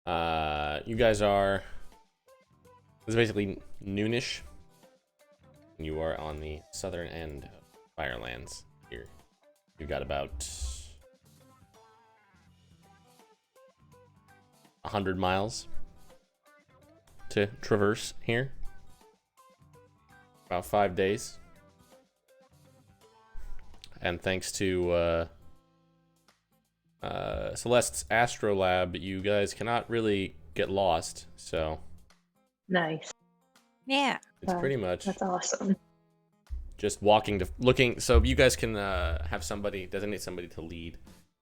You guys are... It's basically noonish. You are on the southern end of Firelands here. You've got about 100 miles to traverse here. About 5 days. And thanks to Celeste's Astrolab, you guys cannot really get lost, so Nice. Yeah. it's pretty much That's awesome. just walking to looking. So you guys can have somebody designate somebody to lead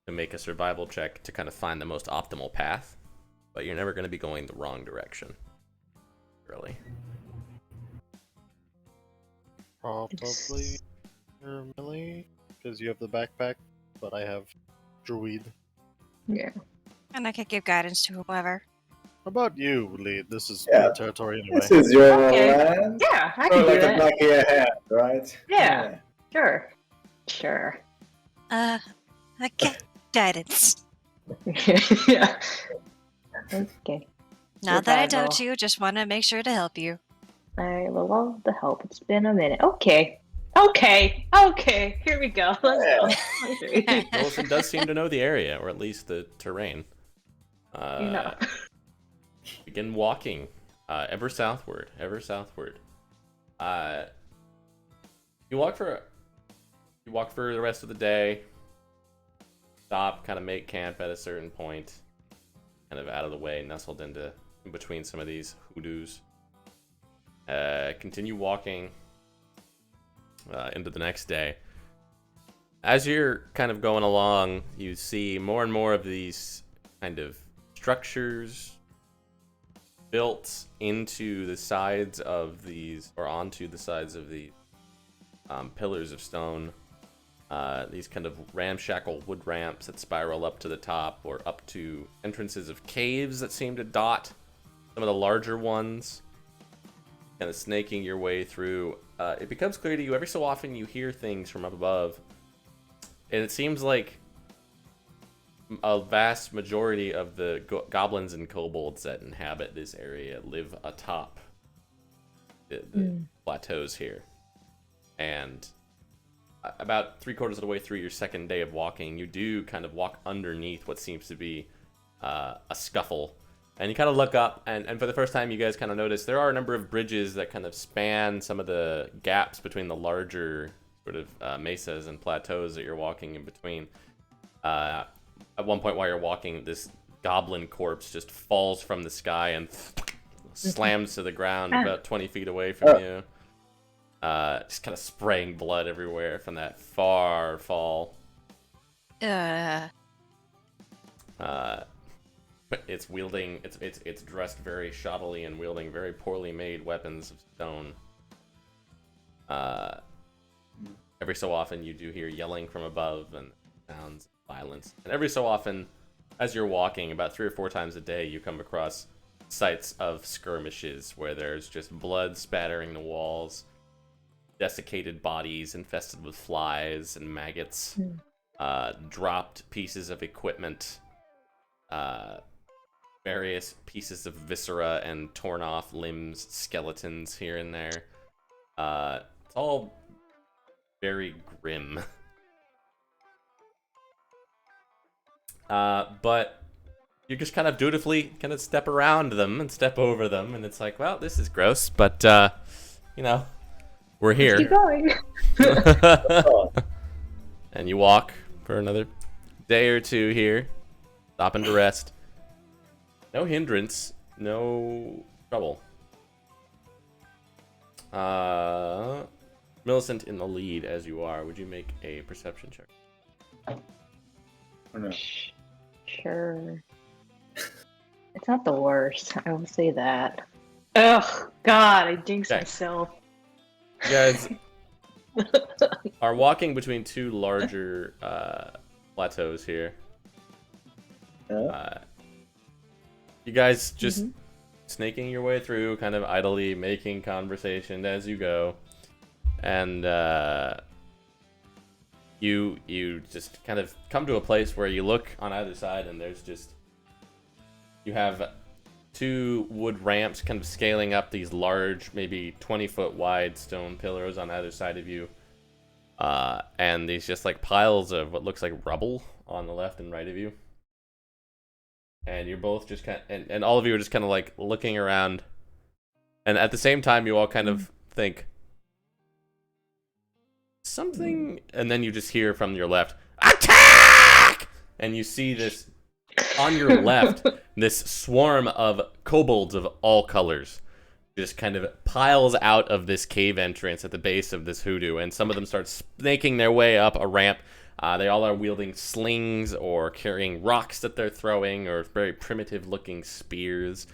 to make a survival check to kind of find the most optimal path, but you're never going to be going the wrong direction, really. Probably Millie, because you have the backpack, but I have Druid. Yeah. And I could give guidance to whoever. How about you, lead? This is Yeah. your territory anyway. This is your Okay. land. Yeah, I Or can do like a that. back of your hand, right? Yeah. Sure. Sure. Okay. Guidance. Yeah. Okay. Not that I Survival. doubt you, just want to make sure to help you. I will love the help. It's been a minute. Okay. Okay. Okay. Here we go. Let's go. Millicent does seem to know the area, or at least the terrain. You know. Begin walking, ever southward, ever southward. You walk for the rest of the day. Stop, kind of make camp at a certain point, kind of out of the way, nestled in between some of these hoodoos. Continue walking into the next day. As you're kind of going along, you see more and more of these kind of structures built into the sides of these, or onto the sides of the pillars of stone. These kind of ramshackle wood ramps that spiral up to the top, or up to entrances of caves that seem to dot some of the larger ones, kind of snaking your way through. It becomes clear to you every so often you hear things from up above, and it seems like a vast majority of the goblins and kobolds that inhabit this area live atop the plateaus here. And about 3/4 of the way through your second day of walking, you do kind of walk underneath what seems to be a scuffle. And you kind of look up, and for the first time you guys kind of notice there are a number of bridges that kind of span some of the gaps between the larger sort of mesas and plateaus that you're walking in between. At one point while you're walking, this goblin corpse just falls from the sky and slams to the ground about 20 feet away from you. Just kind of spraying blood everywhere from that far fall. It's wielding, it's dressed very shoddily and wielding very poorly made weapons of stone. Every so often you do hear yelling from above and sounds of violence. And every so often, as you're walking, about 3 or 4 times a day, you come across sites of skirmishes where there's just blood spattering the walls, desiccated bodies infested with flies and maggots, dropped pieces of equipment, various pieces of viscera and torn off limbs, skeletons here and there. It's all very grim. But you just kind of dutifully kind of step around them and step over them, and it's like, well, this is gross, but you know, we're here. Keep going. And you walk for another day or 2 here, stopping to rest. No hindrance, no trouble. Millicent in the lead as you are. Would you make a perception check? Or no? Sure. It's not the worst. I will say that. Ugh, God, I jinxed Okay. myself. You guys are walking between 2 larger plateaus here. You guys just snaking your way through, kind of idly making conversation as you go. And you just kind of come to a place where you look on either side, and there's just you have 2 wood ramps kind of scaling up these large, maybe 20-foot wide stone pillars on either side of you, and these just like piles of what looks like rubble on the left and right of you. And you're both just kind of, and all of you are just kind of like looking around, and at the same time you all kind of think something, and then you just hear from your left, attack! And you see this on your left, this swarm of kobolds of all colors just kind of piles out of this cave entrance at the base of this hoodoo, and some of them start snaking their way up a ramp. They all are wielding slings or carrying rocks that they're throwing, or very primitive looking spears.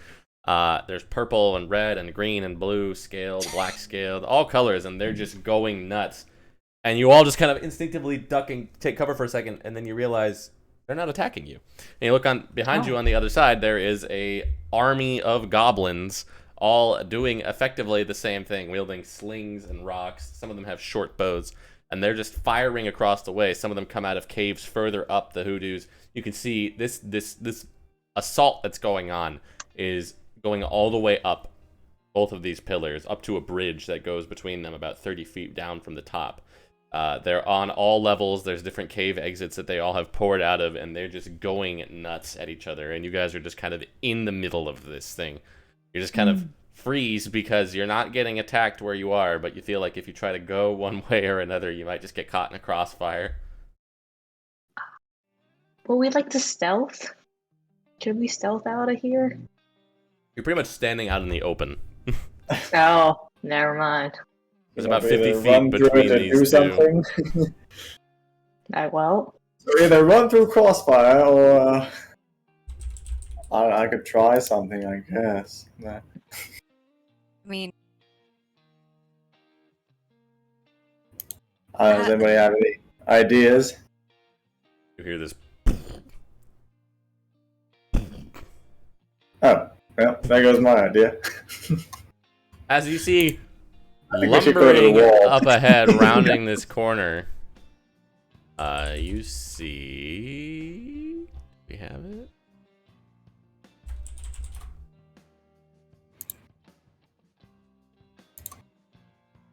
There's purple and red and green and blue scaled, black scaled, all colors, and they're just going nuts. And you all just kind of instinctively duck and take cover for a second, and then you realize they're not attacking you. And you look on behind you on the other side, there is a army of goblins all doing effectively the same thing, wielding slings and rocks. Some of them have short bows, and they're just firing across the way. Some of them come out of caves further up the hoodoos. You can see this assault that's going on is going all the way up both of these pillars, up to a bridge that goes between them about 30 feet down from the top. They're on all levels. There's different cave exits that they all have poured out of, and they're just going nuts at each other. And you guys are just kind of in the middle of this thing. You're just kind of freeze because you're not getting attacked where you are, but you feel like if you try to go one way or another, you might just get caught in a crossfire. Well, we'd like to stealth. Should we stealth out of here? You're pretty much standing out in the open. Oh, never mind. There's about 50 Either feet run through between it and these do two. something. Well. So either run through crossfire, or I could try something, I guess. Nah. I mean, Does anybody have any ideas? You hear this. Oh, well, there goes my idea. As you see, I think we should go to the lumbering wall. up ahead, rounding this corner, you see... We have it?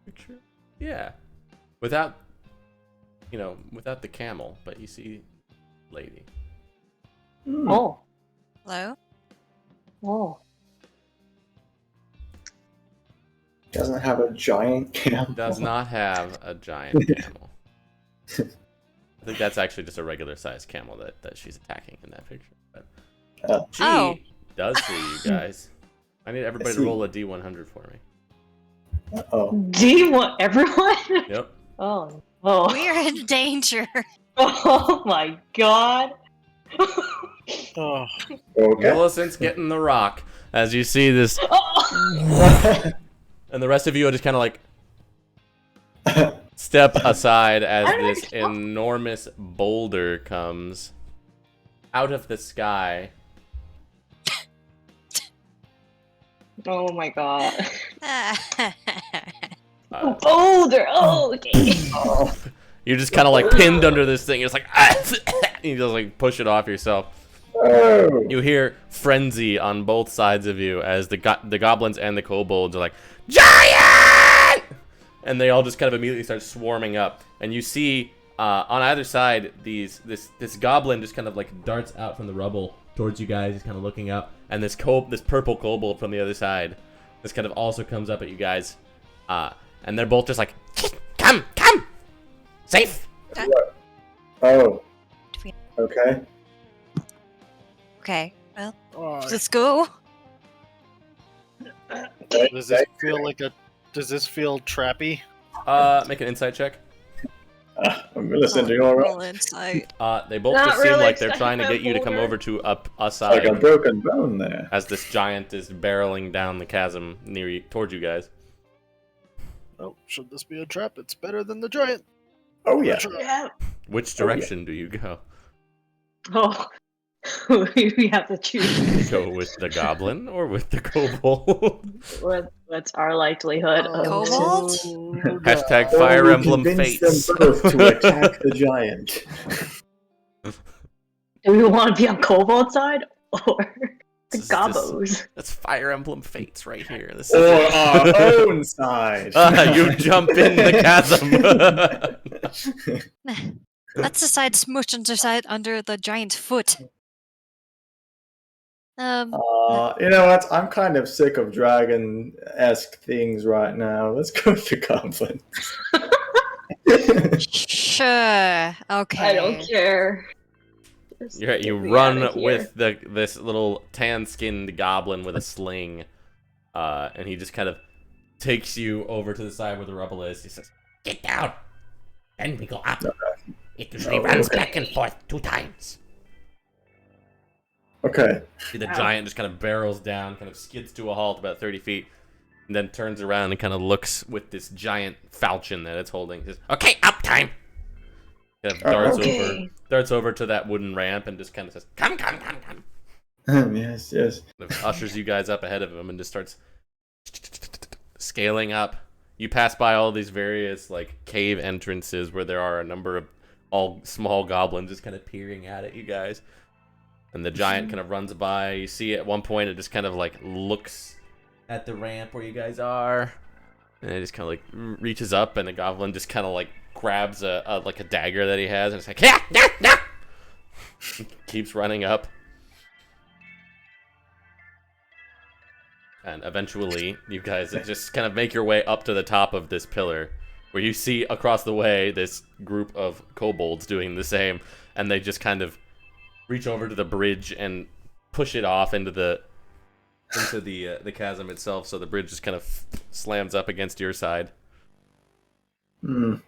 Picture? Yeah. Without the camel, but you see lady. Oh. hello? Oh. Doesn't have a giant camel. Does not have a giant camel. I think that's actually just a regular sized camel that she's attacking in that picture. But she does see you guys. I need everybody to roll a D100 for me. Oh. Do you want everyone? Yep. Oh. Oh. We're in danger. Oh my god. Oh, Okay. Millicent's getting the rock as you see this, Oh. and the rest of you are just kind of like step aside as this enormous boulder comes out of the sky. Oh my god. Uh, Oh, okay. You're just kind of like pinned under this thing. You're just like, you just like push it off yourself. Oh. You hear frenzy on both sides of you as the goblins and the kobolds are like, giant! And they all just kind of immediately start swarming up. And you see on either side this goblin just kind of like darts out from the rubble towards you guys. He's kind of looking up, and this purple kobold from the other side, this kind of also comes up at you guys. And they're both just like, come, safe. Oh. Okay. Okay, well, oh. let's go. Does this feel like a? Does this feel trappy? Make an insight check. Millicent, you're alright. Roll insight. They both Not just seem really like they're expecting trying to that get you to come boulder. over to a Like side a broken bone there. as this giant is barreling down the chasm near you, towards you guys. Oh, should this be a trap? It's better than the giant. Oh yeah. Yeah. Which direction do you go? Oh. we have to choose. Go with the goblin or with the kobold? What's our likelihood of Kobold? Hashtag Or Fire we Emblem convince Fates. them both to attack the giant. Do we want to be on Kobold side or the This is Gobos? That's Fire Emblem Fates right here. This Or is our own side. you jump in the chasm. Let's decide smush under the giant's foot. You know what? I'm kind of sick of dragon-esque things right now. Let's go with the goblin. Sure. Okay. I don't care. Just You get me run outta here. with this little tan-skinned goblin with a sling, and he just kind of takes you over to the side where the rubble is. He says, "Get down, then we go up. It usually runs back and forth 2 times." Okay. The giant just kind of barrels down, kind of skids to a halt about 30 feet, and then turns around and kind of looks with this giant falchion that it's holding. He says, "Okay, up time." Kind of darts over to that wooden ramp and just kind of says, "Come." Yes, yes. Kind of ushers you guys up ahead of him and just starts scaling up. You pass by all these various like cave entrances where there are a number of all small goblins just kind of peering out at you guys. And the giant kind of runs by. You see at one point it just kind of like looks at the ramp where you guys are, and it just kind of like reaches up, and the goblin just kind of like grabs a dagger that he has, and it's like, yeah. Keeps running up. And eventually, you guys just kind of make your way up to the top of this pillar, where you see across the way this group of kobolds doing the same, and they just kind of reach over to the bridge and push it off into the chasm itself, so the bridge just kind of slams up against your side. You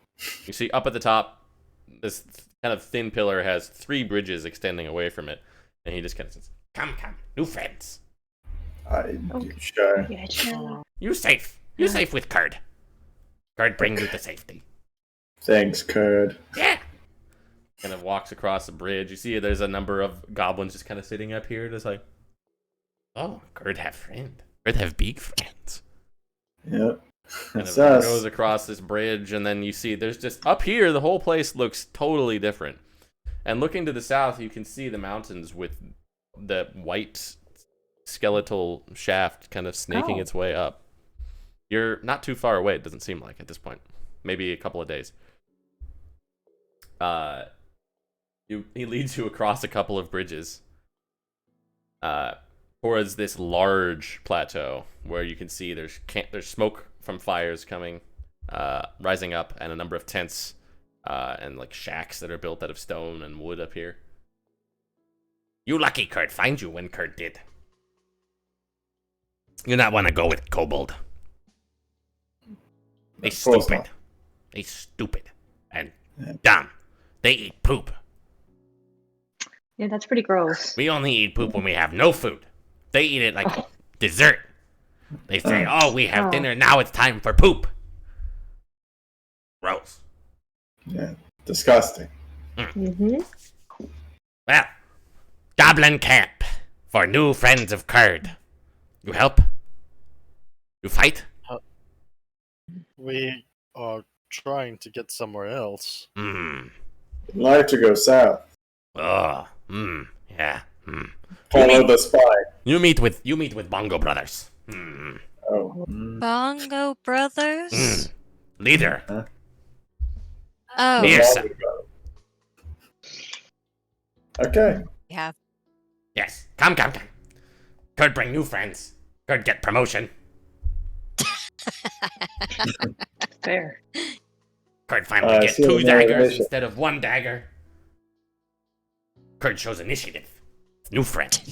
see up at the top, this kind of thin pillar has 3 bridges extending away from it, and he just kind of says, "Come, new friends. Sure. Yeah, sure. You safe with Curd. Curd bring you to safety." Thanks, Curd. Yeah. Kind of walks across the bridge. You see there's a number of goblins just kind of sitting up here, just like, "Oh, Curd have friend. Curd have big friends." Yep. Kind That's of us. goes across this bridge, and then you see there's just up here the whole place looks totally different. And looking to the south, you can see the mountains with the white skeletal shaft kind of snaking its way up. You're not too far away, it doesn't seem like at this point. Maybe a couple of days. He leads you across a couple of bridges towards this large plateau where you can see there's smoke from fires coming, rising up, and a number of tents and like shacks that are built out of stone and wood up here. You lucky Kurt, find you when Kurt did. You not want to go with kobold. They Of course stupid. not. They stupid and dumb. They eat poop. Yeah, that's pretty gross. We only eat poop when we have no food. They eat it like dessert. They say, "Oh, we have dinner, now it's time for poop." Gross. Yeah. Disgusting. Mm-hmm. Well, Goblin Camp for new friends of Curd. You help? You fight? We are trying to get somewhere else. I'd like to go south. Oh, yeah. Follow the spy. You meet with Bongo Brothers. Oh. Bongo Brothers? Leader. Oh, Pearson. Okay. yeah. Yes. Come. Curd bring new friends. Curd get promotion. Fair. Curd finally get see 2 the daggers motivation. instead of 1 dagger. Curd shows initiative. New friends.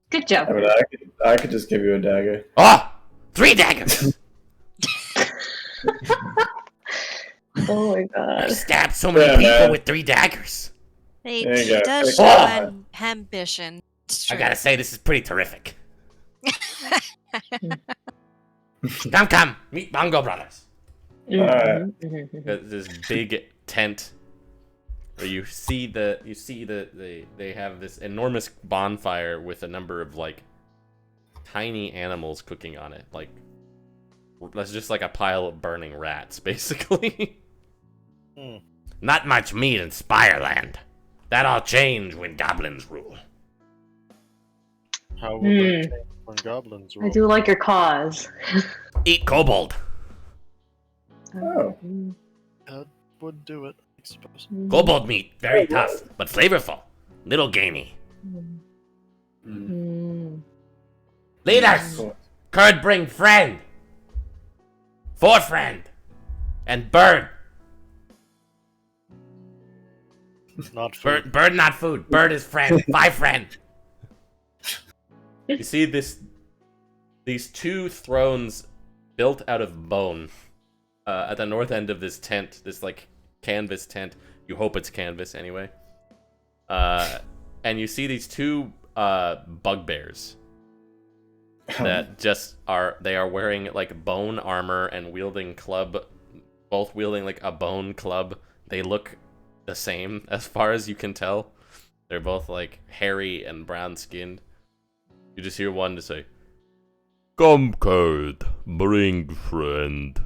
Good job. I mean, I could just give you a dagger. Oh! 3 daggers! Oh my I god. stabbed so many Yeah, people man. with 3 daggers. He There you go. does Take show that. an ambition. It's I true. gotta say, this is pretty terrific. Come. Meet Bongo Brothers. Mhm, mhm, mhm. This big tent Where you see they have this enormous bonfire with a number of like tiny animals cooking on it. Like that's just like a pile of burning rats, basically. Not much meat in Spireland. That'll change when goblins rule. How will that change when goblins rule? I do like your cause. Eat kobold. Oh. That would do it, I suppose. Kobold meat, very tough, but flavorful. Little gamey. Leaders! Curd bring friend. For friend. And bird. Not food. Bird not food. Bird is friend. 5 friend. You see these 2 thrones built out of bone at the north end of this tent, this like canvas tent. You hope it's canvas anyway. And you see these 2 bugbears that just are wearing like bone armor and wielding club, both wielding like a bone club. They look the same as far as you can tell. They're both like hairy and brown skinned. You just hear one to say, "Come, Curd, bring friend."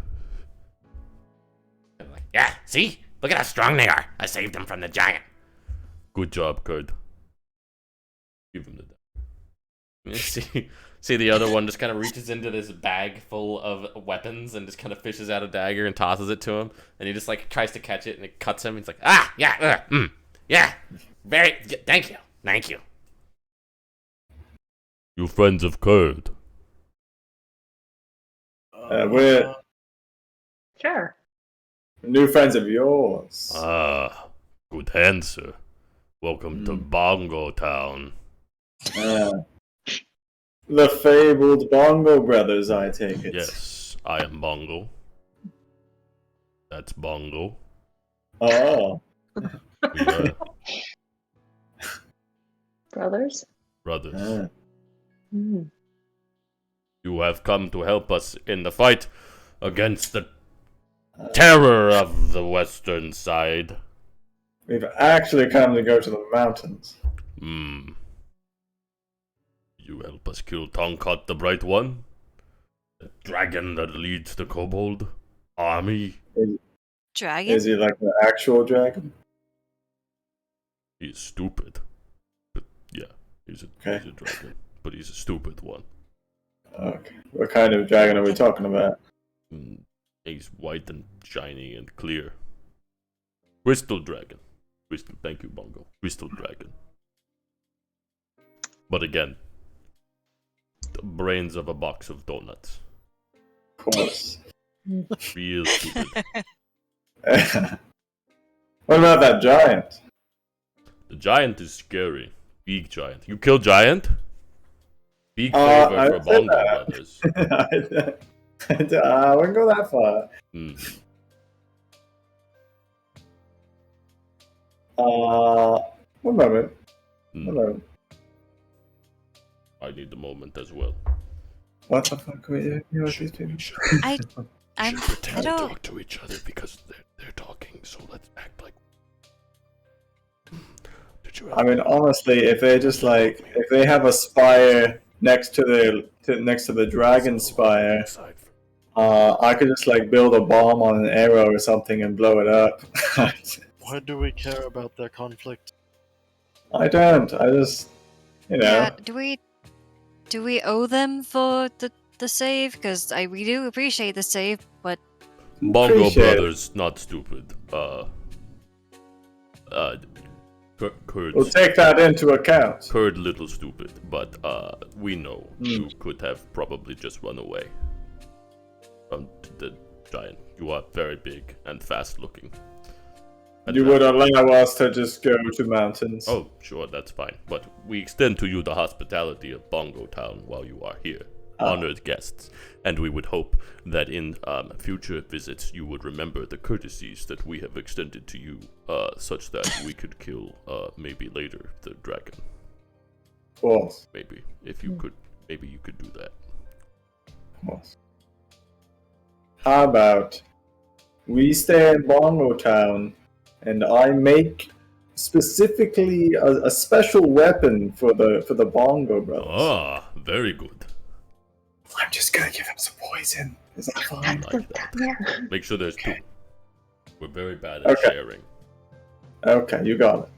I'm like, yeah, see? Look at how strong they are. I saved them from the giant. Good job, Curd. Give him the dagger. See the other one just kind of reaches into this bag full of weapons and just kind of fishes out a dagger and tosses it to him. And he just like tries to catch it and it cuts him. He's like, yeah, yeah, thank you. You friends of Curd? We're Sure. new friends of yours. Good answer. Welcome to Bongo Town. The fabled Bongo brothers, I take it. Yes, I am Bongo. That's Bongo. Oh. Yeah, Brothers? brothers. Mm. You have come to help us in the fight against the terror of the western side. We've actually come to go to the mountains. You help us kill Tonkat the Bright One? The dragon that leads the kobold army? Dragon? Is he like an actual dragon? He's stupid. But yeah, he's a dragon. But he's a stupid one. Okay. What kind of dragon are we talking about? He's white and shiny and clear. Crystal dragon. Thank you, Bongo. Crystal dragon. But again, the brains of a box of donuts. Of course. Real stupid. What about that giant? The giant is scary. Big giant. You kill giant? Big I favor for said Bongo that. brothers. I wouldn't go that far. One moment. One moment. I need the moment as well. What the fuck are we doing here with these people? I Pretend to don't. talk to each other because they're talking, so let's act like. Did you I mean, honestly, if they just like, if they have a spire next to the dragon spire, I could just like build a bomb on an arrow or something and blow it up. Why do we care about their conflict? I don't. I just, you know. Yeah, do we owe them for the save? Because we do appreciate the save, but Bongo Appreciate it. brothers, not stupid. Curd. We'll take that into account. Curd little stupid, but we know you could have probably just run away from the giant. You are very big and fast looking. You would allow us to just go to mountains. Oh, sure, that's fine. But we extend to you the hospitality of Bongo Town while you are here. Honored guests. And we would hope that in future visits you would remember the courtesies that we have extended to you, such that we could kill, maybe later, the dragon. Of course. Maybe. If you could, maybe you could do that. Of course. How about we stay in Bongo Town and I make specifically a special weapon for the Bongo Brothers. Ah, very good. I'm just gonna give him some poison. Is that fine? Like that. Yeah. Make sure there's two. We're very bad at Okay. sharing. Okay, you got it.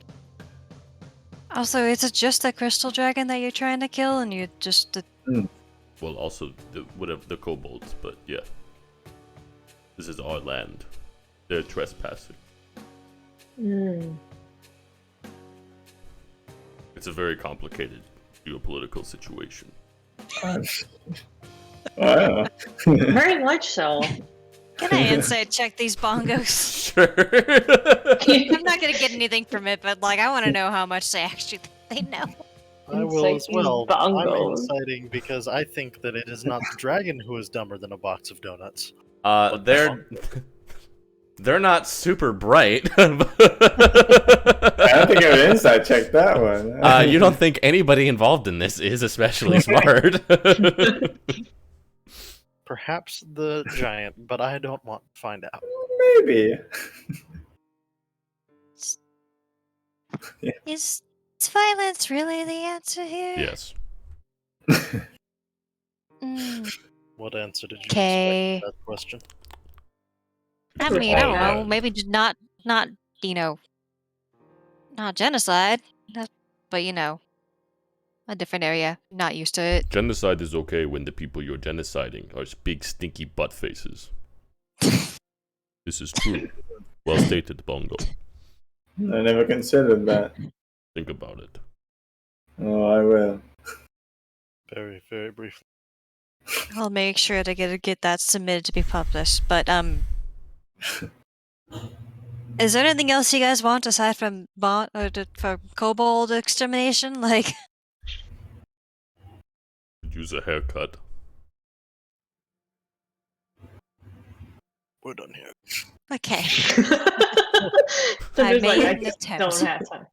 Also, is it just the crystal dragon that you're trying to kill, and you just Well, also whatever the kobolds, but yeah. This is our land. They're trespassing. Mm. It's a very complicated geopolitical situation. Wow. Very much so. can I insight check these bongos? Sure. I'm not gonna get anything from it, but like I want to know how much they actually they know. I will as Inciting well. bongos. I'm inciting because I think that it is not the dragon who is dumber than a box of donuts. They're not super bright. I don't think I would inside check that one. You don't think anybody involved in this is especially smart. Perhaps the giant, but I don't want to find out. Maybe. Is violence really the answer here? Yes. Mm, What answer did you Okay. expect to that question? I mean, I don't know. Yeah. Maybe just not not genocide, but a different area. Not used to it. Genocide is okay when the people you're genociding are big stinky butt faces. This is true. Well stated, Bongo. I never considered that. Think about it. Oh, I will. Very, very briefly. I'll make sure to get that submitted to be published. But is there anything else you guys want aside from for kobold extermination? Like, Could use a haircut. We're done here. okay, Cinder's made like, an I attempt. don't have time.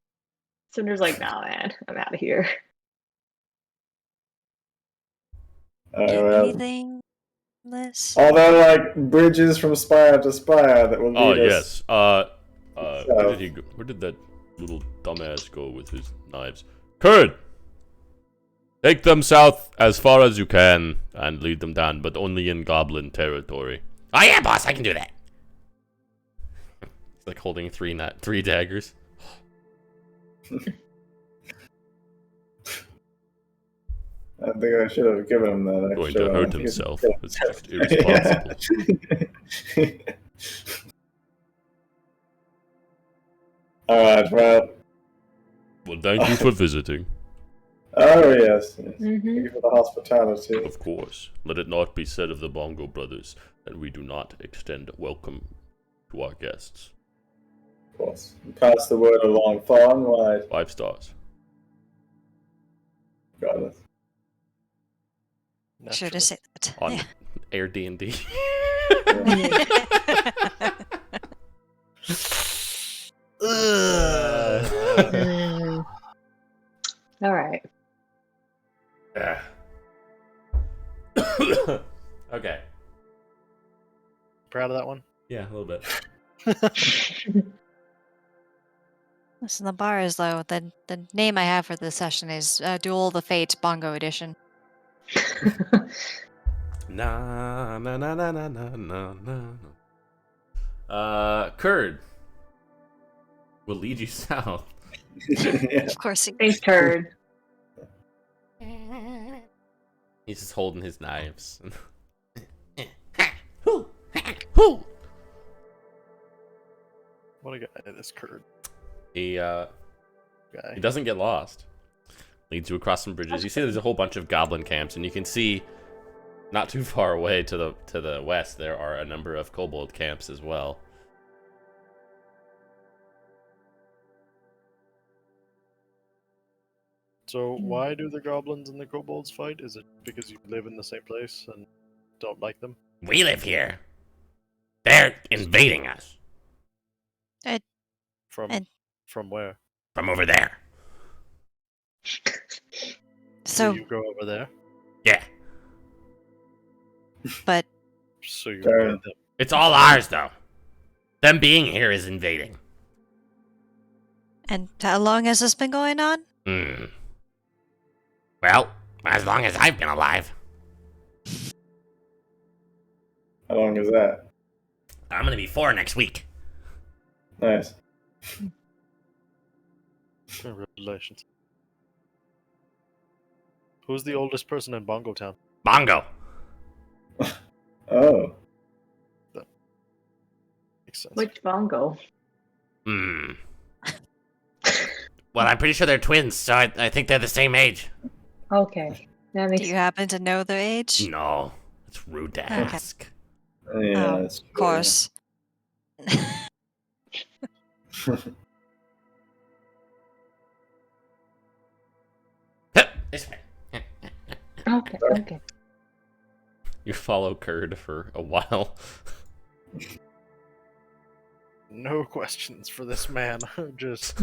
Cinder's like, nah, man, I'm out of here. Well, Anything, Liz? are there like bridges from spire to spire that will lead Oh us? yes. Where did he go? Where did that little dumbass go with his knives? Kurd! Take them south as far as you can and lead them down, but only in goblin territory. Oh yeah, boss, I can do that. He's like holding three daggers. I think I should have given him that. Going extra to hurt one. himself. It's just irresponsible. Alright, well. Well, thank you for visiting. Oh, yes. Yes. Mhm. Thank you for the hospitality. Of course. Let it not be said of the Bongo brothers that we do not extend welcome to our guests. Of course. Pass the word along far and wide. 5 stars. Got it. Should have said that. On Air D&D. All right. Yeah. Okay. Proud of that one? Yeah, a little bit. Listen, the bar is low. The name I have for this session is Duel of the Fates Bongo Edition. Na na na na na na na na. Kurd will lead you south. Yeah. Of course. Thanks, turd. He's just holding his knives. What a guy, this Kurd He guy. doesn't get lost. Leads you across some bridges. You see there's a whole bunch of goblin camps, and you can see not too far away to the west there are a number of kobold camps as well. So why do the goblins and the kobolds fight? Is it because you live in the same place and don't like them? We live here. They're invading us From And- from where? from over there. So, Do you go over there? Yeah. but So you Fair. invade them. It's all ours, though. Them being here is invading. And how long has this been going on? Well, as long as I've been alive. How long is that? I'm gonna be 4 next week. Nice. Congratulations. Who's the oldest person in Bongo Town? Bongo. Oh. Makes sense. Which bongo? Well, I'm pretty sure they're twins, so I think they're the same age. Okay, that Do makes you happen to know their age? No, it's rude to ask. Yeah, Oh, that's of course. true. This way. Okay, okay. You follow Kurd for a while. No questions for this man. Just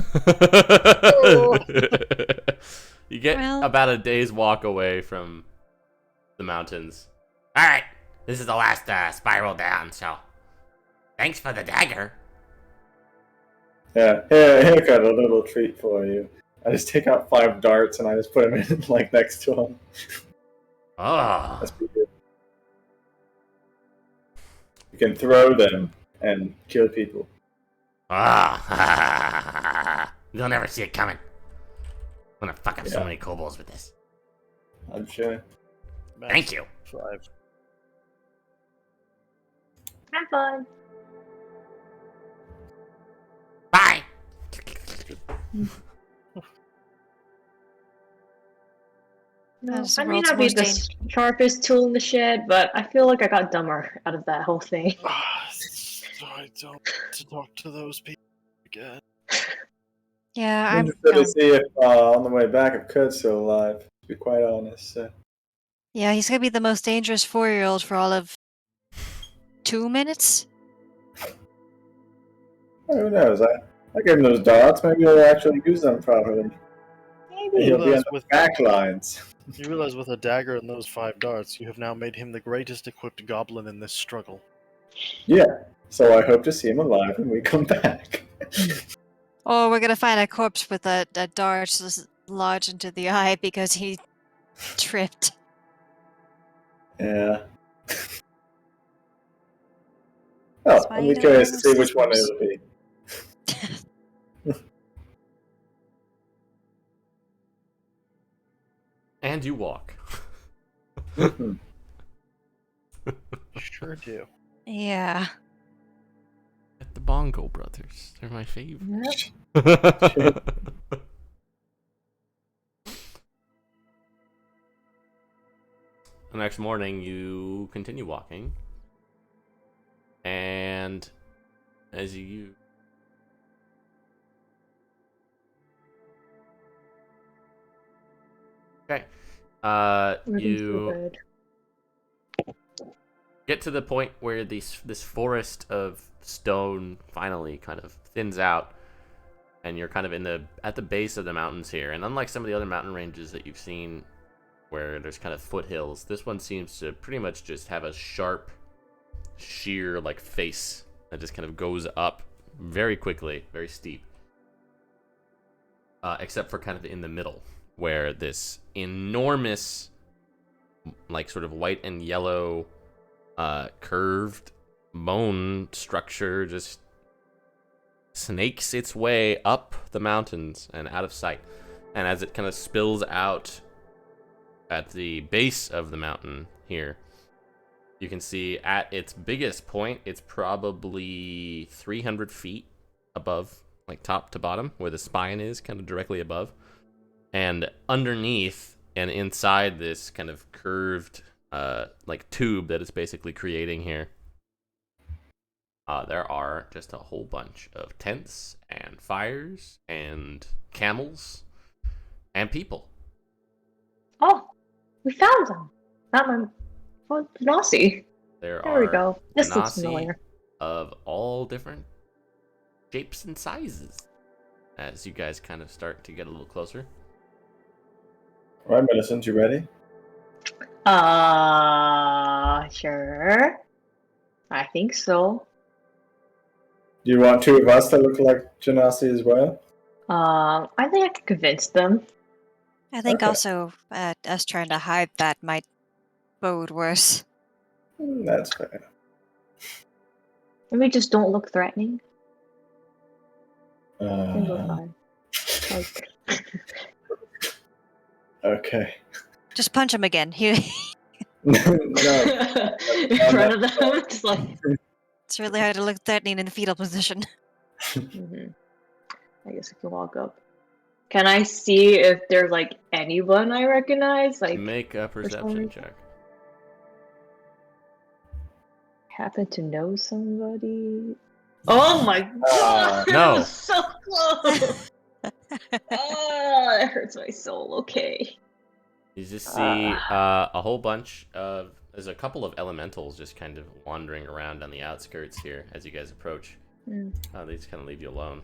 You get Well- about a day's walk away from the mountains. All right, this is the last spiral down. So, thanks for the dagger. Yeah, here, got a little treat for you. I just take out 5 darts and I just put them in like next to him. Oh, That's pretty good. You can throw them and kill people. You'll never see it coming. I'm gonna fuck up so Yeah. many kobolds with this. I'm sure. Thank you. 5. Have fun. Bye. No, That's the I may world's not be most the sharpest tool in the shed, but I feel like I got dumber out of that whole thing. I don't want to talk to those people again. Yeah, I'm I'm interested gonna, to see if on the way back if Kurt's still alive, to be quite honest. So. yeah, he's gonna be the most dangerous 4-year-old for all of 2 minutes. Who knows? I gave him those darts. Maybe he'll actually use them properly. Maybe. He'll be on realize the with- back lines. You realize with a dagger and those 5 darts, you have now made him the greatest equipped goblin in this struggle. Yeah. So I hope to see him alive when we come back. Or we're gonna find a corpse with a dart lodged into the eye because he tripped. Yeah. Oh, I'll be curious to see which one it'll be. And you walk. Mhm. Sure do. Yeah. At the Bongo Brothers. They're my favorite. Yep. The next morning, you continue walking. And as you... Okay. You get to the point where this forest of stone finally kind of thins out, and you're kind of at the base of the mountains here. And unlike some of the other mountain ranges that you've seen, where there's kind of foothills, this one seems to pretty much just have a sharp, sheer like face that just kind of goes up very quickly, very steep. Except for kind of in the middle, where this enormous, like sort of white and yellow, curved bone structure just snakes its way up the mountains and out of sight. And as it kind of spills out at the base of the mountain here, you can see at its biggest point, it's probably 300 feet above, like top to bottom, where the spine is, kind of directly above. And underneath and inside this kind of curved, like tube that it's basically creating here, there are just a whole bunch of tents and fires and camels and people. Oh, we found them. Not my. Oh, Nazi. There There we are go. This looks Nasi familiar. of all different shapes and sizes as you guys kind of start to get a little closer. All right, Millicent, you ready? Sure. I think so. Do you want 2 of us that look like Janasi as well? I think I can convince them. I think Okay. also us trying to hide that might bode worse. That's fair. Maybe just don't look threatening. I think we're Uh, fine. Like, okay. Just punch him again. He, No. in front of them, it's like. it's really hard to look threatening in the fetal position. Mhm. I guess I can walk up. Can I see if there's like anyone I recognize? Like, Make a perception reason. check. happen to know somebody? Oh my god! No. That was so close. Oh, that hurts my soul. Okay. You just see a whole bunch of... There's a couple of elementals just kind of wandering around on the outskirts here as you guys approach. Mm. They just kind of leave you alone.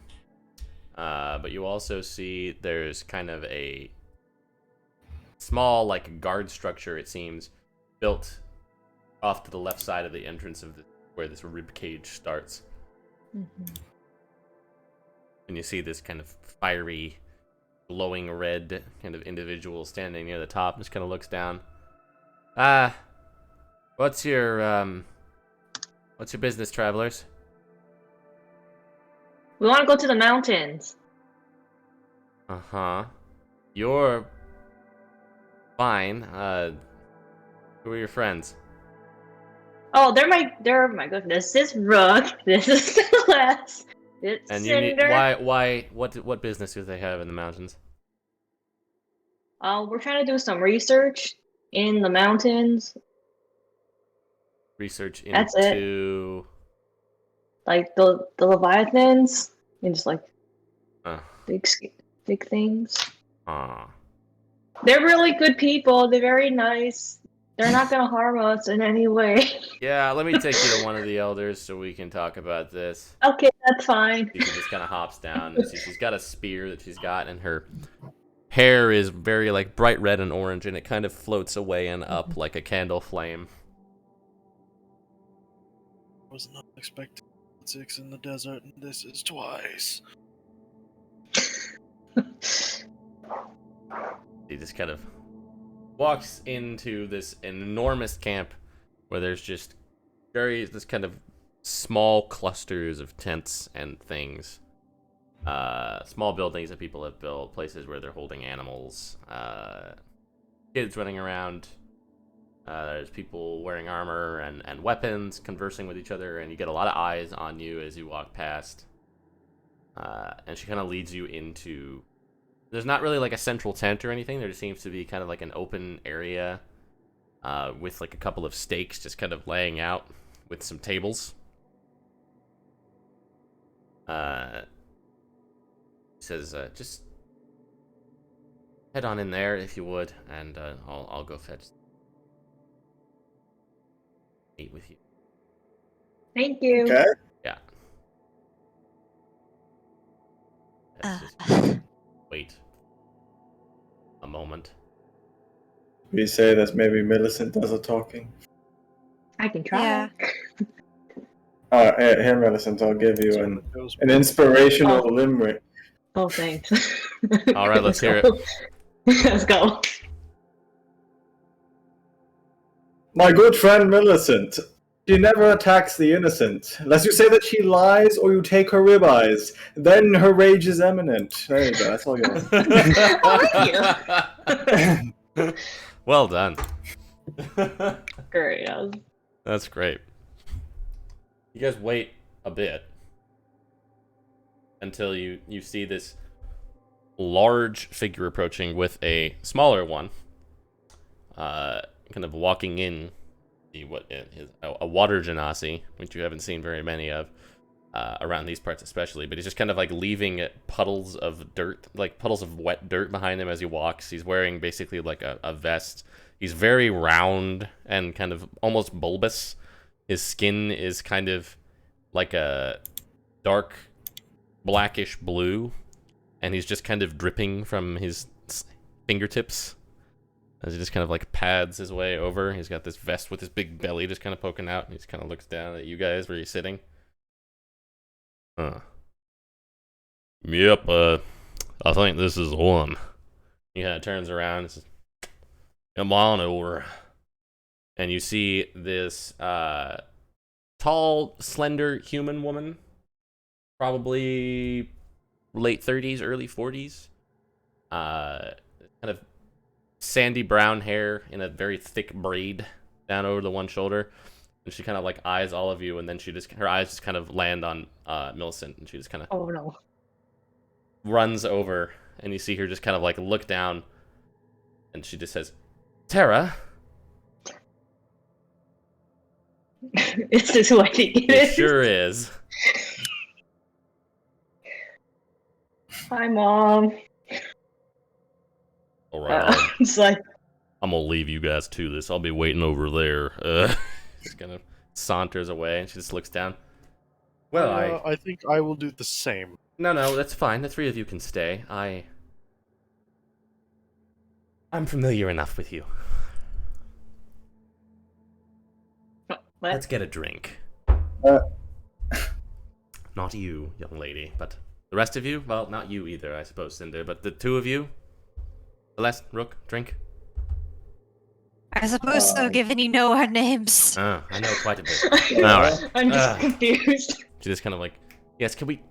But you also see there's kind of a small, like, guard structure, it seems, built off to the left side of the entrance of where this rib cage starts. Mhm. And you see this kind of fiery, glowing red kind of individual standing near the top, just kind of looks down. What's your business, travelers? We want to go to the mountains. Uh-huh. You're fine. Who are your friends? Oh, they're my goodness. This is Rook. This is Celeste. It's And you need Cinder. what business do they have in the mountains? We're trying to do some research in the mountains. Research That's it. into Like the leviathans and just like uh big things. huh. They're really good people. They're very nice. They're not gonna harm us in any way. Yeah, let me take you to one of the elders so we can talk about this. Okay, that's fine. She just kind of hops down. You see, she's got a spear that she's got, and her hair is very like bright red and orange, and it kind of floats away and up like a candle flame. Was not expecting 6 in the desert, and this is twice. He just kind of walks into this enormous camp where there's just this kind of small clusters of tents and things. Small buildings that people have built, places where they're holding animals, kids running around. There's people wearing armor and weapons, conversing with each other, and you get a lot of eyes on you as you walk past. And she kind of leads you into... There's not really like a central tent or anything. There just seems to be kind of like an open area with like a couple of stakes just kind of laying out with some tables. He says, just head on in there if you would, and I'll go fetch. Meet with you. Thank you. Okay. Yeah. Uh, Let's just wait a moment. We say that maybe Millicent does the talking. I can try. Yeah. Here, Millicent, I'll give you So an it goes- inspirational Oh. limerick. Oh, thanks. All right, let's hear it. Let's go. My good friend Millicent, she never attacks the innocent, unless you say that she lies or you take her ribeyes. Then her rage is imminent. There you go, that's all yours. Thank you. Well done. Great. That's great. You guys wait a bit until you see this large figure approaching with a smaller one, kind of walking in. What is a water genasi, which you haven't seen very many of around these parts especially, but he's just kind of like leaving puddles of dirt, like puddles of wet dirt behind him as he walks. He's wearing basically like a vest. He's very round and kind of almost bulbous. His skin is kind of like a dark blackish blue, and he's just kind of dripping from his fingertips as he just kind of like pads his way over. He's got this vest with his big belly just kind of poking out, and he just kind of looks down at you guys where you're sitting. Yep, I think this is the one. He kind of turns around and says, come on over. And you see this tall, slender human woman, probably late 30s, early 40s. Kind of sandy brown hair in a very thick braid down over the one shoulder. And she kind of like eyes all of you, and then her eyes just kind of land on Millicent, and she just kind of Oh no. runs over, and you see her just kind of like look down, and she just says, Tara. Is this who I think it It is? sure is. Hi, Mom. All right, It's like, I'm gonna leave you guys to this. I'll be waiting over there. Just kind of saunters away, and she just looks down. Well, I think I will do the same. No, that's fine. The three of you can stay. I'm familiar enough with you. what? Let's get a drink. Uh. Not you, young lady, but the rest of you? Well, not you either, I suppose, Cinder, but the two of you? Celeste, Rook, drink? I suppose so, given you know our names. I know quite a bit. Alright. I'm just confused. She just kind of like, yes, can we...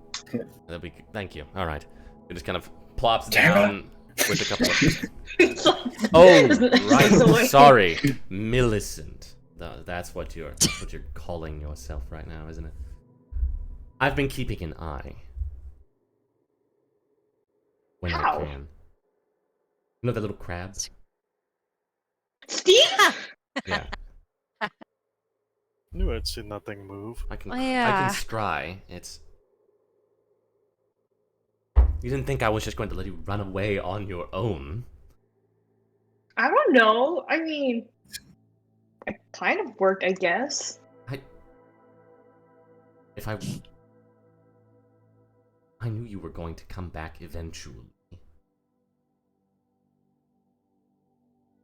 Thank you. Alright. She just kind of plops Tara? down with a couple of... It's like, Oh, it's the way- right. Sorry. Millicent. That's what you're calling yourself right now, isn't it? I've been keeping an eye. When I How? can. You know the little crabs? Steve? Yeah. Knew I'd seen that thing move. I can Oh, I yeah. can scry. It's... You didn't think I was just going to let you run away on your own. I don't know. I mean, it kind of worked, I guess. If I knew you were going to come back eventually.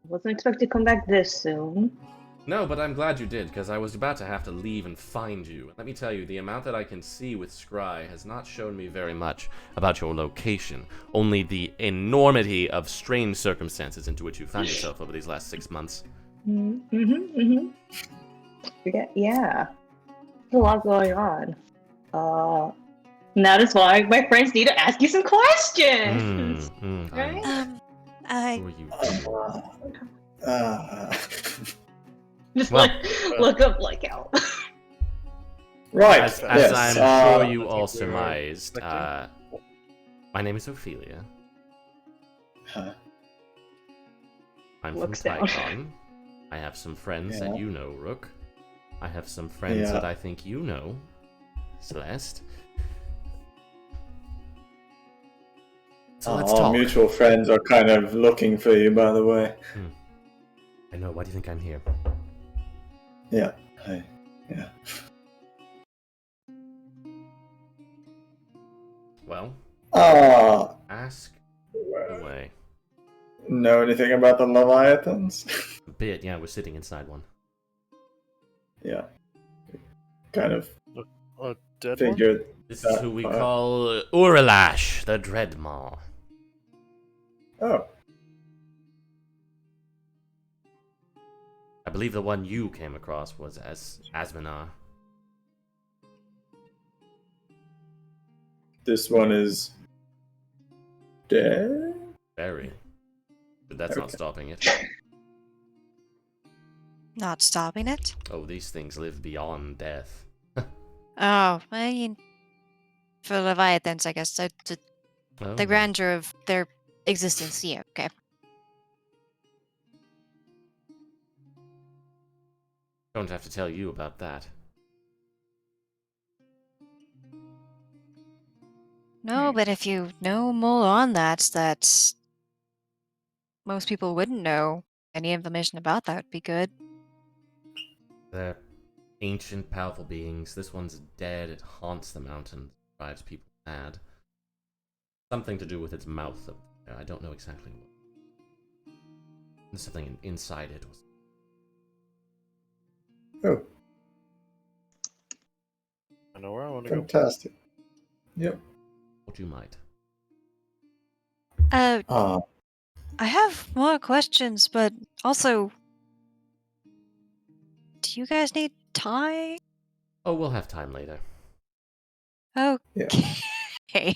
Wasn't expected to come back this soon. No, but I'm glad you did, because I was about to have to leave and find you. Let me tell you, the amount that I can see with Scry has not shown me very much about your location, only the enormity of strange circumstances into which you found yourself over these last 6 months. Yeah. There's a lot going on. And that is why my friends need to ask you some questions. Right? Who are you? Just Well, look up like out. Right. As yes. I'm sure you I all think we were surmised, expecting. my name is Ophelia. I'm Looks from down. Tycon. I have some friends that Yeah. you know, Rook. I have some friends Yeah. that I think you know, Celeste. So let's Our talk. mutual friends are kind of looking for you, by the way. I know. Why do you think I'm here? Yeah. Well, ask away. Know anything about the Leviathans? A bit, yeah. We're sitting inside one. Yeah. Kind of A dead one? figured. This is who we call Uralash, the Dreadmaw. Oh. I believe the one you came across was as Asminar. This one is dead? Very. But that's not Okay. stopping it. Not stopping it? Oh, these things live beyond death. Oh, I mean, for Leviathans, I guess, the Oh. grandeur of their existence, yeah, okay. Don't have to tell you about that. No, but if you know more on that, most people wouldn't know. Any information about that would be good. They're ancient, powerful beings. This one's dead. It haunts the mountain. Drives people mad. Something to do with its mouth. I don't know exactly what. There's something inside it. Oh, I know where I want to go. fantastic. Yep. What you might. Ah, I have more questions, but also, do you guys need time? Oh, we'll have time later. yeah. Okay.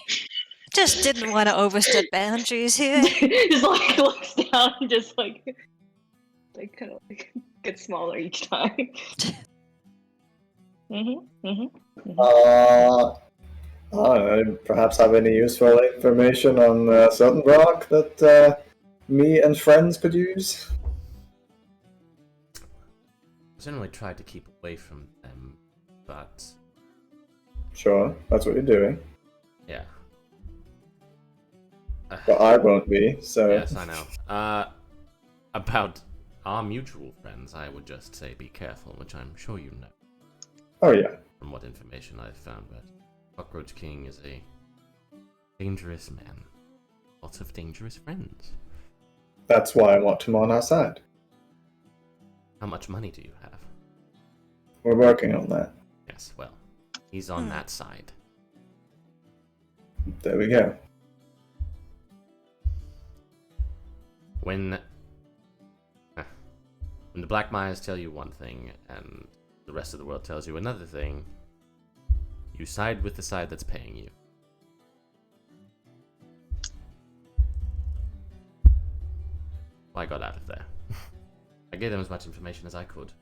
Just didn't want to overstep boundaries here. Just like looks down and just like kind of like gets smaller each time. I don't know, perhaps have any useful information on Southern Rock that me and friends could use? I generally tried to keep away from them, but Sure, that's what you're doing. yeah. But I won't be, so... Yes, I know. About our mutual friends, I would just say be careful, which I'm sure you know Oh yeah. from what information I've found. But Cockroach King is a dangerous man. Lots of dangerous friends. That's why I want him on our side. How much money do you have? We're working on that. Yes, well, he's on that side. There we go. When the Black Myers tell you one thing and the rest of the world tells you another thing, you side with the side that's paying you. I got out of there. I gave them as much information as I could.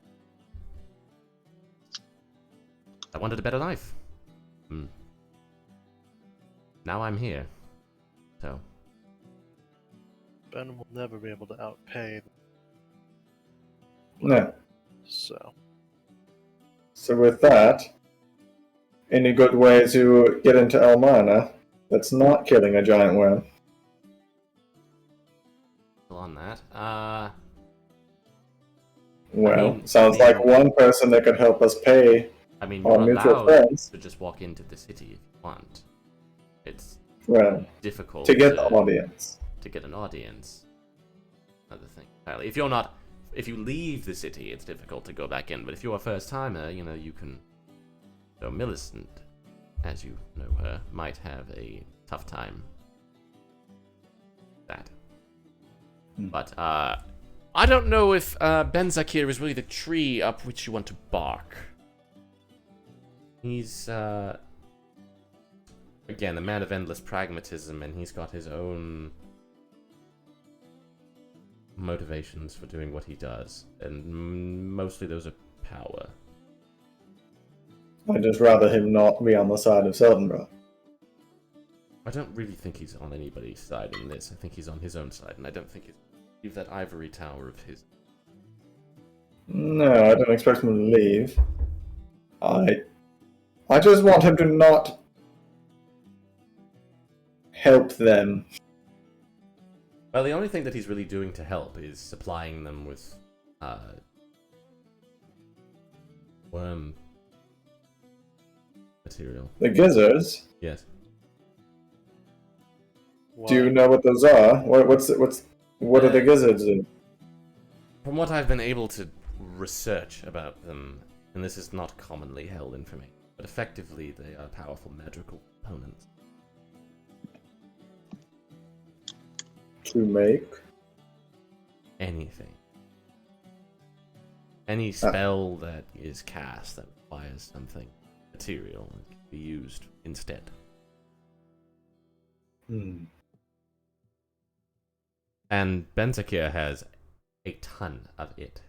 I wanted a better life. Now I'm here. So, Ben will never be able to outpay. No. So, So with that, any good way to get into Elmina that's not killing a giant worm? still on that. Well, mean, sounds like one person that could help us pay I mean, our you're mutual allowed friends. to just walk into the city if you want. It's Well, difficult to get the audience. to get an audience. Another thing. Entirely. If you leave the city, it's difficult to go back in. But if you're a first timer, you know you can. So Millicent, as you know her, might have a tough time. That. But I don't know if Ben Zakir is really the tree up which you want to bark. He's again a man of endless pragmatism, and he's got his own motivations for doing what he does, and mostly those are power. I'd just rather him not be on the side of Seldenbrook. I don't really think he's on anybody's side in this. I think he's on his own side, and I don't think he's leave that ivory tower of his. No, I don't expect him to leave. I just want him to not help them. Well, the only thing that he's really doing to help is supplying them with worm material. The gizzards? Yes. Do you know what those are? What are the gizzards do? From what I've been able to research about them, and this is not commonly held information, but effectively they are powerful magical components. To make? Anything. Any spell that is cast that requires something material can be used instead. And Benzakir has a ton of it,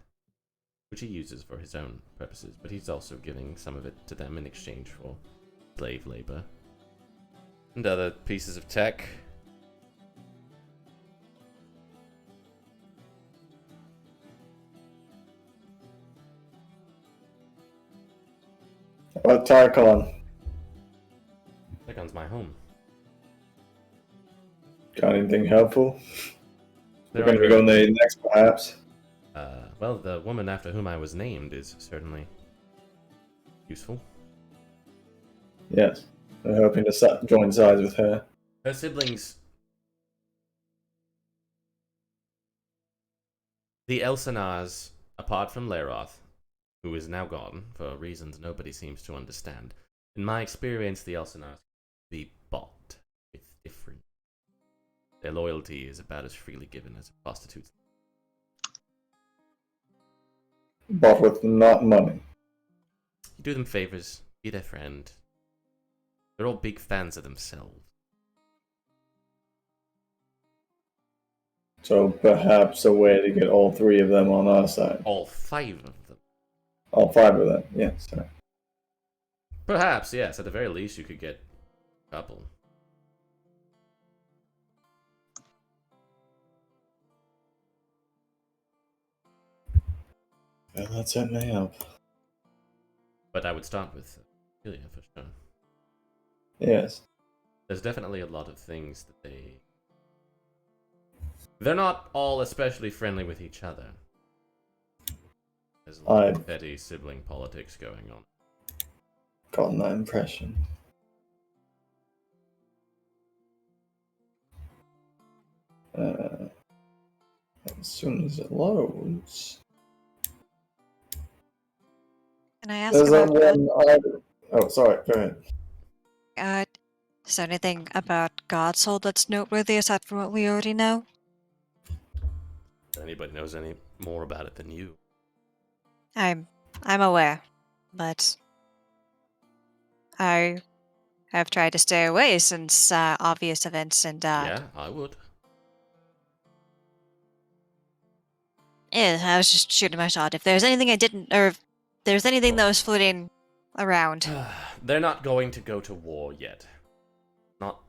which he uses for his own purposes, but he's also giving some of it to them in exchange for slave labor and other pieces of tech. What Tarkon? Tarkon's my home. Got anything helpful? There We're going to be going there next, perhaps. Well, the woman after whom I was named is certainly useful. Yes. I'm hoping to join sides with her. Her siblings, the Elsinars, apart from Leroth, who is now gone for reasons nobody seems to understand. In my experience, the Elsinars be bought with different Their loyalty is about as freely given as a prostitute's. But with not money. You do them favors, be their friend. They're all big fans of themselves. So perhaps a way to get all 3 of them on our side. All 5 of them. All 5 of them, yes. Sorry. Perhaps, yes. At the very least, you could get a couple. Well, that certainly help. But I would start with Ilya for sure. Yes. There's definitely a lot of things that they're not all especially friendly with each other. There's a lot of petty sibling politics going on. Gotten that impression. As soon as it loads. Can I ask There's that about one. Oh, sorry. Go ahead. is there anything about God's Soul that's noteworthy aside from what we already know? If anybody knows any more about it than you. I'm aware, but I have tried to stay away since obvious events and Yeah, I would. I was just shooting my shot. If there's anything I didn't, or if there's anything that was floating around. They're not going to go to war yet. Not.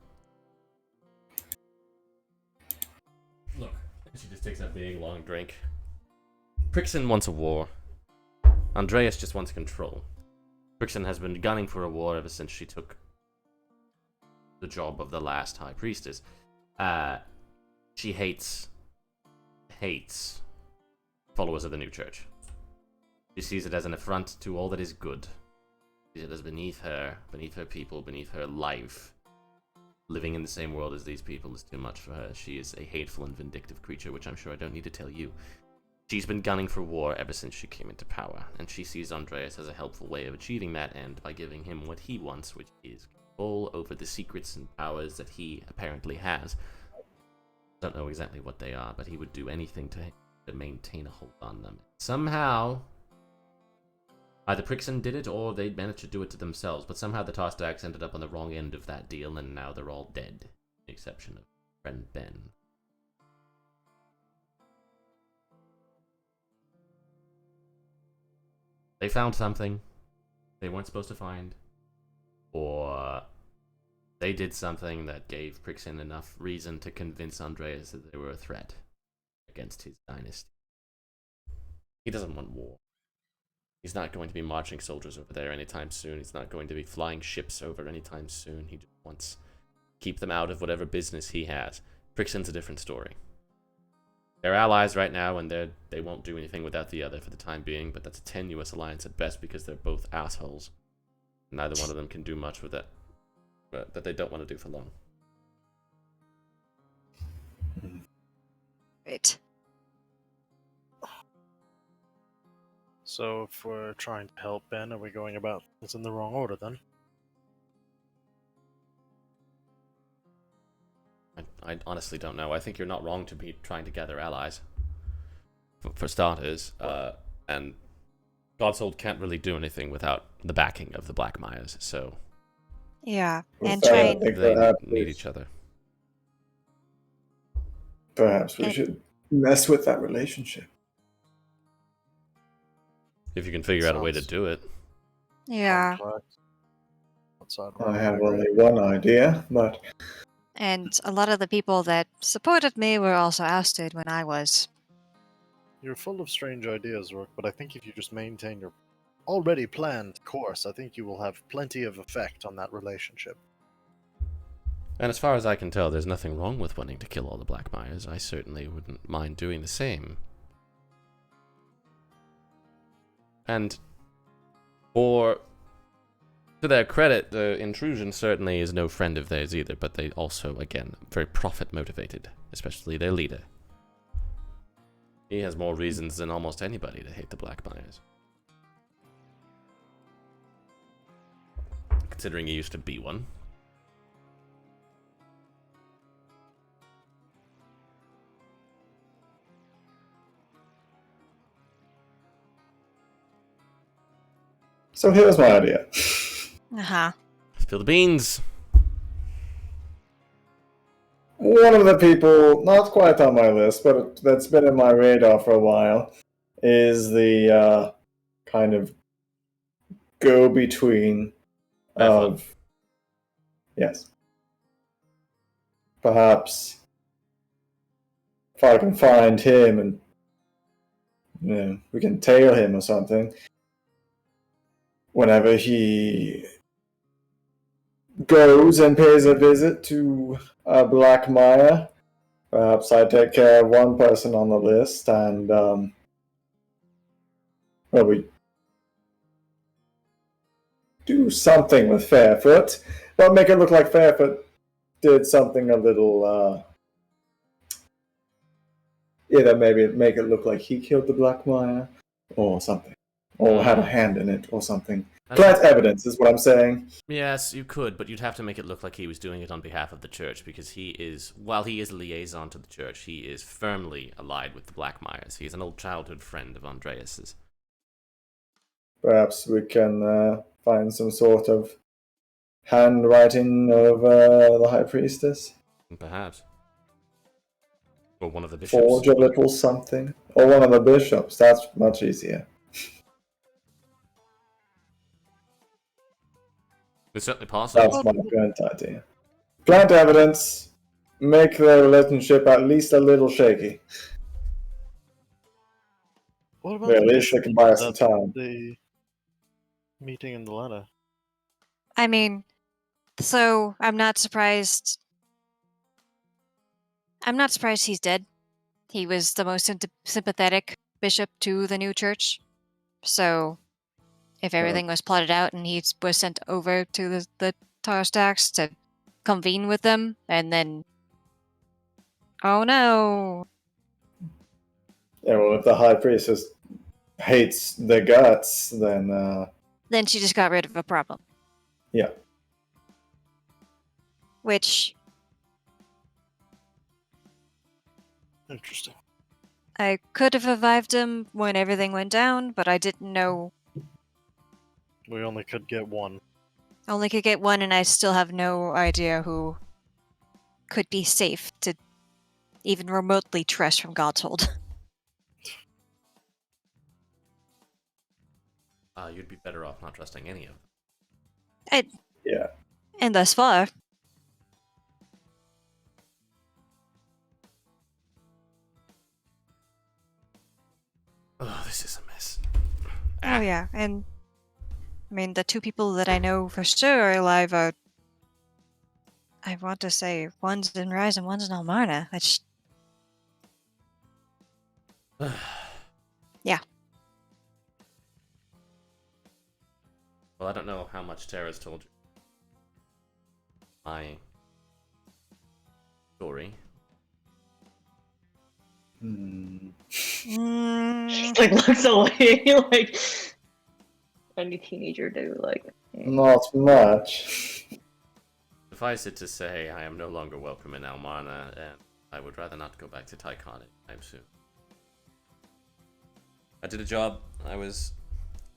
Look, she just takes a big long drink. Prixon wants a war. Andreas just wants control. Prixon has been gunning for a war ever since she took the job of the last High Priestess. She hates followers of the new church. She sees it as an affront to all that is good. She sees it as beneath her people, beneath her life. Living in the same world as these people is too much for her. She is a hateful and vindictive creature, which I'm sure I don't need to tell you. She's been gunning for war ever since she came into power, and she sees Andreas as a helpful way of achieving that end by giving him what he wants, which is control over the secrets and powers that he apparently has. Don't know exactly what they are, but he would do anything to maintain a hold on them. Somehow, either Prixon did it or they managed to do it to themselves, but somehow the Tarstacks ended up on the wrong end of that deal, and now they're all dead, with the exception of friend Ben. They found something they weren't supposed to find, or they did something that gave Prixon enough reason to convince Andreas that they were a threat against his dynasty. He doesn't want war. He's not going to be marching soldiers over there anytime soon. He's not going to be flying ships over anytime soon. He just wants to keep them out of whatever business he has. Prixon's a different story. They're allies right now, and they won't do anything without the other for the time being, but that's a tenuous alliance at best because they're both assholes. Neither one of them can do much with it that they don't want to do for long. Great. So if we're trying to help Ben, are we going about this in the wrong order then? I honestly don't know. I think you're not wrong to be trying to gather allies. For starters, and Godsold can't really do anything without the backing of the Blackmires, so Yeah, With and that, I train. think they perhaps need each other. Perhaps we And- should mess with that relationship. If you can figure out a way to Sounds- do it. Yeah, Complex. Outside I realm, have agree. only one idea, but and a lot of the people that supported me were also ousted when I was. You're full of strange ideas, Rook, but I think if you just maintain your already planned course, I think you will have plenty of effect on that relationship. And as far as I can tell, there's nothing wrong with wanting to kill all the Blackmires. I certainly wouldn't mind doing the same. And to their credit, the intrusion certainly is no friend of theirs either, but they also, again, very profit motivated, especially their leader. He has more reasons than almost anybody to hate the Blackmires. Considering he used to be one. So here's my idea. Uh-huh. Spill the beans. One of the people, not quite on my list, but that's been in my radar for a while, is the kind of go-between of... Yes. Perhaps if I can find him and we can tail him or something whenever he goes and pays a visit to Black Maya. Perhaps I take care of one person on the list, and we do something with Fairfoot, but make it look like Fairfoot did something a little. Either maybe make it look like he killed the Black Maya, or something, or had a hand in it, or something. Plant evidence is what I'm saying. Yes, you could, but you'd have to make it look like he was doing it on behalf of the church, because while he is a liaison to the church, he is firmly allied with the Blackmires. He is an old childhood friend of Andreas's. Perhaps we can find some sort of handwriting of the High Priestess. Perhaps. Or one of the bishops. Forge a little something. Or one of the bishops. That's much easier. It's certainly possible. That's my current idea. Plant evidence. Make the relationship at least a little shaky. What about At least they can buy us some time. the meeting in the ladder? I mean, so I'm not surprised. I'm not surprised he's dead. He was the most sympathetic bishop to the new church. So, if everything was plotted out and he was sent over to the Tar Stacks to convene with them, and then... Oh no! Yeah, well, if the High Priestess hates the guts, then... Then she just got rid of a problem. Yeah. Which... Interesting. I could have revived him when everything went down, but I didn't know. We only could get one. Only could get one, and I still have no idea who could be safe to even remotely trust from Godshold. You'd be better off not trusting any of them. Yeah. And thus far. Oh, this is a mess. Oh yeah, and I mean the two people that I know for sure are alive are, I want to say, one's in Rise and one's in Almarna, which... Yeah. Well, I don't know how much Tara's told you my story. Just like looks away like any teenager do. Like, Not much. Suffice it to say, I am no longer welcome in Almarna, and I would rather not go back to Tycon anytime soon. I did a job. I was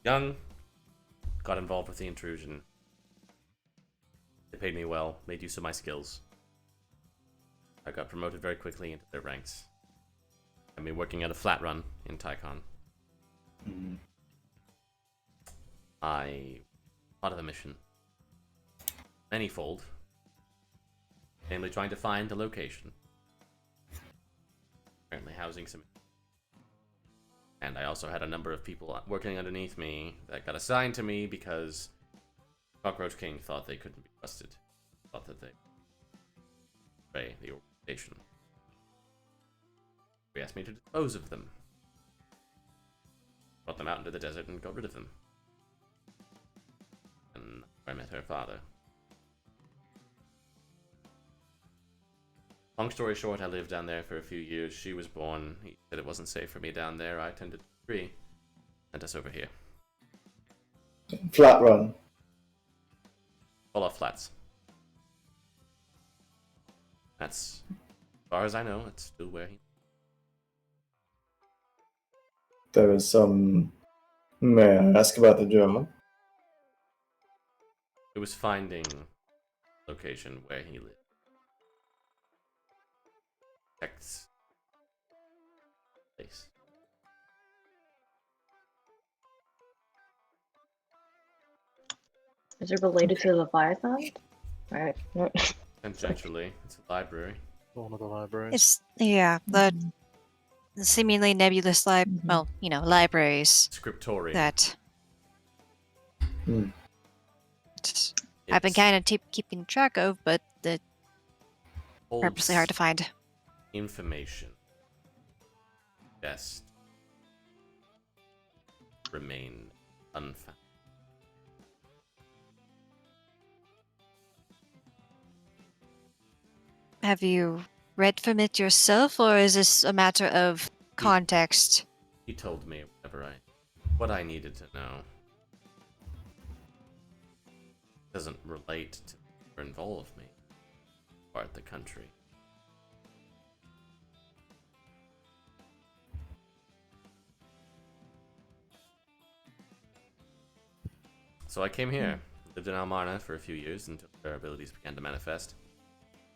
young, got involved with the intrusion. They paid me well, made use of my skills. I got promoted very quickly into their ranks. I've been working at a flat run in Tycon. I part of the mission. Manyfold. Namely trying to find a location. Apparently housing some... And I also had a number of people working underneath me that got assigned to me because Cockroach King thought they couldn't be trusted. Thought that they betray the organization. He asked me to dispose of them. Brought them out into the desert and got rid of them. And I met her father. Long story short, I lived down there for a few years. She was born. He said it wasn't safe for me down there. I tended to agree. Sent us over here. Flat run. Full off flats. That's, as far as I know, it's still where he... There is some... May I ask about the job? It was finding location where he lived. Text place. Is it related to the Leviathan? Alright. Tangentially, it's a library. One of the libraries. It's the seemingly nebulous libraries Scriptorium. that Hmm. I've been It's kind of keeping track of, but the holds purposely hard to find. information. Best remain unfound. Have you read from it yourself, or is this a matter of context? He told me what I needed to know. Doesn't relate to or involve me. Part the country. So I came here, lived in Almarna for a few years until their abilities began to manifest.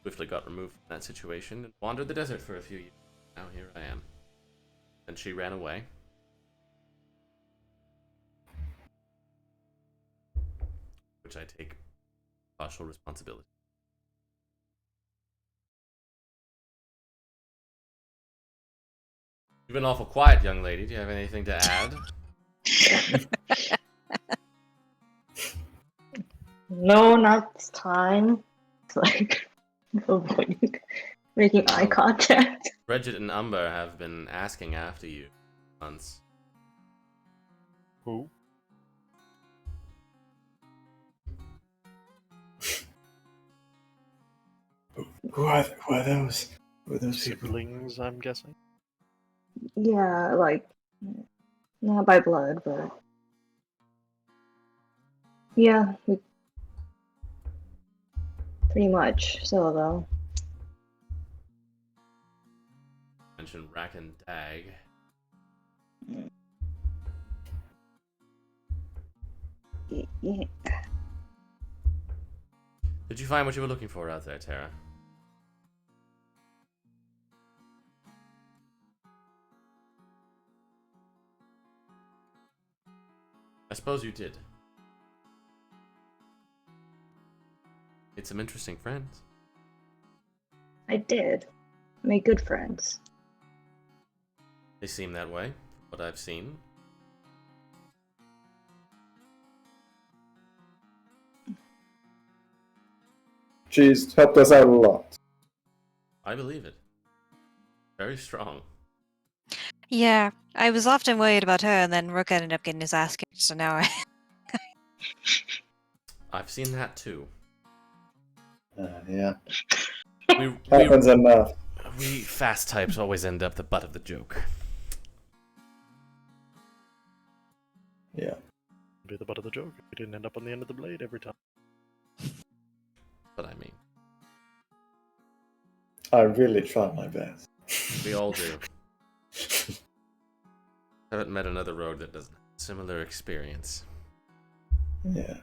Swiftly got removed from that situation and wandered the desert for a few years. Now here I am. Then she ran away. Which I take partial responsibility. You've been awful quiet, young lady. Do you have anything to add? No, not this time. It's like avoiding making eye contact. Bridget and Umber have been asking after you for months. Who? Who are those? Who are those people? Siblings, I'm guessing. Yeah, like not by blood, but yeah, pretty much so though. Mentioned Rack and Dag. Yeah. Did you find what you were looking for out there, Tara? I suppose you did. Made some interesting friends. I did. Made good friends. They seem that way, from what I've seen. She's helped us out a lot. I believe it. Very strong. Yeah, I was often worried about her, and then Rook ended up getting his ass kicked, so now I... I've seen that too. Yeah. We Happens enough. we fast types always end up the butt of the joke. Yeah. Be the butt of the joke. We didn't end up on the end of the blade every time. But I mean, I really try my best. we all do. Haven't met another rogue that doesn't have a similar experience. Yeah.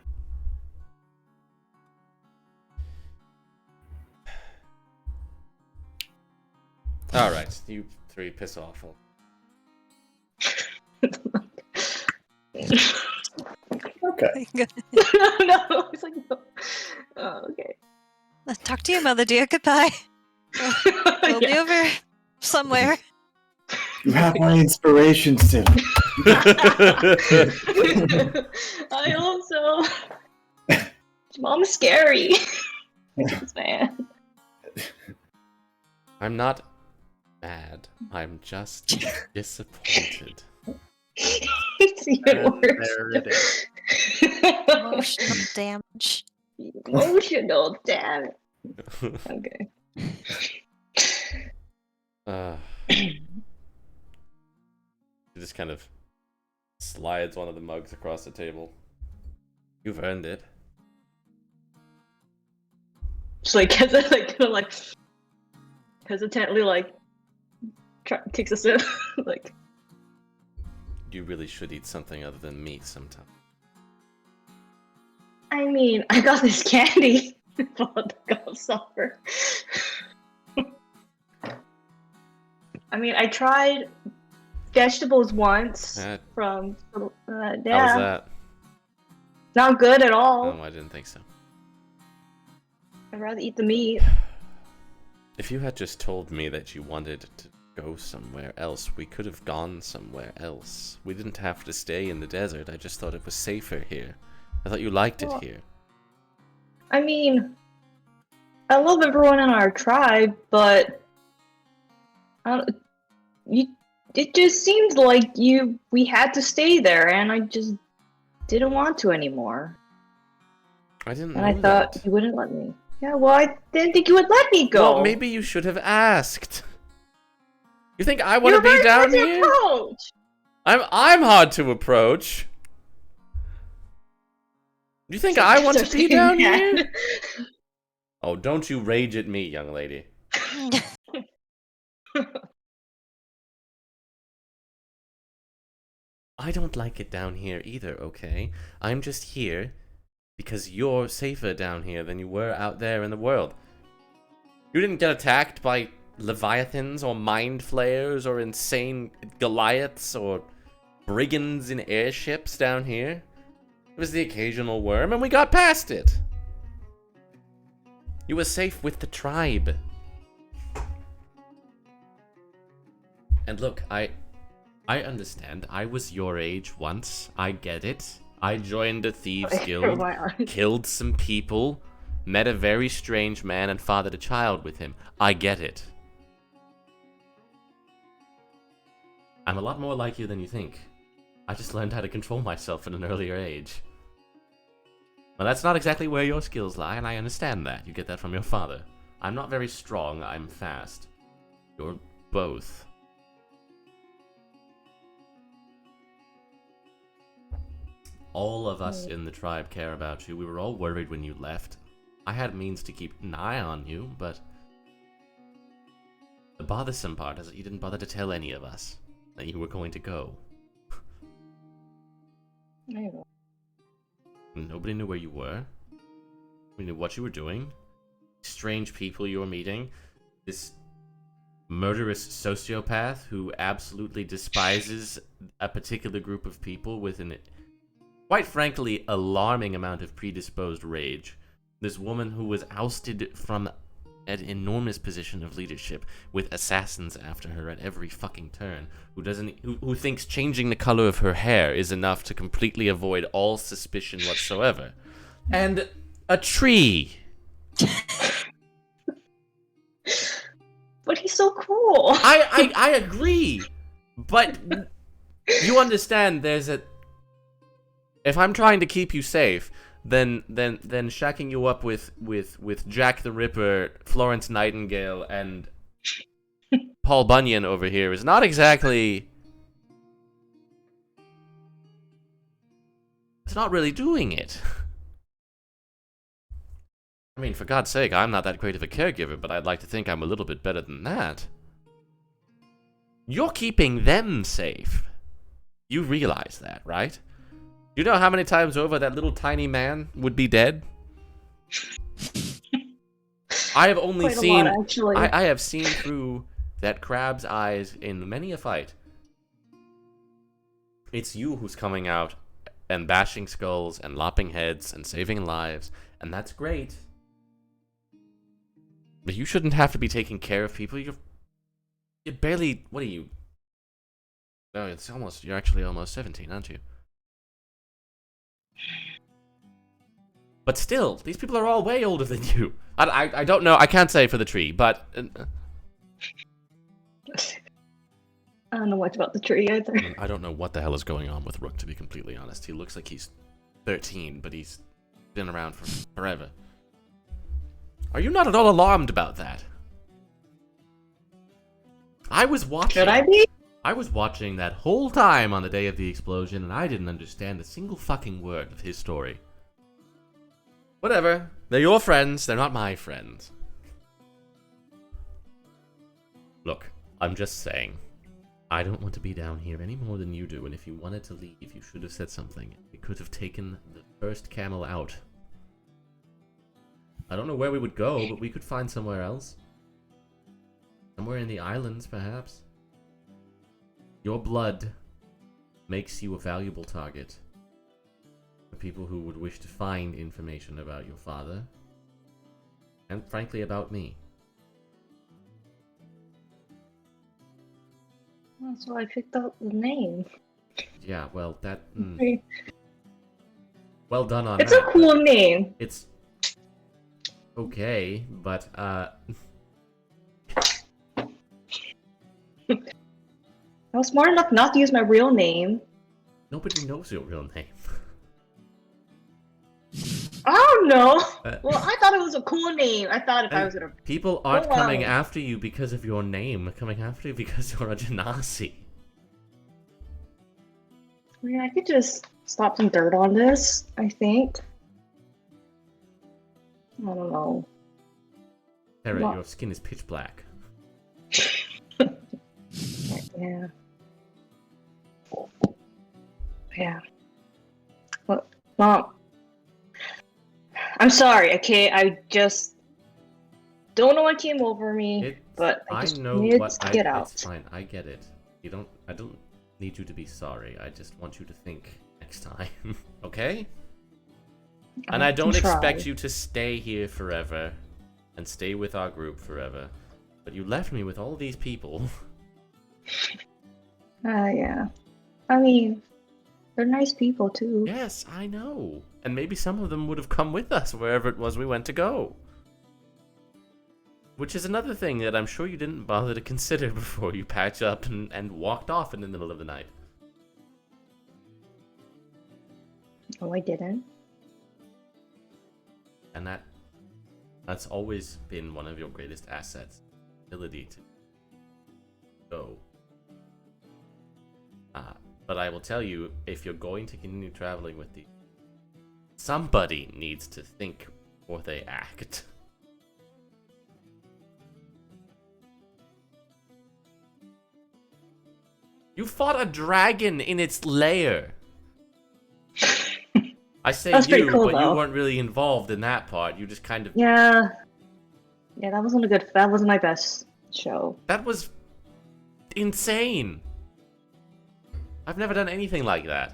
Alright, you three piss off. Okay. No, it's like no. Oh, okay. Talk to your mother, dear. Goodbye. We'll be over somewhere. You have my inspiration still. I also. Mom's scary. This man. I'm not mad. I'm just disappointed. It's even And worse. there it is. Emotional damage. Emotional, damn it. Okay. He just kind of slides one of the mugs across the table. You've earned it. Just like, kind of like hesitantly, like, takes a sip. Like, You really should eat something other than meat sometime. I mean, I got this candy for the ghost supper. I mean, I tried vegetables once from How was yeah, that? not good at all. Oh, I didn't think so. I'd rather eat the meat. If you had just told me that you wanted to go somewhere else, we could have gone somewhere else. We didn't have to stay in the desert. I just thought it was safer here. I thought you liked it here. I mean, I love everyone in our tribe, but it just seemed like we had to stay there, and I just didn't want to anymore. I didn't And know I thought that. you wouldn't let me. Yeah, well, I didn't think you would let me go. Well, maybe you should have asked. You think I want to be down here? Approach. I'm hard to approach. Do you think I want to be down here? Oh, don't you rage at me, young lady. I don't like it down here either, okay? I'm just here because you're safer down here than you were out there in the world. You didn't get attacked by leviathans or mind flayers or insane Goliaths or brigands in airships down here. It was the occasional worm, and we got past it. You were safe with the tribe. And look, I understand. I was your age once. I get it. I joined a thieves guild, killed some people, met a very strange man, and fathered a child with him. I get it. I'm a lot more like you than you think. I just learned how to control myself at an earlier age. Well, that's not exactly where your skills lie, and I understand that. You get that from your father. I'm not very strong, I'm fast. You're both. All of us in the tribe care about you. We were all worried when you left. I had means to keep an eye on you, but the bothersome part is that you didn't bother to tell any of us that you were going to go. Nobody knew where you were. We knew what you were doing. Strange people you were meeting. This murderous sociopath who absolutely despises a particular group of people with an, quite frankly, alarming amount of predisposed rage. This woman who was ousted from an enormous position of leadership with assassins after her at every fucking turn, who thinks changing the color of her hair is enough to completely avoid all suspicion whatsoever. And a tree. But he's so cool. I agree. But you understand there's a, if I'm trying to keep you safe, then shacking you up with Jack the Ripper, Florence Nightingale, and Paul Bunyan over here is not exactly... It's not really doing it. I mean, for God's sake, I'm not that great of a caregiver, but I'd like to think I'm a little bit better than that. You're keeping them safe. You realize that, right? You know how many times over that little tiny man would be dead? I have only seen... I have seen through that crab's eyes in many a fight. It's you who's coming out and bashing skulls and lopping heads and saving lives, and that's great. But you shouldn't have to be taking care of people. You're barely... What are you? No, it's almost... You're actually almost 17, aren't you? But still, these people are all way older than you. I don't know. I can't say for the tree, but... I don't know much about the tree either. I don't know what the hell is going on with Rook, to be completely honest. He looks like he's 13, but he's been around for forever. Are you not at all alarmed about that? I was watching... Should I be? I was watching that whole time on the day of the explosion, and I didn't understand a single fucking word of his story. Whatever. They're your friends. They're not my friends. Look, I'm just saying. I don't want to be down here any more than you do, and if you wanted to leave, you should have said something. We could have taken the first camel out I don't know where we would go, but we could find somewhere else. Somewhere in the islands, perhaps. Your blood makes you a valuable target for people who would wish to find information about your father. And frankly, about me. That's why I picked up the name. Yeah, well, that... Hey, well done on it's that. a cool name. It's... okay, but, I was smart enough not to use my real name. nobody knows your real name. I don't know. Uh, Well, I thought it was a cool name. I thought if I was gonna... People aren't coming wow. after you because of your name. They're coming after you because you're a Genasi. I mean, I could just slap some dirt on this, I think. I don't know. Terra, What? your skin is pitch black. Yeah. Yeah. What? Mom. I'm sorry, okay? I just don't know what came over me, but I just needed to get out. It's fine. I get it. I don't need you to be sorry. I just want you to think next time. Okay? And I don't expect you to stay here forever and stay with our group forever. But you left me with all these people. Yeah. I mean, they're nice people too. Yes, I know. And maybe some of them would have come with us wherever it was we went to go. Which is another thing that I'm sure you didn't bother to consider before you packed up and walked off in the middle of the night. Oh, I didn't. And that's always been one of your greatest assets. Ability to go. But I will tell you, if you're going to continue traveling with these, somebody needs to think before they act. You fought a dragon in its lair. I say That's pretty you, cool, but though. you weren't really involved in that part. You just kind of... Yeah. Yeah, that wasn't my best show. That was insane. I've never done anything like that.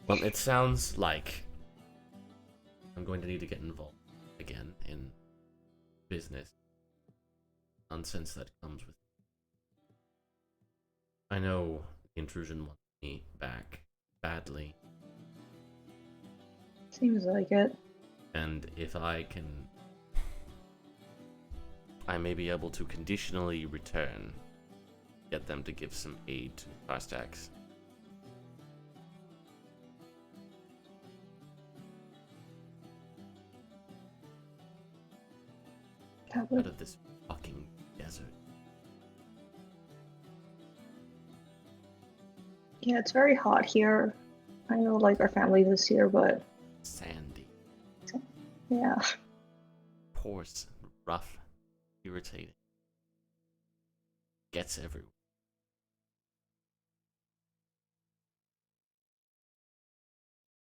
Well, it sounds like I'm going to need to get involved again in business nonsense that comes with. I know the intrusion wants me back badly, Seems like it. and if I can, I may be able to conditionally return, get them to give some aid to Karstax. That Out would... of this fucking desert. Yeah, it's very hot here. I know, like, our family lives here, but Sandy. yeah. Coarse, rough, irritating. Gets everywhere.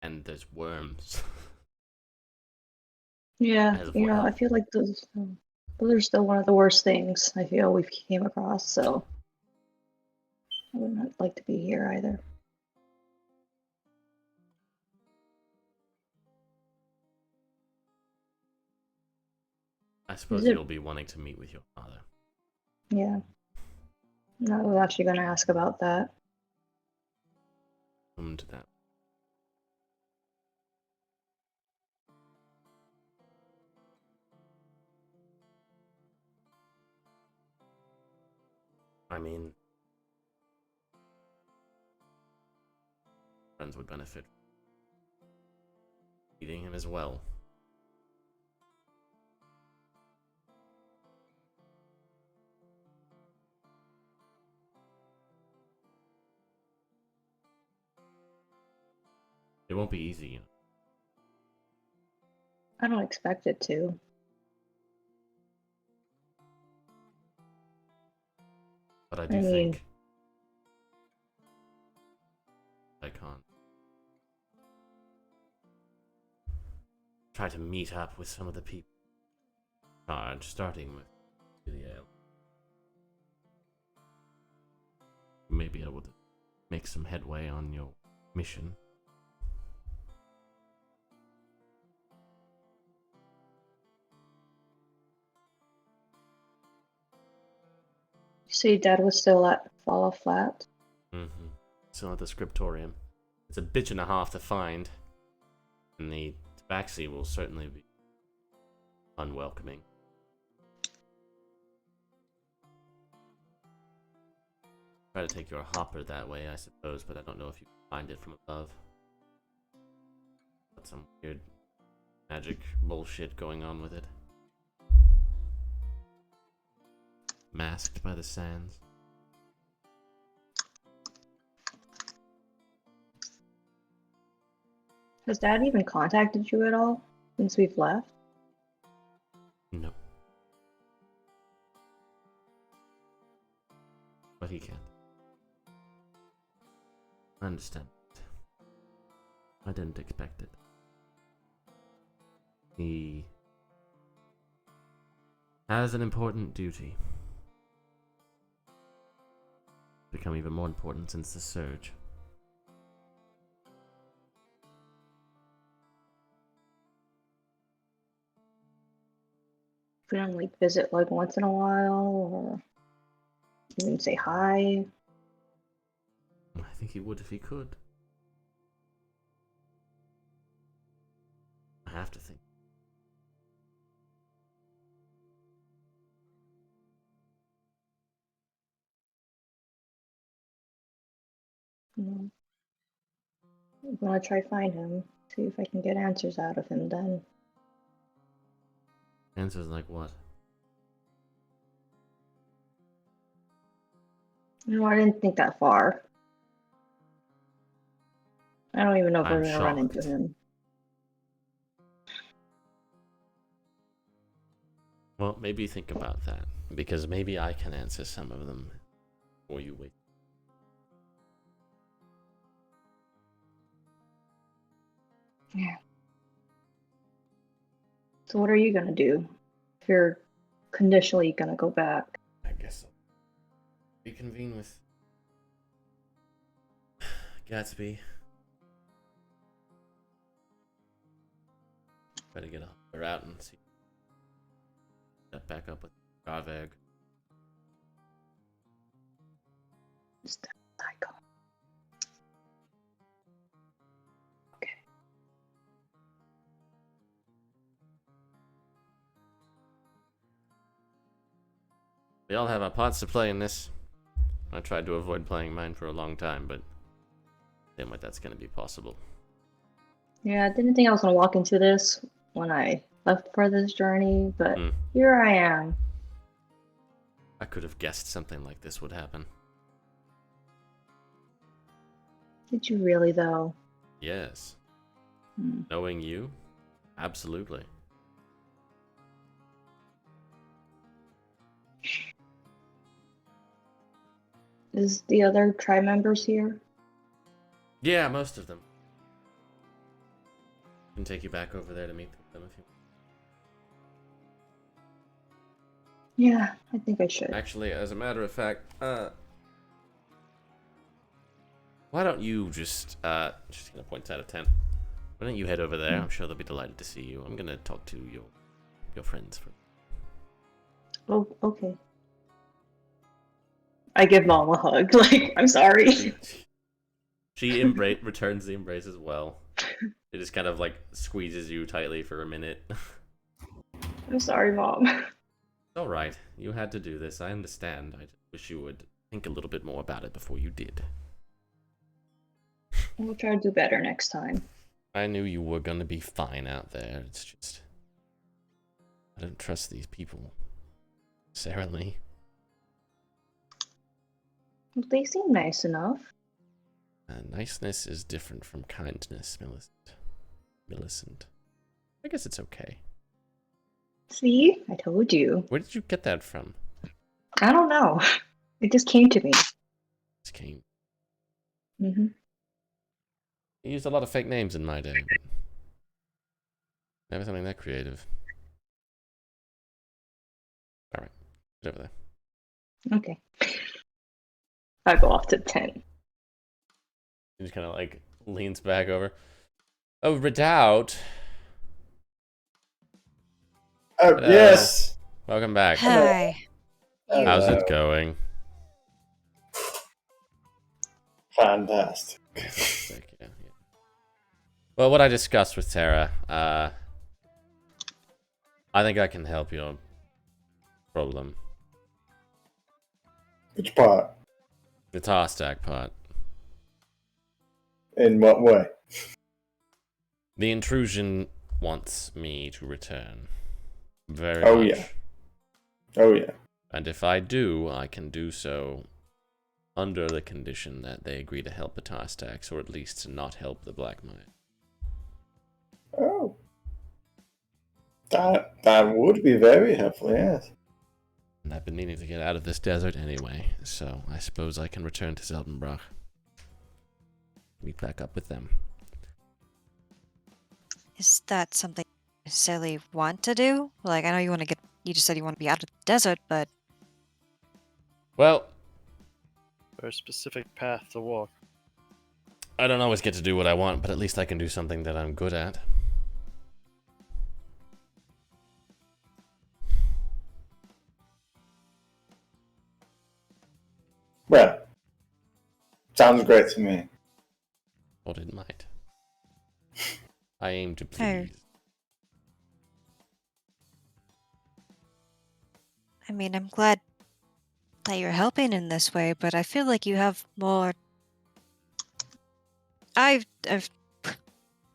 And there's worms. Yeah, As you know, well. I feel like those are still one of the worst things I feel we've came across, so I would not like to be here either. I suppose it- you'll be wanting to meet with your father. Yeah. No, I was actually going to ask about that. Come to that. I mean, friends would benefit from meeting him as well. It won't be easy, you know. I don't expect it to. But I do I mean- think icon. Try to meet up with some of the people in charge, starting with Gilead. You may be able to make some headway on your mission. You say Dad was still at Fall Flat? Mm-hmm. Still at the scriptorium. It's a bitch and a half to find, and the tabaxi will certainly be unwelcoming. Try to take your hopper that way, I suppose, but I don't know if you can find it from above. Got some weird magic bullshit going on with it. Masked by the sands. Has Dad even contacted you at all since we've left? No. But he can't. I understand. I didn't expect it. He has an important duty. Become even more important since the surge. We don't like visit like once in a while, or even say hi. I think he would if he could. I have to think. I'm gonna try find him, see if I can get answers out of him then. Answers like what? No, I didn't think that far. I don't even know if I'm we're gonna run into shocked. him. Well, maybe think about that, because maybe I can answer some of them before you wait. Yeah. So what are you gonna do if you're conditionally gonna go back? I guess I'll reconvene with Gatsby. Try to get her out and see. Get back up with Garveg. Just that icon. Okay. We all have our parts to play in this. I tried to avoid playing mine for a long time, but damn it, that's gonna be possible. Yeah, I didn't think I was gonna walk into this when I left for this journey, but Hmm. here I am. I could have guessed something like this would happen. Did you really though? Yes. Hmm. Knowing you? Absolutely. Is the other tribe members here? Yeah, most of them. I can take you back over there to meet them if you want. Yeah, I think I should. Actually, as a matter of fact, why don't you just gonna point out of 10. Why don't you head over there? I'm sure they'll be delighted to see you. I'm gonna talk to your friends for. Oh, okay. I give Mom a hug. Like, I'm sorry. She returns the embrace as well. It just kind of like squeezes you tightly for a minute. I'm sorry, Mom. All right, you had to do this. I understand. I just wish you would think a little bit more about it before you did. We'll try to do better next time. I knew you were gonna be fine out there. It's just I don't trust these people. Sarah Lee. They seem nice enough. Niceness is different from kindness, Millicent. I guess it's okay. See? I told you. Where did you get that from? I don't know. It just came to me. This came. Mm-hmm. I used a lot of fake names in my day, but never something that creative. Alright, get over there. Okay. I go off to 10. He just kind of like leans back over. Oh, Redoubt. Oh, Hello. yes! Welcome back. Hi. You, How's Hello. it going? Fantastic. Fantastic, yeah. Well, what I discussed with Tara, I think I can help your problem. Which part? The tar stack part. In what way? The intrusion wants me to return. Very Oh, much. yeah. Oh, yeah. And if I do, I can do so under the condition that they agree to help the tar stacks, or at least to not help the black mine. Oh. That would be very helpful, yes. And I've been needing to get out of this desert anyway, so I suppose I can return to Zeltenbach. Meet back up with them. is that something you necessarily want to do? Like, I know you want to get. You just said you want to be out of the desert, but Well, Very specific path to walk. I don't always get to do what I want, but at least I can do something that I'm good at. Well, sounds great to me. Or it might. I aim to Oh. please. I mean, I'm glad that you're helping in this way, but I feel like you have more. I've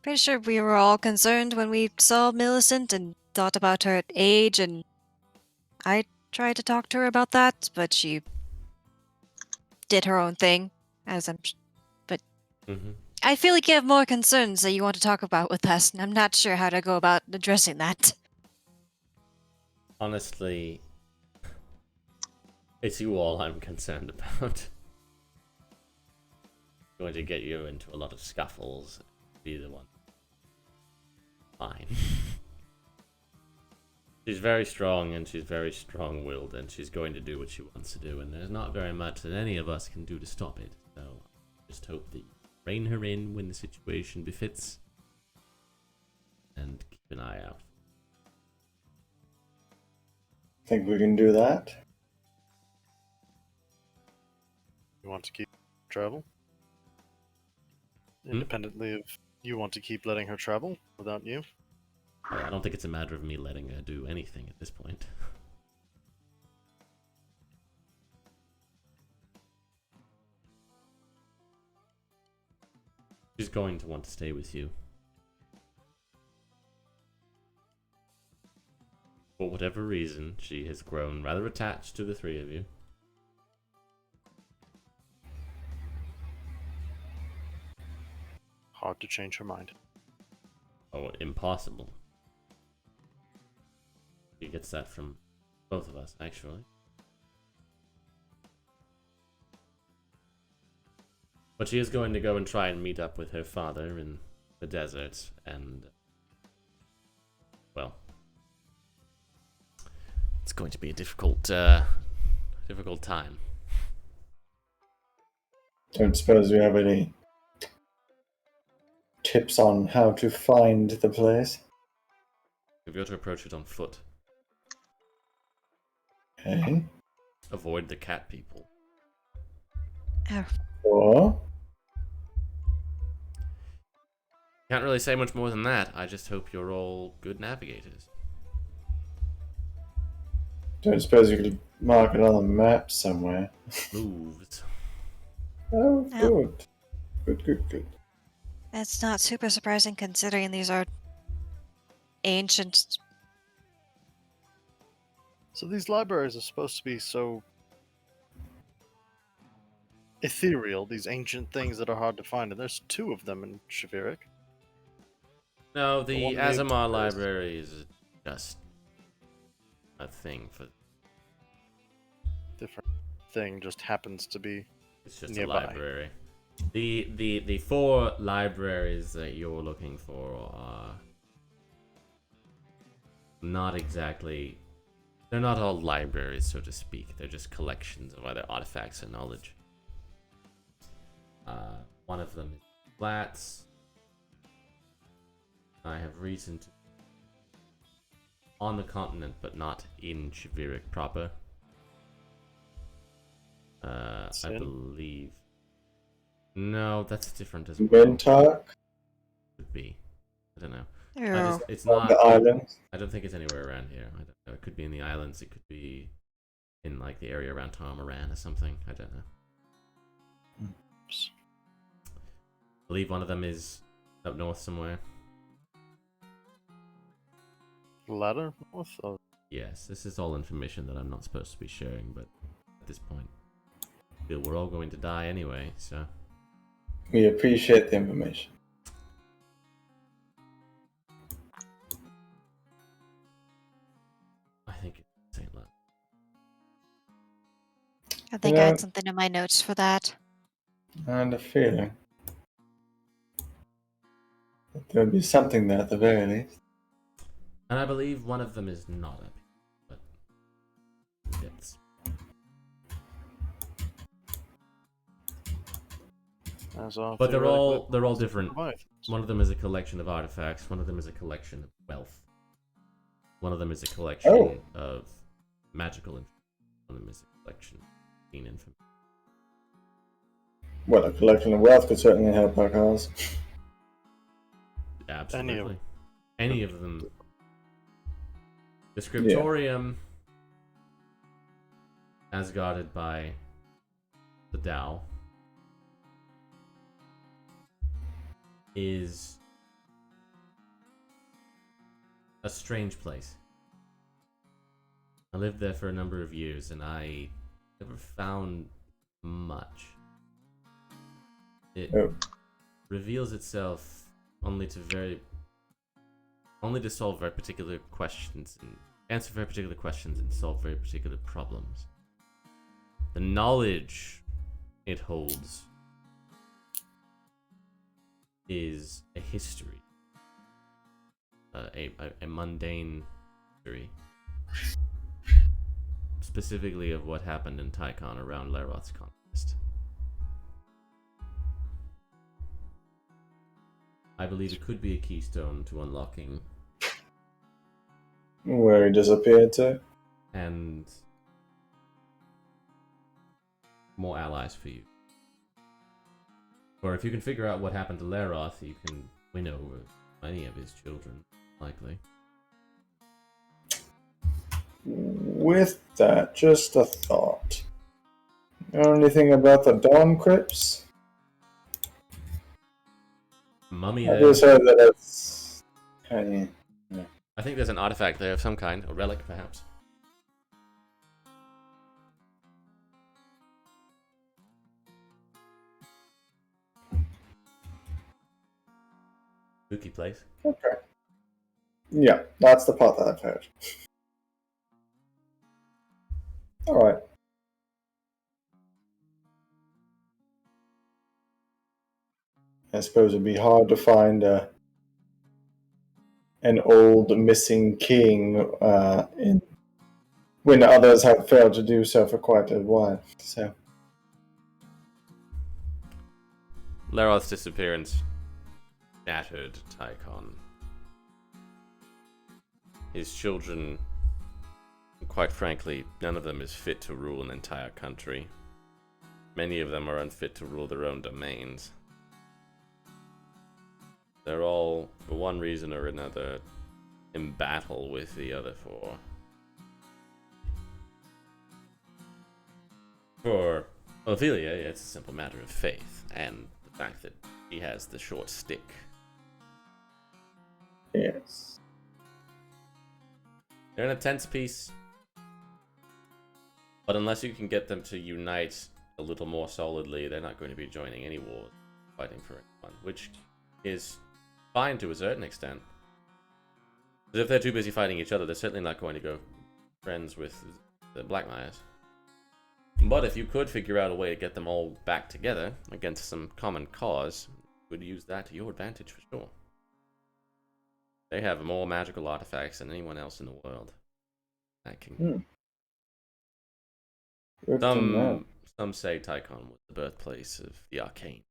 pretty sure we were all concerned when we saw Millicent and thought about her age, and I tried to talk to her about that, but she did her own thing. As I'm, Mm-hmm. I feel like you have more concerns that you want to talk about with us, and I'm not sure how to go about addressing that. Honestly, it's you all I'm concerned about. Going to get you into a lot of scuffles. Be the one. Fine. She's very strong and she's very strong-willed and she's going to do what she wants to do, and there's not very much that any of us can do to stop it. So just hope that you rein her in when the situation befits and keep an eye out. Think we can do that? You want to keep travel? Independently of you want to keep letting her travel without you? I don't think it's a matter of me letting her do anything at this point. She's going to want to stay with you. For whatever reason, she has grown rather attached to the three of you. Hard to change her mind. Oh, impossible. She gets that from both of us, actually. But she is going to go and try and meet up with her father in the desert, and well, it's going to be a difficult time. Don't suppose you have any tips on how to find the place? If you're to approach it on foot, Okay. avoid the cat people. Oh, Or Can't really say much more than that. I just hope you're all good navigators. don't suppose you could mark it on the map somewhere? Moved. Oh, Oh. good. Good. that's not super surprising considering these are ancient. So these libraries are supposed to be so ethereal, these ancient things that are hard to find, and there's two of them in Shavirik. No, The the one named Azamar Taurus. library is just a thing for. Different thing just happens to be It's just nearby. a library. The 4 libraries that you're looking for are not exactly... They're not all libraries, so to speak. They're just collections of either artifacts or knowledge. One of them is flats. I have reason to... on the continent, but not in Shaviric proper. I believe... No, that's different as well. Mintark? Could be. I don't know. Yeah. It's On not... the islands? I don't think it's anywhere around here. I don't know. It could be in the islands. It could be in like the area around Tarmoran or something. I don't know. Oops. I believe one of them is up north somewhere. Ladder north? Oh, Yes, this is all information that I'm not supposed to be sharing, but at this point, I feel we're all going to die anyway, so... We appreciate the information. I think it's St. Lad. I think I Yeah. had something in my notes for that. And a feeling that there'll be something there at the very least. And I believe one of them is not up here, but... It's... as our But they're theoretical all different. Leviathans. One of them is a collection of artifacts, one of them is a collection of wealth. One of them is a collection of magical information. One of them is a collection of clean information. Well, a collection of wealth could certainly help our cause. Absolutely. Any of them. The scriptorium, as guarded by the Tao, is a strange place. I lived there for a number of years and I never found much. It reveals itself only to solve very particular questions and answer very particular questions and solve very particular problems. The knowledge it holds is a history, a mundane history, specifically of what happened in Tychon around Laroth's conquest. I believe it could be a keystone to unlocking Where he disappeared to. and more allies for you. Or if you can figure out what happened to Laroth, you can win over many of his children, likely. With that, just a thought. Know anything about the Dawn Crypts? Mummy I there. just heard that it's... I think there's an artifact there of some kind, a relic perhaps. Spooky place. Okay. Yeah, that's the part that I've heard. Alright. I suppose it'd be hard to find an old missing king when others have failed to do so for quite a while. So Laroth's disappearance shattered Tychon. His children, quite frankly, none of them is fit to rule an entire country. Many of them are unfit to rule their own domains. They're all, for one reason or another, in battle with the other four. For Ophelia, it's a simple matter of faith, and the fact that he has the short stick. yes. They're in a tense piece, but unless you can get them to unite a little more solidly, they're not going to be joining any wars, fighting for anyone, which is fine to a certain extent. Because if they're too busy fighting each other, they're certainly not going to go friends with the Black Myers. But if you could figure out a way to get them all back together against some common cause, you would use that to your advantage for sure. They have more magical artifacts than anyone else in the world. That kingdom. Good to know. Some say Tychon was the birthplace of the arcane.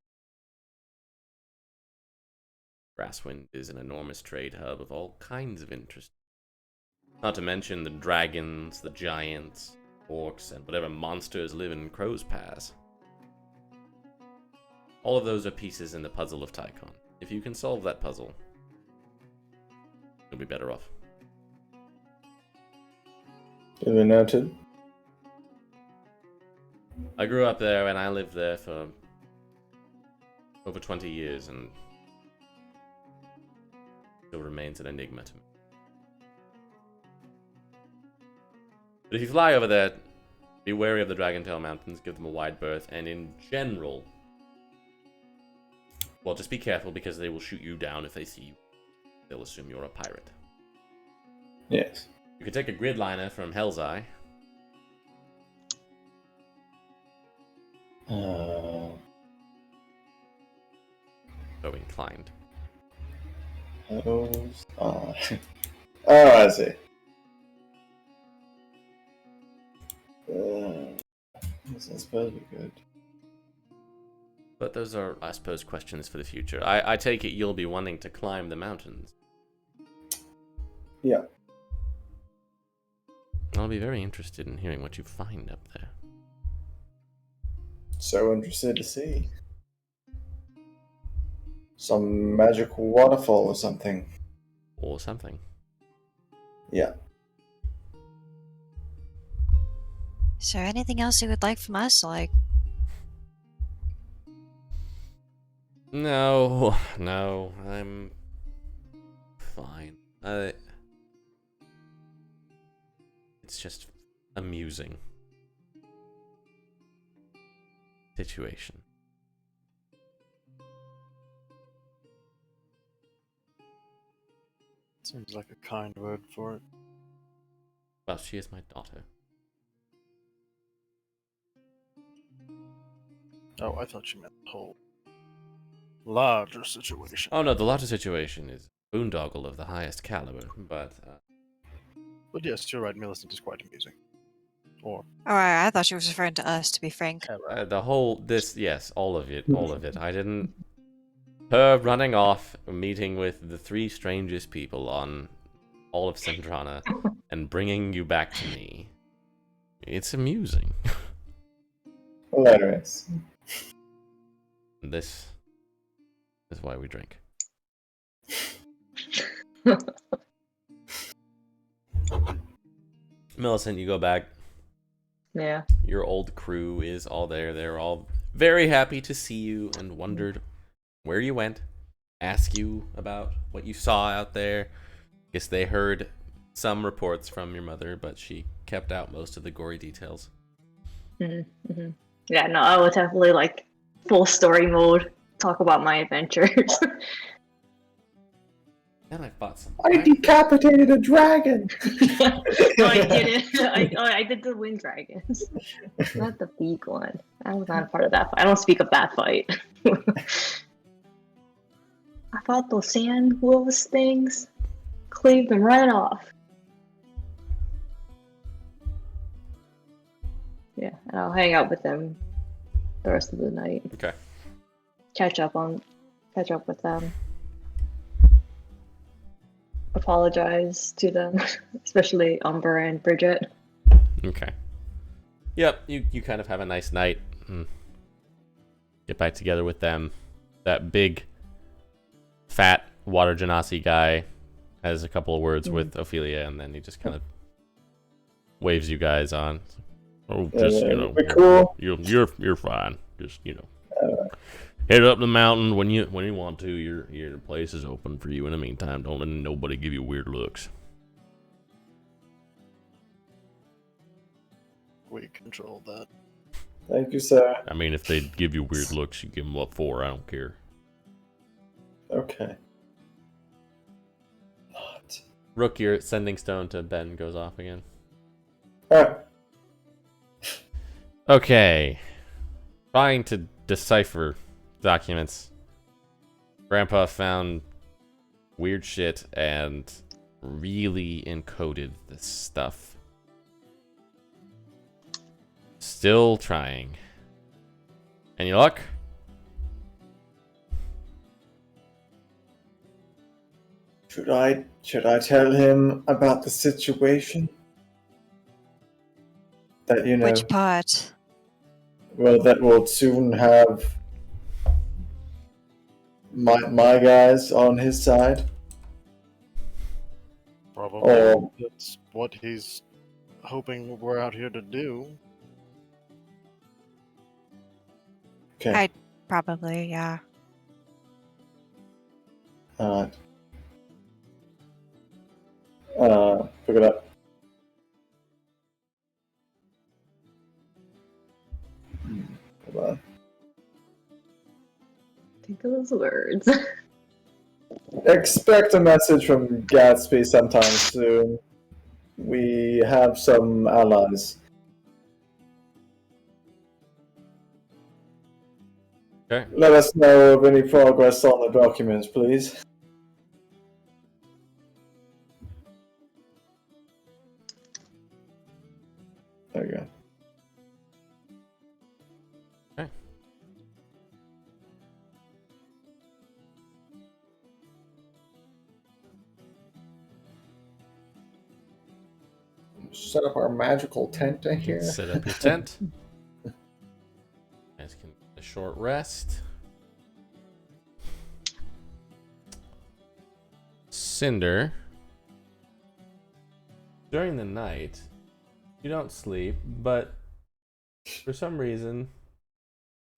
Grasswind is an enormous trade hub of all kinds of interest. Not to mention the dragons, the giants, orcs, and whatever monsters live in Crow's Pass. All of those are pieces in the puzzle of Tychon. If you can solve that puzzle, you'll be better off. Duly noted. I grew up there and I lived there for over 20 years and still remains an enigma to me. But if you fly over there, be wary of the Dragontail Mountains, give them a wide berth, and in general, well, just be careful because they will shoot you down if they see you. They'll assume you're a pirate. Yes. You could take a gridliner from Hell's Eye. So inclined. Hell's Eye. Oh, I see. This I suppose we could. But those are, I suppose, questions for the future. I take it you'll be wanting to climb the mountains. Yeah. I'll be very interested in hearing what you find up there. So interested to see. Some magical waterfall or something. Or something. Yeah. Is there anything else you would like from us? Like, No, I'm fine. It's just amusing situation. Seems like a kind word for it. Well, she is my daughter. Oh, I thought you meant the whole larger situation. Oh no, the larger situation is boondoggle of the highest caliber, but But yes, you're right, Millicent is quite amusing. Or, I thought she was referring to us, to be frank. the whole, yes, all of it. I didn't... Her running off, meeting with the three strangest people on all of Centrana, and bringing you back to me. It's amusing. Hilarious. This is why we drink. Millicent, you go back. Yeah. Your old crew is all there. They're all very happy to see you and wondered where you went. Ask you about what you saw out there. Guess they heard some reports from your mother, but she kept out most of the gory details. Mm-hmm. Yeah, no, I was definitely like full story mode. Talk about my adventures. And I fought some. I decapitated a dragon! No, I didn't. I did the wind dragons, not the big one. I was not a part of that fight. I don't speak of that fight. I fought those sand wolves things, cleaved them right off. Yeah, and I'll hang out with them the rest of the night. Okay. Catch up with them. Apologize to them, especially Umber and Bridget. Okay. Yep, you kind of have a nice night. Get back together with them. That big, fat water genasi guy has a couple of words with Ophelia, and then he just kind of waves you guys on. Oh, just we're cool. You're fine. Just head up the mountain when you want to. Your place is open for you. In the meantime, don't let nobody give you weird looks. we control that. Thank you, sir. I mean, if they give you weird looks, you give them up 4. I don't care. Okay. Not. Rook, your sending stone to Ben goes off again. Ah. Okay. Trying to decipher documents. Grandpa found weird shit and really encoded this stuff. Still trying. Any luck? Should I tell him about the situation? That Which part? well, that will soon have my guys on his side. Probably. Oh. That's what he's hoping we're out here to do. Okay. Probably, yeah. Alright. Pick it up. Hold on. Think of those words. Expect a message from Gatsby sometime soon. We have some allies. Okay. Let us know of any progress on the documents, please. There you go. Okay. Set up our magical tent in here. Set up your tent. Guys can get a short rest. Cinder. During the night, you don't sleep, but for some reason,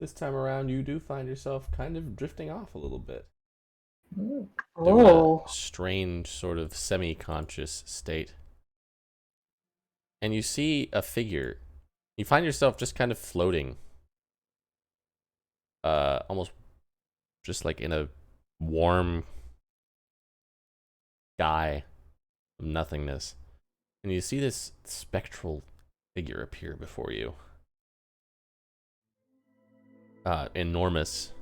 this time around, you do find yourself kind of drifting off a little bit. Doing Oh. a strange sort of semi-conscious state. And you see a figure. You find yourself just kind of floating. Almost just like in a warm sky of nothingness. And you see this spectral figure appear before you. Enormous.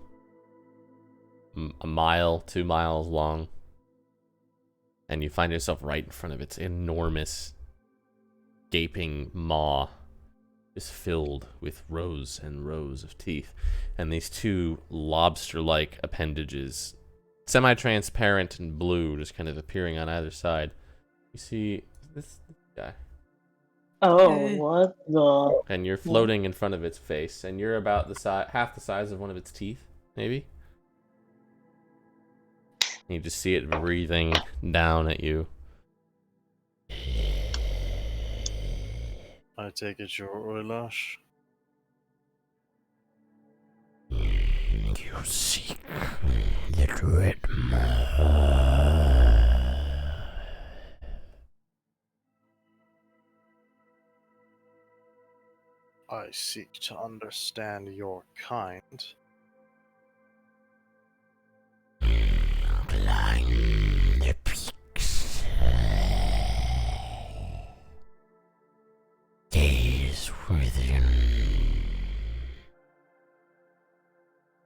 A mile, 2 miles long. And you find yourself right in front of its enormous, gaping maw. Is filled with rows and rows of teeth. And these two lobster-like appendages, semi-transparent and blue, just kind of appearing on either side. You see this guy. Oh, what the? And you're floating in front of its face, and you're about the size, half the size of one of its teeth, maybe. You just see it breathing down at you. I take it you're Urlash. You seek the dread I seek to understand your kind. climb the peaks. Days within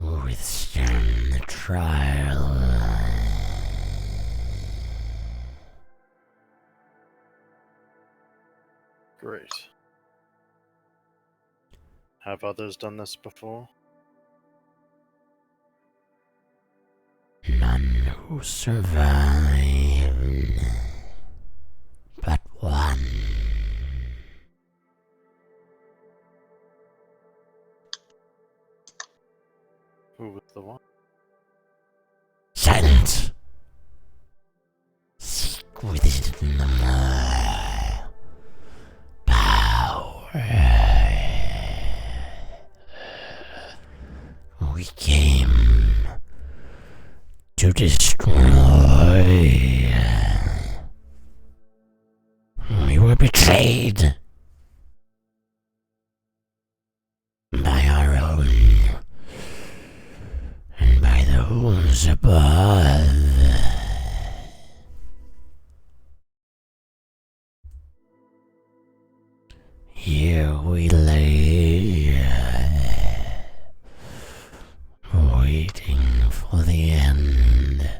withstand the trial. Great. Have others done this before? None who survived, but one. Who was the one? Silence! Seek within the more power. We came to destroy. We were betrayed by our own and by those above. here we lay, waiting for the end.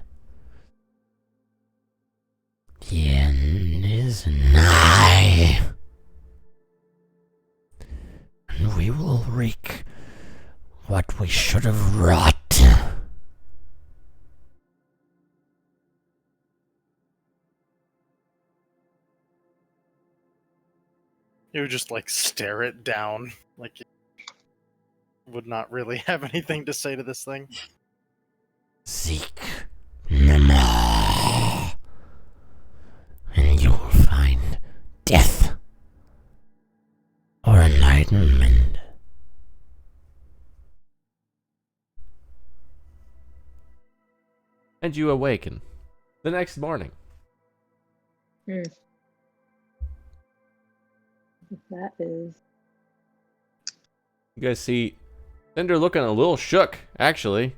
The end is nigh, and we will wreak what we should have wrought. You would just like stare it down, like you would not really have anything to say to this thing. Seek no more, and you will find death or enlightenment. And you awaken the next morning. That is. You guys see Cinder looking a little shook, actually.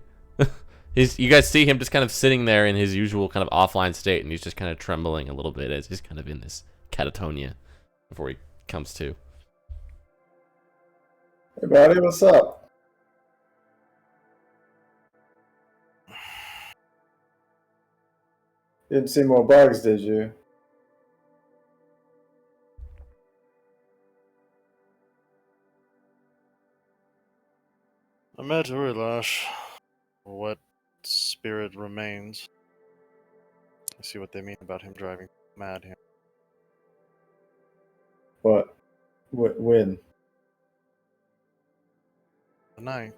You guys see him just kind of sitting there in his usual kind of offline state, and he's just kind of trembling a little bit as he's kind of in this catatonia before he comes to. Hey, buddy, what's up? Didn't see more bugs, did you? I'm at Urilash. What spirit remains? I see what they mean about him driving mad here. What? When? Tonight.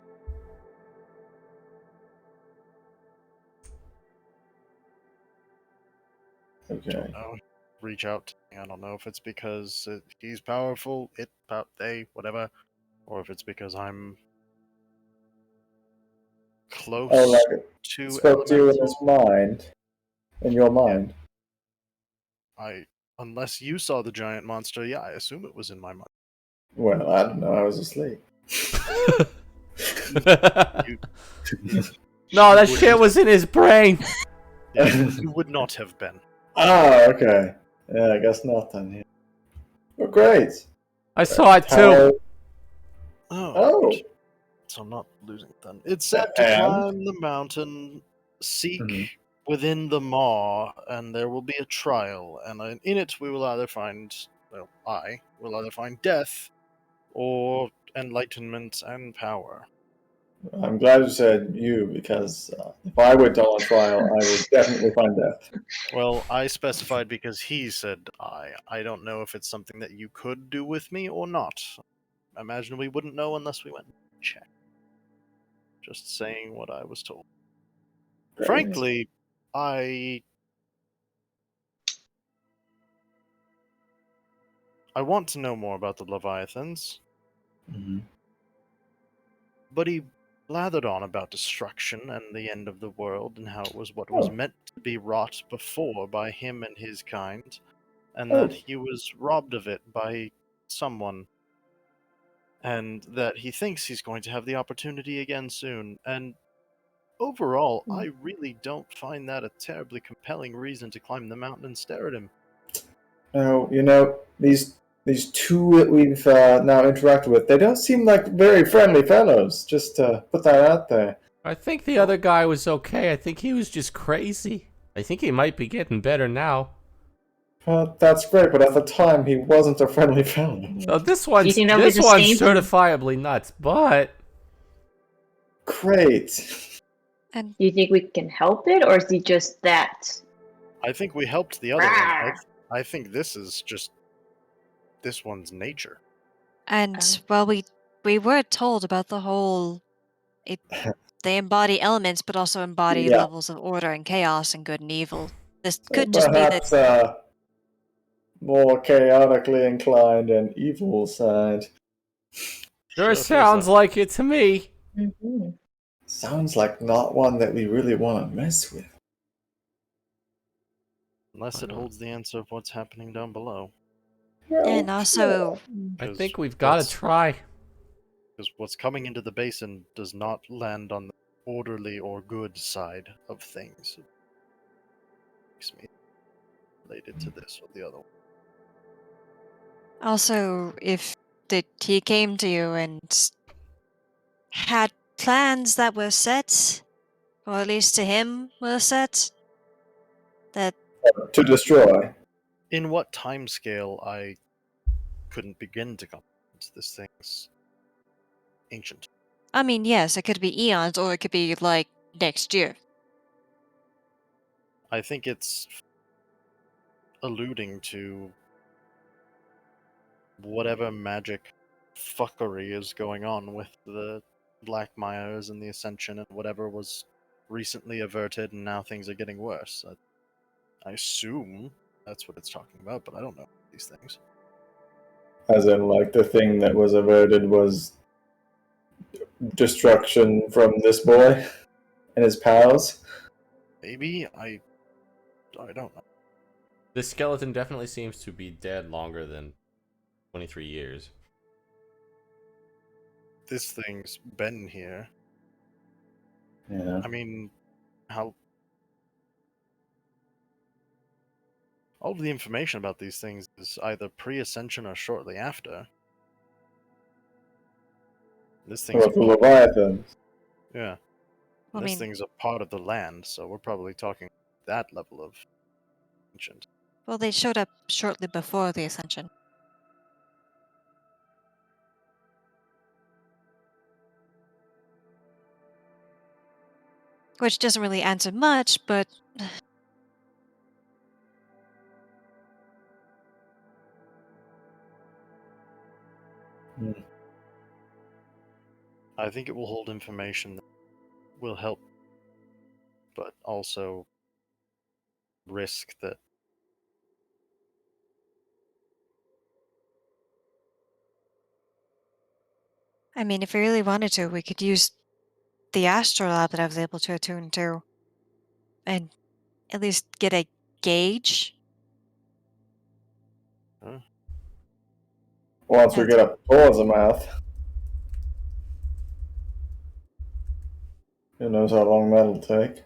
Okay. No, reach out to me. I don't know if it's because he's powerful, they, whatever, or if it's because I'm close Oh, like to spoke to you in his elemental. mind. In your mind. Unless you saw the giant monster, yeah, I assume it was in my mind. Well, I don't know. I was asleep. No, that shit was in his brain. You would not have been. Ah, okay. Yeah, I guess not then. Yeah. Oh, great. I saw it too. How- Oh. So I'm not losing it then. It said to And? climb the mountain, seek Mhm. within the maw, and there will be a trial, and in it we will either find, I will either find death or enlightenment and power. I'm glad you said you, because if I went on trial, I would definitely find death. Well, I specified because he said I. I don't know if it's something that you could do with me or not. I imagine we wouldn't know unless we went and checked. Just saying what I was told. Great. Frankly, I want to know more about the Leviathans, Mhm. but he blathered on about destruction and the end of the world and how it was what was Oh. meant to be wrought before by him and his kind, and Oh. that he was robbed of it by someone, and that he thinks he's going to have the opportunity again soon. And overall, I really don't find that a terribly compelling reason to climb the mountain and stare at him. Now, these two that we've now interacted with, they don't seem like very friendly fellows. Just to put that out there. I think the other guy was okay. I think he was just crazy. I think he might be getting better now. Well, that's great, but at the time, he wasn't a friendly fellow. So this one's think that was the same- certifiably nuts, but Great. And Do you think we can help it, or is he just that? I think we helped the other one. Rawr. I think this is just this one's nature. well, we were told about the whole. They embody elements, but also embody Yeah. levels of order and chaos and good and evil. This could just be that. Perhaps more chaotically inclined and evil side. sure Sure, sounds so. like it to me. Mm-hmm. Sounds like not one that we really want to mess with. Unless it holds the answer of what's happening down below. And also, I 'Cause think we've got to what's- try. Because what's coming into the basin does not land on the orderly or good side of things. It makes me related to this or the other one. also, if that he came to you and had plans that were set, or at least to him were set, that To destroy. In what time scale I couldn't begin to comprehend. This thing's ancient. I mean, yes, it could be eons, or it could be like next year. I think it's alluding to whatever magic fuckery is going on with the Black Myers and the Ascension and whatever was recently averted and now things are getting worse. I assume that's what it's talking about, but I don't know these things. As in, like, the thing that was averted was destruction from this boy and his pals. Maybe I don't know. This skeleton definitely seems to be dead longer than 23 years. This thing's been here. Yeah. I mean, how all of the information about these things is either pre-ascension or shortly after. This thing's About the Leviathans. yeah. I This mean, thing's a part of the land, so we're probably talking that level of ancient. well, they showed up shortly before the Ascension. Which doesn't really answer much, but I think it will hold information that will help, but also risk that. I mean, if we really wanted to, we could use the astrolabe that I was able to attune to and at least get a gauge. Once we And get up towards the mouth. Who knows how long that'll take.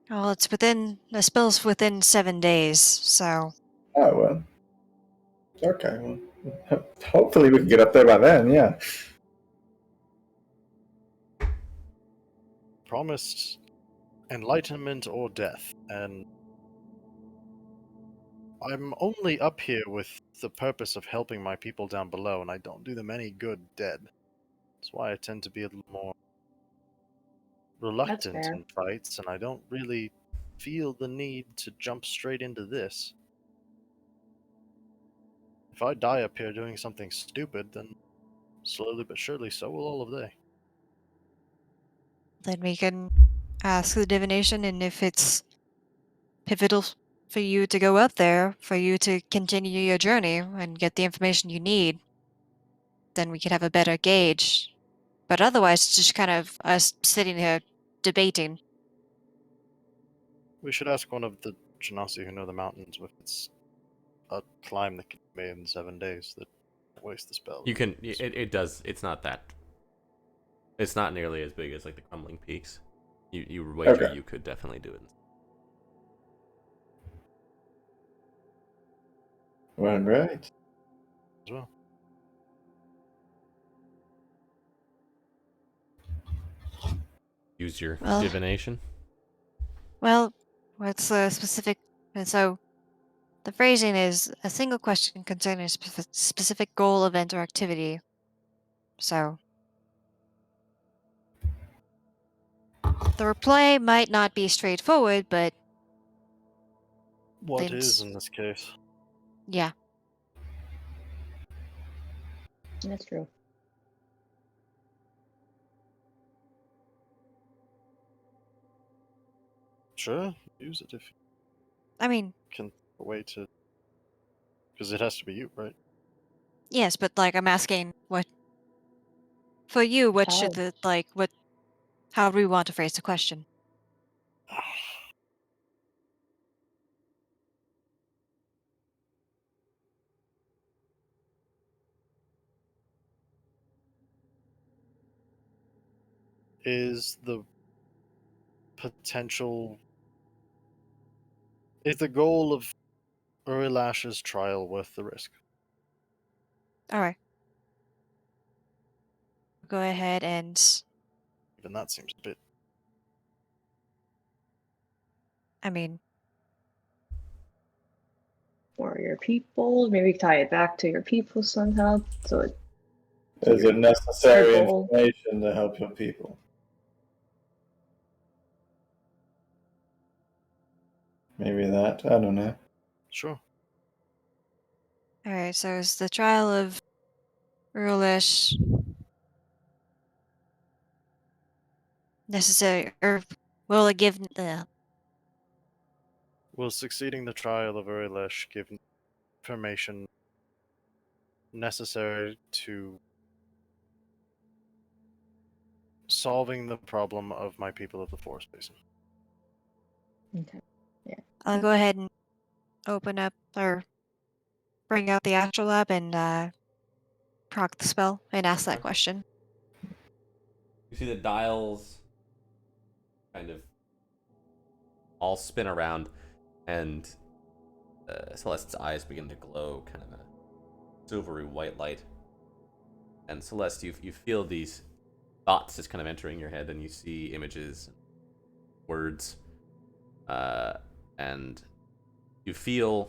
well, it's within the spell's within 7 days, so Oh, well. Okay, well, hopefully we can get up there by then, yeah. Promised enlightenment or death, and I'm only up here with the purpose of helping my people down below, and I don't do them any good dead. That's why I tend to be a little more reluctant fair. in fights, and I don't really feel the need to jump straight into this. If I die up here doing something stupid, then slowly but surely so will all of they. then we can ask the divination, and if it's pivotal for you to go up there, for you to continue your journey and get the information you need, then we could have a better gauge. But otherwise, it's just kind of us sitting here debating. We should ask one of the Genasi who know the mountains if it's a climb that can be made in 7 days that won't waste the spell. You can. It does. It's not that. It's not nearly as big as like the Crumbling Peaks. You wager Okay. you could definitely do it. Well, great. As well. Use your Well- divination. Well, what's the specific? And so, the phrasing is a single question concerning a specific goal, event, or activity. So, the reply might not be straightforward, but What Things- is in this case? yeah. That's true. Sure, use it if you I mean, can. A way to. Because it has to be you, right? yes, but like I'm asking, what for you? What How? should the like? What? How do we want to phrase the question? Is the potential. Is the goal of Urilash's trial worth the risk? Alright. Go ahead and... Even that seems a bit. I mean, Or your people, maybe tie it back to your people somehow. So it, Is it necessary Purple. information to help your people? Maybe that. I don't know. Sure. alright, so is the trial of Rulish necessary, or will it give the... Will succeeding the trial of Urilesh give information necessary to solving the problem of my people of the Forest Basin? okay. I'll go ahead and open up, or bring out the astrolabe and proc the spell and ask that question. You see the dials kind of all spin around, and Celeste's eyes begin to glow, kind of a silvery white light. And Celeste, you feel these thoughts just kind of entering your head, and you see images, words, and you feel,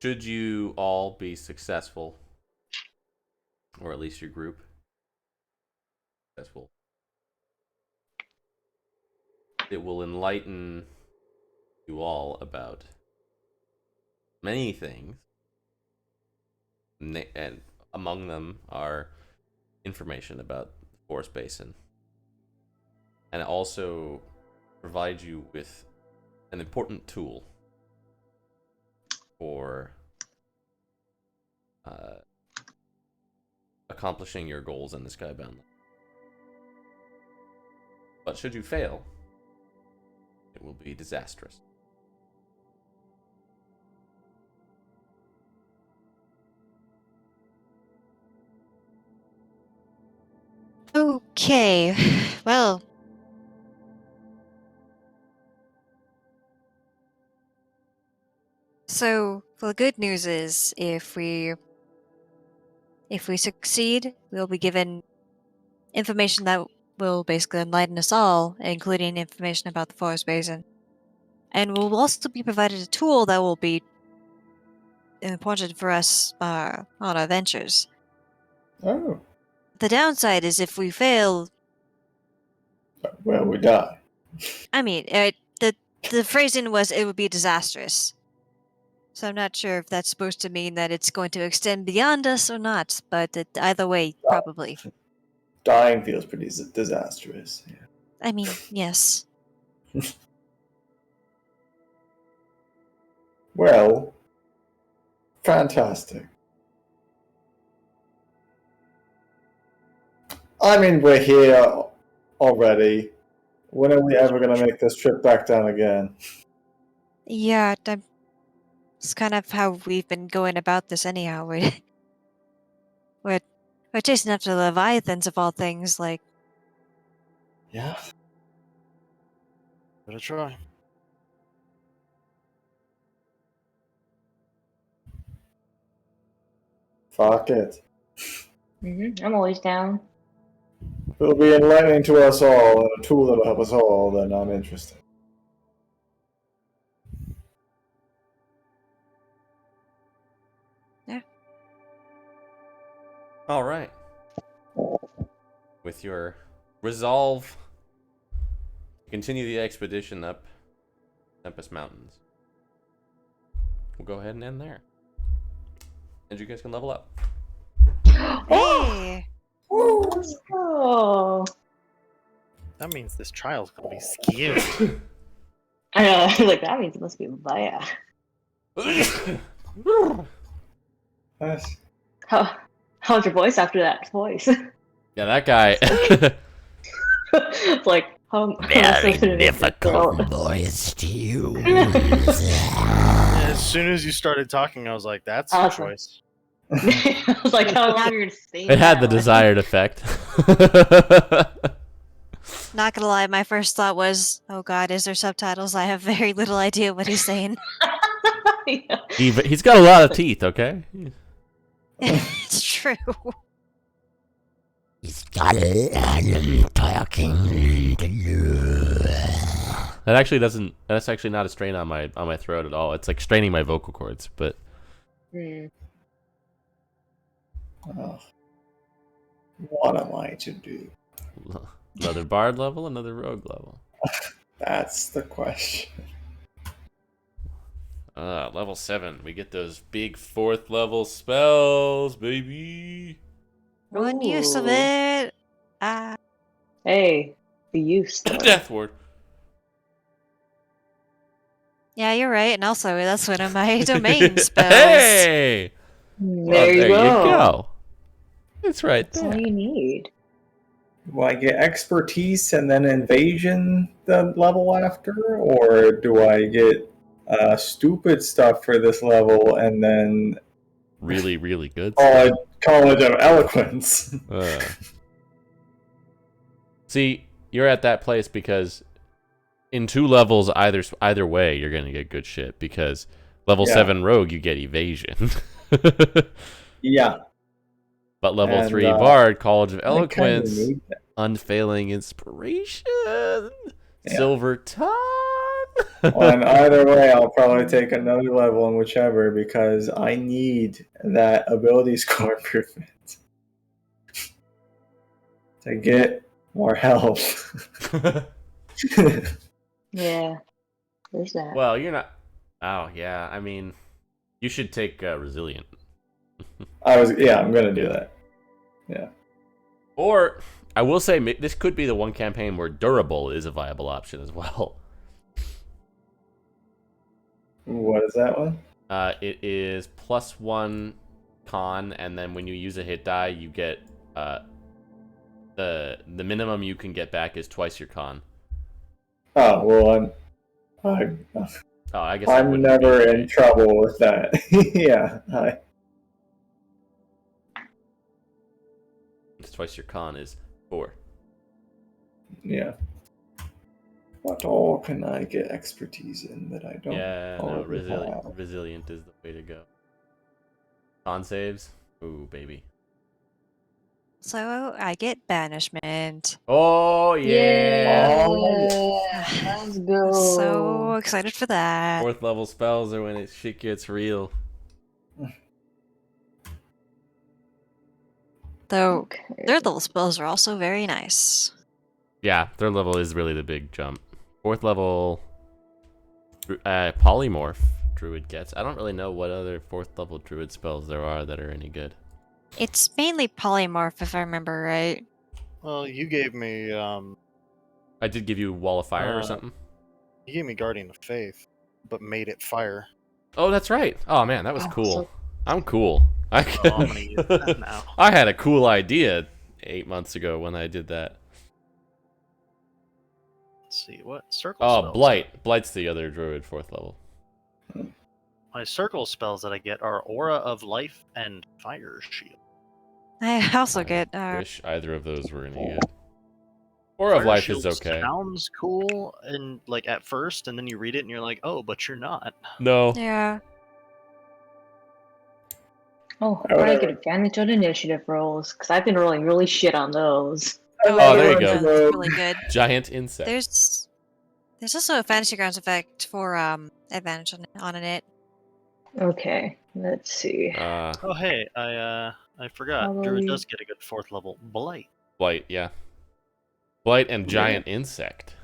should you all be successful, or at least your group successful, it will enlighten you all about many things, and among them are information about the Forest Basin, and also provide you with an important tool for accomplishing your goals in the Skybound Land. But should you fail, it will be disastrous. Okay, well... So, the good news is, if we succeed, we'll be given information that will basically enlighten us all, including information about the Forest Basin. And we'll also be provided a tool that will be important for us on our ventures. Oh, The downside is if we fail, well, we die. I mean, the phrasing was it would be disastrous. So I'm not sure if that's supposed to mean that it's going to extend beyond us or not, but either way, probably. Dying feels pretty disastrous. Yeah. I mean, yes. Well, fantastic. I mean, we're here already. When are we ever going to make this trip back down again? Yeah, it's kind of how we've been going about this anyhow. We're chasing after Leviathans of all things, like... Yeah. Better try. Fuck it. I'm always down. It'll be enlightening to us all and a tool that'll help us all, then I'm interested. Yeah. All right. With your resolve to continue the expedition up Tempest Mountains, we'll go ahead and end there. And you guys can level up. Hey! Oh, That means this trial's gonna be scary. I know. Like that means it must be bad. Nice. How's your voice after that voice? Yeah, that guy. It's like how Very sensitive is it? difficult voice to use. As soon as you started talking, I was like, "That's a Awesome. choice." I was like, how long are you staying? It had the desired effect. Not gonna lie, my first thought was, oh god, is there subtitles? I have very little idea what he's saying. Yeah. He's got a lot of teeth, okay? It's true. He's got it, and I'm talking. That actually doesn't. That's actually not a strain on my throat at all. It's like straining my vocal cords. But Oh, what am I to do? another bard level, another rogue level. That's the question. Level 7. We get those big 4th level spells, baby. One use of Ooh. it. Ah. Hey, the use though. Death ward. Yeah, you're right. And also, that's one of my domain spells. Hey! Well, There you go. go. It's right That's there. all you need. Do I get expertise and then invasion the level after? Or do I get stupid stuff for this level and then Really, really good stuff. College of Eloquence? See, you're at that place because in 2 levels, either way, you're gonna get good shit. Because level 7 rogue, you get evasion. Yeah. But level And, 3 bard, College of I kinda Eloquence, need that. unfailing inspiration, Yeah. silver tongue. Well, and either way, I'll probably take another level in whichever because I need that ability score improvement to get more health. Yeah, there's that. Well, you're not. Oh yeah, I mean, you should take resilient. I'm gonna do that. Yeah. Or I will say this could be the one campaign where durable is a viable option as well. What is that one? It is +1 con, and then when you use a hit die, you get the minimum you can get back is twice your con. Oh well, I guess that I'm wouldn't never be in right. trouble with that. Yeah. It's twice your con is 4. Yeah. What all can I get expertise in that I don't? Yeah, no, already have? resilient is the way to go. Con saves, ooh baby. So I get banishment. Oh yeah. Let's go. So excited for that. 4th level spells are when shit gets real. Though Okay. 3rd level spells are also very nice. Yeah, 3rd level is really the big jump. 4th level polymorph druid gets. I don't really know what other 4th level druid spells there are that are any good. It's mainly polymorph, if I remember right. Well, you gave me I did give you Wall of Fire or something. you gave me Guardian of Faith, but made it fire. Oh, that's right. Oh man, that was Oh, cool. so- I'm cool. I'm gonna use that now. I had a cool idea 8 months ago when I did that. Let's see what circle. Oh, spells. Blight. Blight's the other druid 4th level. My circle spells that I get are Aura of Life and Fire Shield. I also get Wish either of those were any good. Aura of Fire Life Shield is okay. Sounds cool, and like at first, and then you read it and you're like, oh, but you're not. No. yeah. Oh, I probably get advantage on initiative rolls because I've been rolling really shit on those. Oh, there you go. That's really good. Giant insect. There's also a Fantasy Grounds effect for advantage on it. Okay, let's see. Oh hey, I forgot. Probably- Druid does get a good 4th level Blight. Blight, yeah. Blight and giant insect.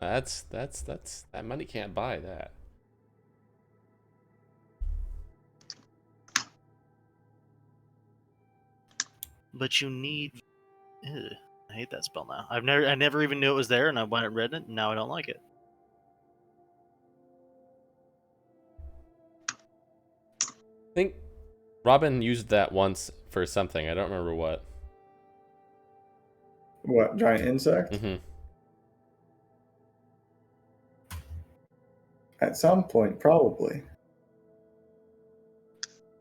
That's that money can't buy that. But you need. Ugh, I hate that spell now. I never even knew it was there, and I went and read it, and now I don't like it. I think Robin used that once for something. I don't remember what. What, giant insect? Mm-hmm. At some point, probably.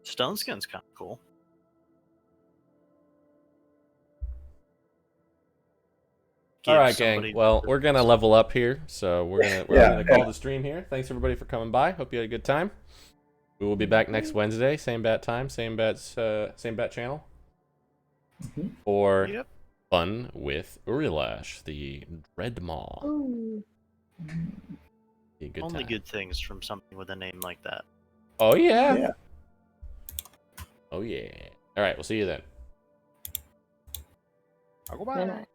Stone Skin's kind of cool. All Give right, somebody gang. Well, the- we're gonna level up here, so we're gonna Yeah, gonna call the stream here. Thanks everybody for coming by. Hope you had a good time. We will be back next Wednesday, same bat time, same bat channel, for Yep. fun with Urilash, the Dread Maw. Ooh. Be a good Only time. good things from something with a name like that. Oh yeah. Yeah. Oh yeah. All right, we'll see you then. I'll go Good bye. night.